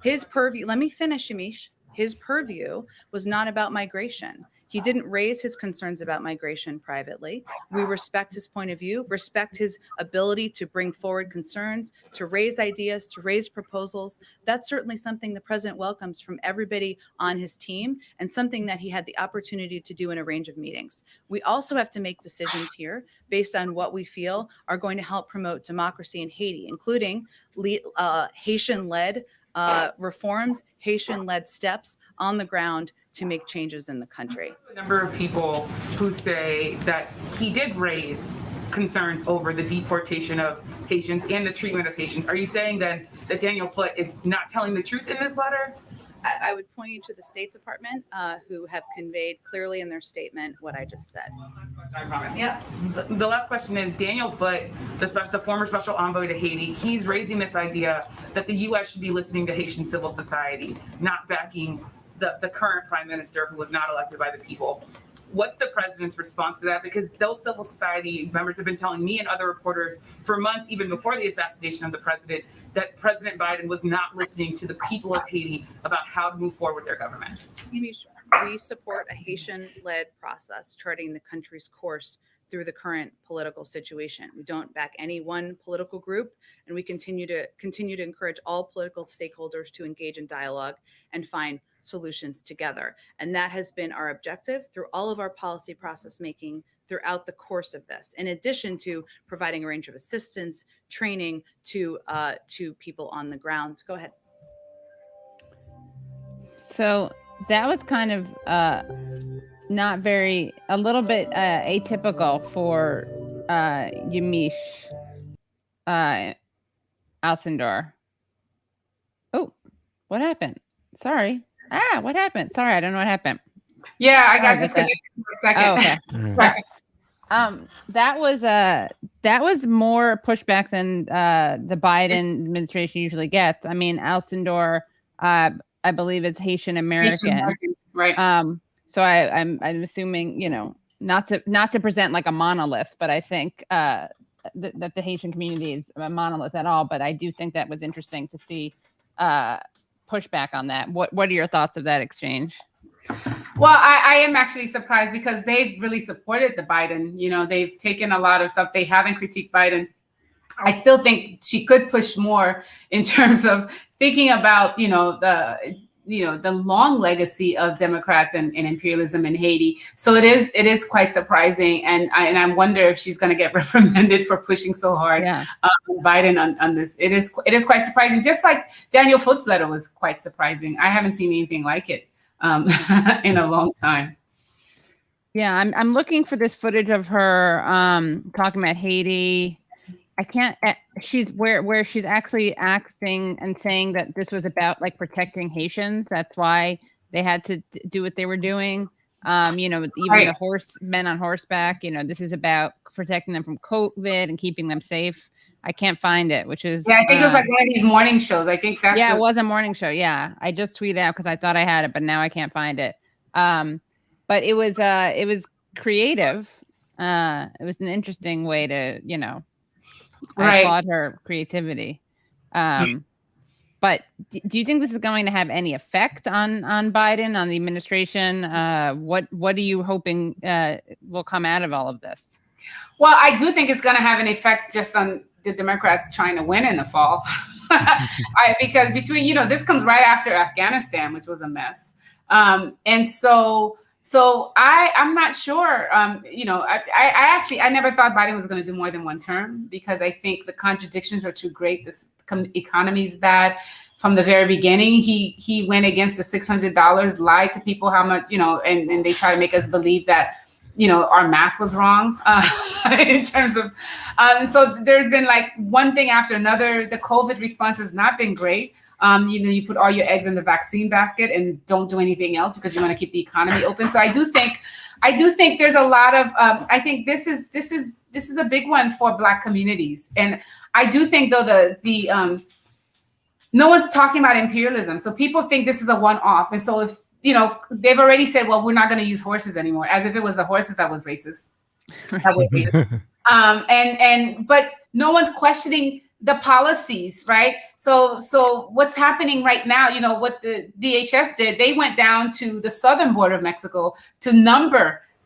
His purview, let me finish, Yamiche. His purview was not about migration. He didn't raise his concerns about migration privately. We respect his point of view, respect his ability to bring forward concerns, to raise ideas, to raise proposals. That's certainly something the president welcomes from everybody on his team, and something that he had the opportunity to do in a range of meetings. We also have to make decisions here based on what we feel are going to help promote democracy in Haiti, including Haitian-led reforms, Haitian-led steps on the ground to make changes in the country. A number of people who say that he did raise concerns over the deportation of Haitians and the treatment of Haitians. Are you saying then that Daniel Foote is not telling the truth in this letter? I would point you to the State Department, who have conveyed clearly in their statement what I just said. I promise. Yeah. The last question is, Daniel Foote, the former special envoy to Haiti, he's raising this idea that the U.S. should be listening to Haitian civil society, not backing the current prime minister who was not elected by the people. What's the president's response to that? Because those civil society members have been telling me and other reporters for months, even before the assassination of the president, that President Biden was not listening to the people of Haiti about how to move forward with their government. We support a Haitian-led process charting the country's course through the current political situation. We don't back any one political group, and we continue to encourage all political stakeholders to engage in dialogue and find solutions together. And that has been our objective through all of our policy process making throughout the course of this, in addition to providing a range of assistance, training to people on the ground. Go ahead. So that was kind of a little bit atypical for Yamiche Alcindor. Oh, what happened? Sorry. What happened? Sorry, I don't know what happened. Yeah, I got disconnected for a second. Oh, okay. That was more pushback than the Biden administration usually gets. I mean, Alcindor, I believe, is Haitian American, right? So I'm assuming, not to present like a monolith, but I think that the Haitian community is a monolith at all. But I do think that was interesting to see pushback on that. What are your thoughts of that exchange? Well, I am actually surprised because they've really supported the Biden. They've taken a lot of stuff. They haven't critiqued Biden. I still think she could push more in terms of thinking about, the long legacy of Democrats and imperialism in Haiti. So it is quite surprising, and I wonder if she's going to get reprimanded for pushing so hard Biden on this. It is quite surprising. Just like Daniel Foote's letter was quite surprising. I haven't seen anything like it in a long time. Yeah, I'm looking for this footage of her talking about Haiti. I can't. She's where she's actually acting and saying that this was about like protecting Haitians. That's why they had to do what they were doing. Even the men on horseback. This is about protecting them from COVID and keeping them safe. I can't find it, which is I think it was like one of these morning shows. I think that's it was a morning show. Yeah, I just tweeted out because I thought I had it, but now I can't find it. But it was creative. It was an interesting way to I applaud her creativity. But do you think this is going to have any effect on Biden, on the administration? What are you hoping will come out of all of this? Well, I do think it's going to have an effect just on the Democrats trying to win in the fall. Because between, this comes right after Afghanistan, which was a mess. And so I'm not sure. I never thought Biden was going to do more than one term because I think the contradictions are too great. This economy is bad. From the very beginning, he went against the $600, lied to people how much, and they try to make us believe that, our math was wrong in terms of. So there's been like one thing after another. The COVID response has not been great. You put all your eggs in the vaccine basket and don't do anything else because you want to keep the economy open. So I do think there's a lot of, I think this is a big one for Black communities. And I do think though no one's talking about imperialism. So people think this is a one-off. And so if, they've already said, well, we're not going to use horses anymore, as if it was the horses that was racist. But no one's questioning the policies, right? So what's happening right now, what the DHS did, they went down to the southern border of Mexico to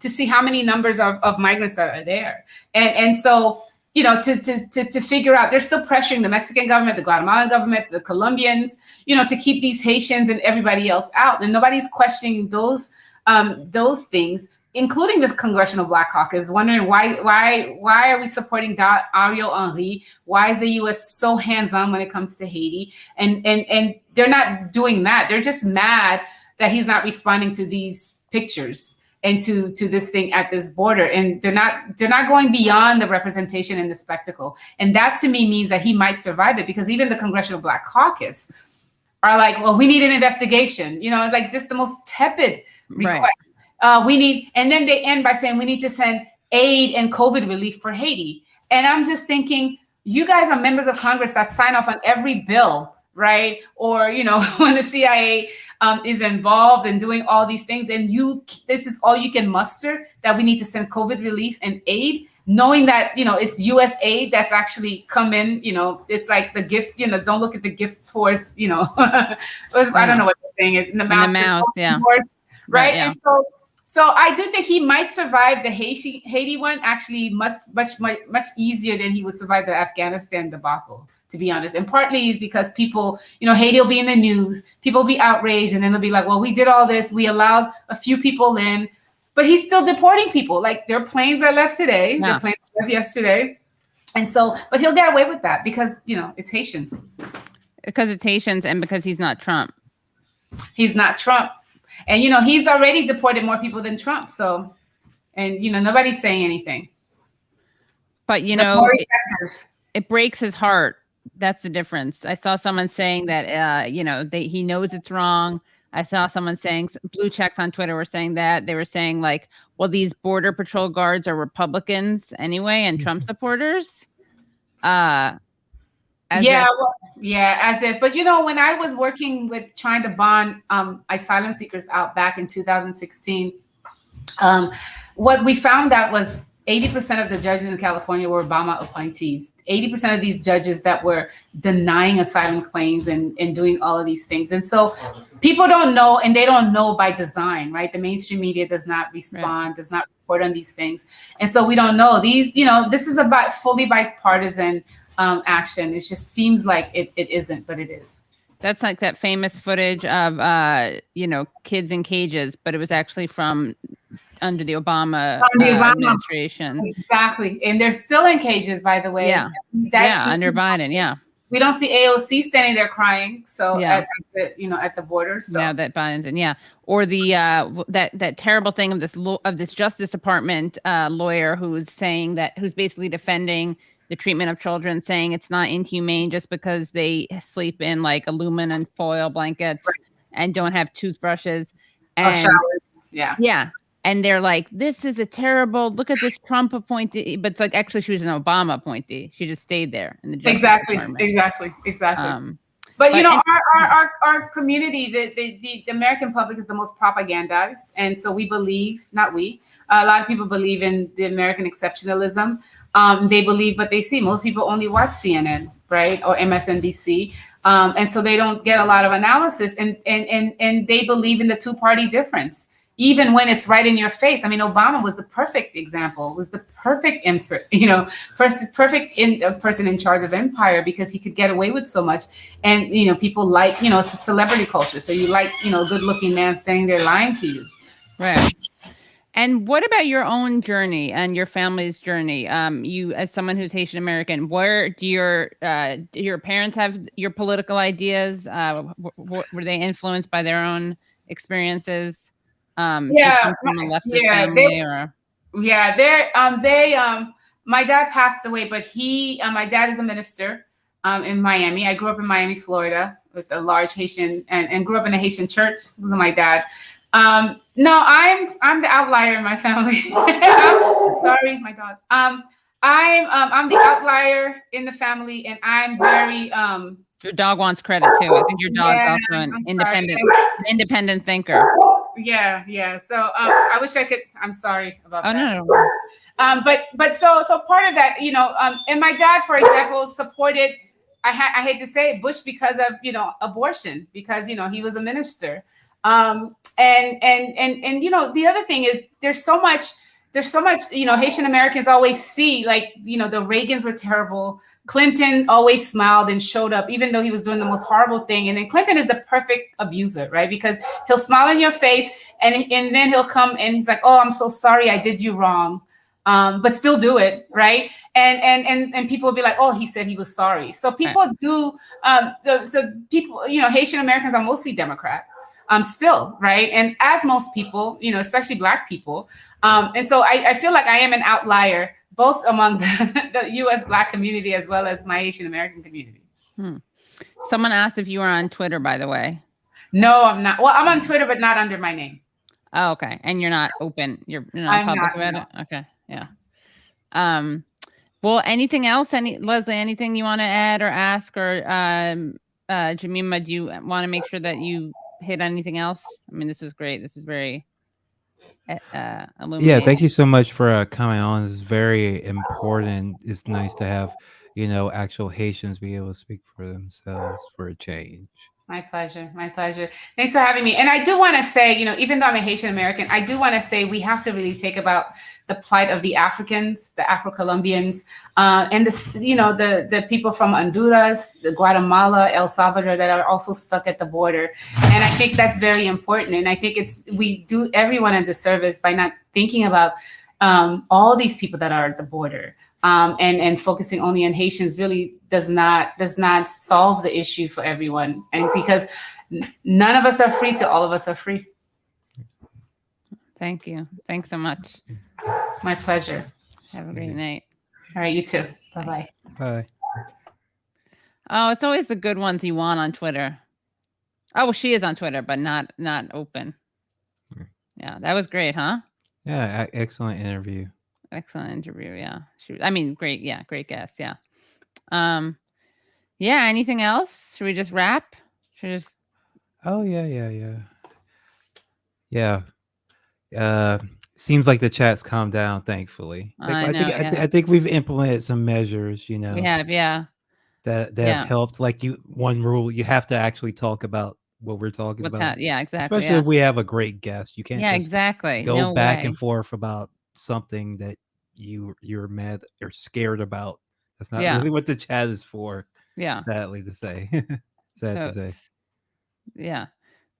see how many numbers of migrants are there. And so, to figure out, they're still pressuring the Mexican government, the Guatemalan government, the Colombians, to keep these Haitians and everybody else out. And nobody's questioning those things, including the Congressional Black Caucus, wondering why are we supporting Ariel Henry? Why is the U.S. so hands-on when it comes to Haiti? And they're not doing that. They're just mad that he's not responding to these pictures and to this thing at this border. And they're not going beyond the representation and the spectacle. And that to me means that he might survive it, because even the Congressional Black Caucus are like, well, we need an investigation, like just the most tepid request. Right. And then they end by saying we need to send aid and COVID relief for Haiti. And I'm just thinking, you guys are members of Congress that sign off on every bill, right? Or, when the CIA is involved in doing all these things, and this is all you can muster, that we need to send COVID relief and aid, knowing that, it's US aid that's actually come in, it's like the gift, don't look at the gift horse, I don't know what the thing is, in the mouth, yeah. Horse, right? Yeah. And so I do think he might survive the Haiti one actually much easier than he would survive the Afghanistan debacle, to be honest. And partly is because people, Haiti will be in the news, people will be outraged, and then they'll be like, well, we did all this, we allowed a few people in, but he's still deporting people. Like, there are planes that left today, their planes left yesterday. And so, but he'll get away with that because, it's Haitians. Because it's Haitians and because he's not Trump. He's not Trump. And, he's already deported more people than Trump. So, and, nobody's saying anything. But, it breaks his heart. That's the difference. I saw someone saying that, he knows it's wrong. I saw someone saying, blue checks on Twitter were saying that. They were saying like, well, these Border Patrol guards are Republicans anyway and Trump supporters. As if. But, when I was working with trying to bond asylum seekers out back in 2016, what we found out was 80% of the judges in California were Obama appointees. 80% of these judges that were denying asylum claims and doing all of these things. And so people don't know, and they don't know by design, right? The mainstream media does not respond, does not report on these things. And so we don't know. This is about fully bipartisan action. It just seems like it isn't, but it is. That's like that famous footage of, kids in cages, but it was actually from under the Obama administration. Exactly. And they're still in cages, by the way. Yeah. Under Biden. Yeah. We don't see AOC standing there crying. So at the border. So. Now that Biden's in, or the that terrible thing of this Justice Department lawyer who's basically defending the treatment of children, saying it's not inhumane just because they sleep in like aluminum foil blankets and don't have toothbrushes and showers. Yeah. And they're like, this is a terrible, look at this Trump appointee. But it's like, actually, she was an Obama appointee. She just stayed there in the Justice Department. Exactly. But our community, the American public is the most propagandized. And so we believe, a lot of people believe in the American exceptionalism. They believe what they see. Most people only watch CNN, right? Or MSNBC. And so they don't get a lot of analysis. And they believe in the two-party difference, even when it's right in your face. I mean, Obama was the perfect example, was the perfect, person in charge of empire, because he could get away with so much. And, people like, it's the celebrity culture. So you like, a good looking man saying they're lying to you. Right. And what about your own journey and your family's journey? You, as someone who's Haitian American, where do your parents have your political ideas? Were they influenced by their own experiences? From a leftist family, my dad passed away, but my dad is a minister in Miami. I grew up in Miami, Florida, with a large Haitian and grew up in a Haitian church. This is my dad. No, I'm the outlier in my family. Sorry, my dog. I'm the outlier in the family, and I'm very Your dog wants credit too. I think your dog's also an independent thinker. Yeah. So I wish I could. I'm sorry about that. No. But so part of that, and my dad, for example, supported. I hate to say it, Bush because of abortion, because he was a minister. And the other thing is there's so much Haitian Americans always see, like, the Reagans were terrible. Clinton always smiled and showed up, even though he was doing the most horrible thing. And then Clinton is the perfect abuser, right? Because he'll smile in your face and then he'll come and he's like, oh, I'm so sorry, I did you wrong. But still do it, right? And people will be like, oh, he said he was sorry. So people do, so people, Haitian Americans are mostly Democrat. Still, right? And as most people, especially Black people. And so I feel like I am an outlier, both among the U.S. Black community as well as my Haitian American community. Someone asked if you were on Twitter, by the way. No, I'm not. Well, I'm on Twitter, but not under my name. Oh, okay. And you're not open. You're not public about it? Okay. Yeah. Well, anything else? Leslie, anything you want to add or ask? Or Jemima, do you want to make sure that you hit anything else? I mean, this is great. This is very illuminating. Yeah, thank you so much for coming on. This is very important. It's nice to have, actual Haitians be able to speak for themselves for a change. My pleasure. Thanks for having me. And I do want to say, even though I'm a Haitian American, I do want to say we have to really take about the plight of the Africans, the Afro-Colombians, and the people from Honduras, the Guatemala, El Salvador that are also stuck at the border. And I think that's very important. And I think we do everyone a disservice by not thinking about all these people that are at the border. And focusing only on Haitians really does not solve the issue for everyone. And because none of us are free till all of us are free. Thank you. Thanks so much. My pleasure. Have a great night. All right, you too. Bye-bye. Bye. Oh, it's always the good ones you want on Twitter. Oh, well, she is on Twitter, but not open. Yeah, that was great, huh? Yeah, excellent interview. Yeah. Great. Yeah, great guest. Yeah. Yeah. Anything else? Should we just wrap? Oh yeah. Seems like the chat's calmed down, thankfully. I think we've implemented some measures. We have, yeah. That have helped. Like one rule, you have to actually talk about what we're talking about. Yeah, exactly. Especially if we have a great guest, you can't. Yeah, exactly. Go back and forth about something that you're mad or scared about. That's not really what the chat is for. Yeah. Sadly to say. To say. Yeah.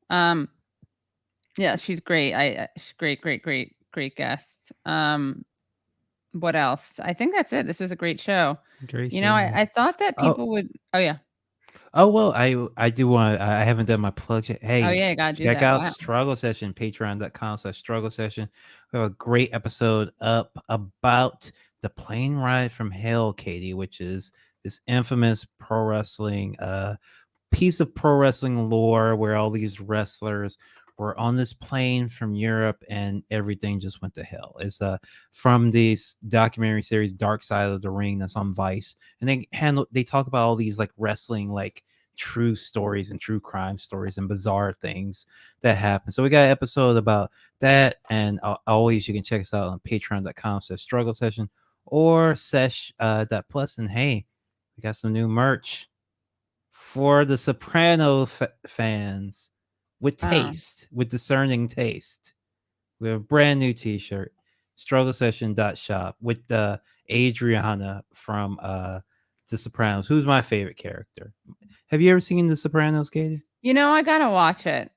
Yeah, she's great. She's great guest. What else? I think that's it. This was a great show. Great. I thought that people would. Oh yeah. Oh well, I do want. I haven't done my plug yet. Hey, oh yeah, I got you. Check out Struggle Session, patreon.com/struggle session. We have a great episode up about the plane ride from hell, Katie, which is this infamous pro wrestling piece of pro wrestling lore where all these wrestlers were on this plane from Europe and everything just went to hell. It's from this documentary series Dark Side of the Ring that's on Vice, and they talk about all these like wrestling like true stories and true crime stories and bizarre things that happen. So we got an episode about that, and always you can check us out on patreon.com/struggle session or sesh.plus. And hey, we got some new merch for the Soprano fans with taste, with discerning taste. We have a brand new t-shirt, strugglesession.shop, with Adriana from The Sopranos, who's my favorite character. Have you ever seen The Sopranos, Katie? I gotta watch it.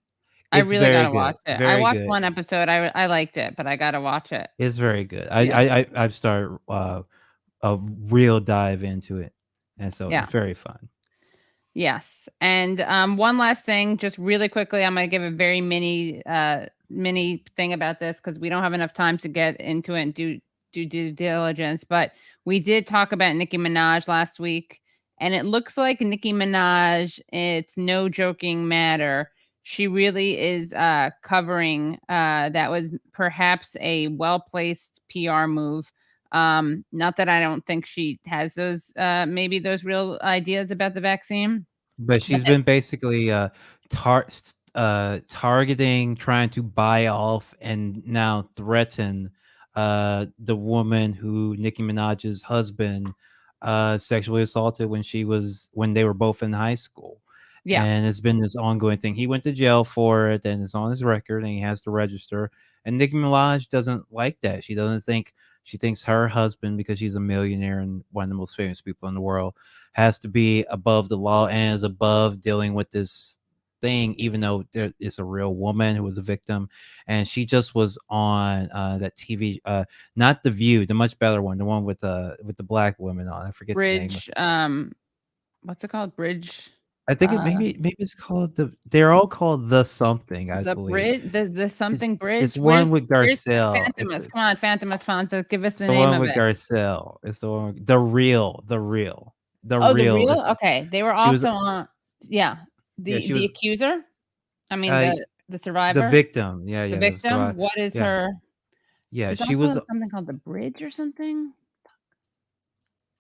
I really gotta watch it. I watched one episode. I liked it, but I gotta watch it. It's very good. I've started a real dive into it, and so it's very fun. Yes, and one last thing, just really quickly, I'm gonna give a very mini thing about this because we don't have enough time to get into it and do due diligence. But we did talk about Nicki Minaj last week, And it looks like Nicki Minaj, it's no joking matter. She really is covering that was perhaps a well-placed PR move. Not that I don't think she has those maybe those real ideas about the vaccine. But she's been basically targeting, trying to buy off, and now threaten the woman who Nicki Minaj's husband sexually assaulted when they were both in high school. Yeah. And it's been this ongoing thing. He went to jail for it, and it's on his record, and he has to register. And Nicki Minaj doesn't like that. She thinks her husband, because she's a millionaire and one of the most famous people in the world, has to be above the law and is above dealing with this thing, even though there is a real woman who was a victim. And she just was on that TV, not The View, the much better one, the one with the black women on. I forget Bridge. the name. What's it called? Bridge. I think maybe it's called they're all called The Something, I the believe. Bridge, the something bridge. It's one with Garcelle. Phantomas. Come on, Phantomas. Give us the the name one of with it. Garcelle. It's the one, The Real. The Real. Okay, they were also on. Yeah, the accuser. I mean the survivor. The victim. Yeah, the victim. What is her? Yeah, she was something called The Bridge or something.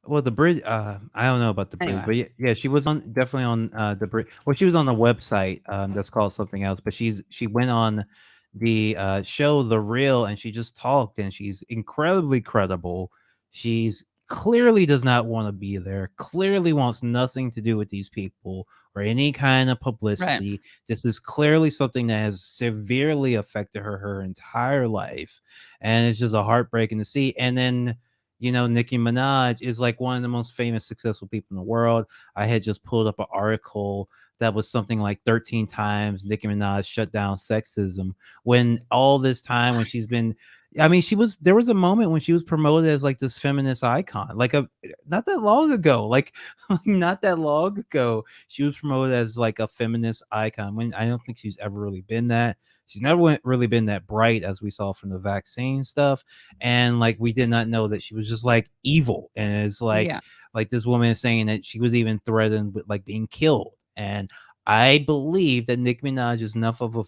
Well, The Bridge, I don't know about The Bridge, but yeah, she was definitely on The Bridge. Well, she was on the website that's called something else, but she went on the show The Real, and she just talked, and she's incredibly credible. She's clearly does not want to be there, clearly wants nothing to do with these people or any kind of publicity. Right. This is clearly something that has severely affected her entire life, and it's just a heartbreaking to see. And then Nicki Minaj is like one of the most famous, successful people in the world. I had just pulled up an article that was something like 13 times Nicki Minaj shut down sexism, when all this time when she's been, there was a moment when she was promoted as like this feminist icon, not that long ago, she was promoted as like a feminist icon, when I don't think she's ever really been that. She's never really been that bright, as we saw from the vaccine stuff. And like, we did not know that she was just like evil. And it's like this woman is saying that she was even threatened with like being killed. And I believe that Nicki Minaj is enough of a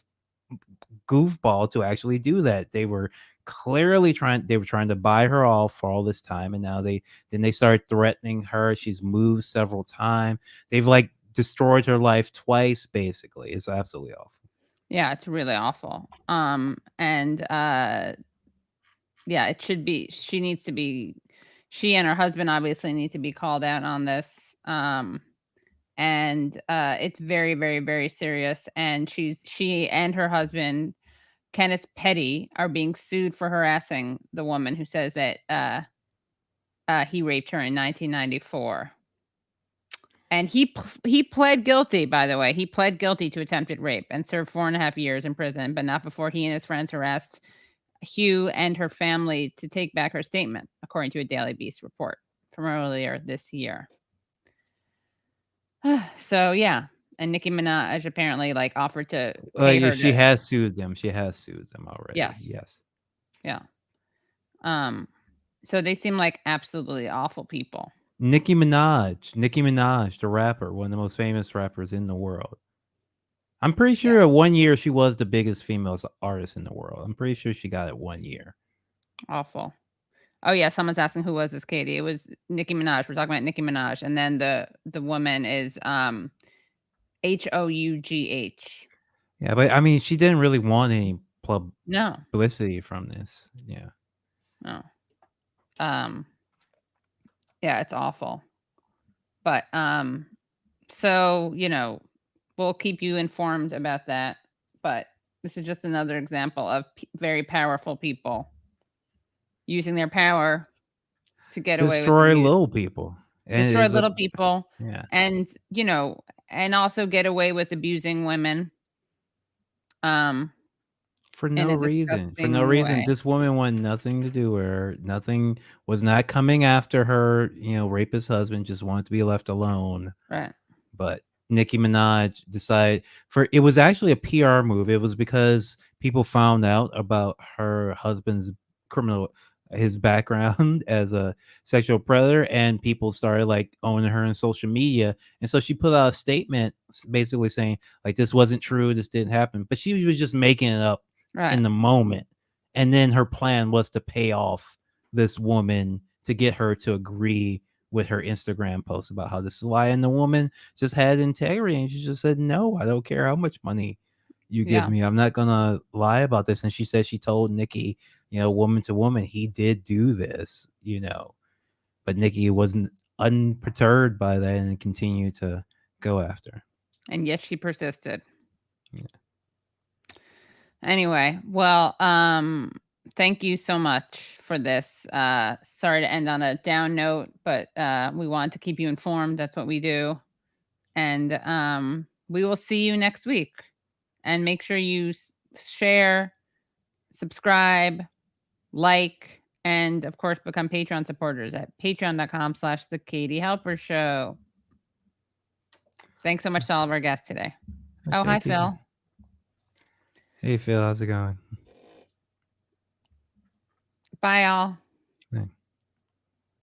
goofball to actually do that. They were clearly trying to buy her off for all this time. And now they started threatening her. She's moved several times. They've like destroyed her life twice, basically. It's absolutely awful. Yeah, it's really awful. It should be, she and her husband obviously need to be called out on this. It's very, very, very serious. And she and her husband, Kenneth Petty, are being sued for harassing the woman who says that he raped her in 1994. And he pled guilty, by the way. He pled guilty to attempted rape and served 4.5 years in prison, but not before he and his friends harassed Hugh and her family to take back her statement, according to a Daily Beast report from earlier this year. So, yeah. And Nicki Minaj apparently like offered to pay her. She has sued them. She has sued them already. Yes. Yeah. So they seem like absolutely awful people. Nicki Minaj, the rapper, one of the most famous rappers in the world. I'm pretty sure 1 year she was the biggest female artist in the world. I'm pretty sure she got it 1 year. Awful. Oh yeah, someone's asking who was this, Katie. It was Nicki Minaj. We're talking about Nicki Minaj, and then the woman is Hough. Yeah, but she didn't really want any publicity from this. Yeah. No. Yeah, it's awful. But so we'll keep you informed about that. But this is just another example of very powerful people using their power to get away with destroy little people. Destroy little people. Yeah. And and also get away with abusing women. For no reason. This woman wanted nothing to do with her. Nothing was not coming after her, rapist husband, just wanted to be left alone. Right. But Nicki Minaj decided it was actually a PR move. It was because people found out about her husband's criminal his background as a sexual predator, and people started like owning her on social media. And so she put out a statement basically saying like, this wasn't true, this didn't happen, but she was just making it up in the moment. And then her plan was to pay off this woman to get her to agree with her Instagram post about how this is a lie. And the woman just had integrity, and she just said, no, I don't care how much money you give me, I'm not gonna lie about this. And she said she told Nikki, woman to woman, he did do this, but Nikki wasn't unperturbed by that and continued to go after. And yet she persisted. Yeah. Anyway, well, thank you so much for this. Sorry to end on a down note, but we want to keep you informed. That's what we do. And we will see you next week. And make sure you share, subscribe, like, and of course, become Patreon supporters at patreon.com/The Katie Halper Show. Thanks so much to all of our guests today. Oh, hi, Phil. Hey, Phil, how's it going? Bye, all.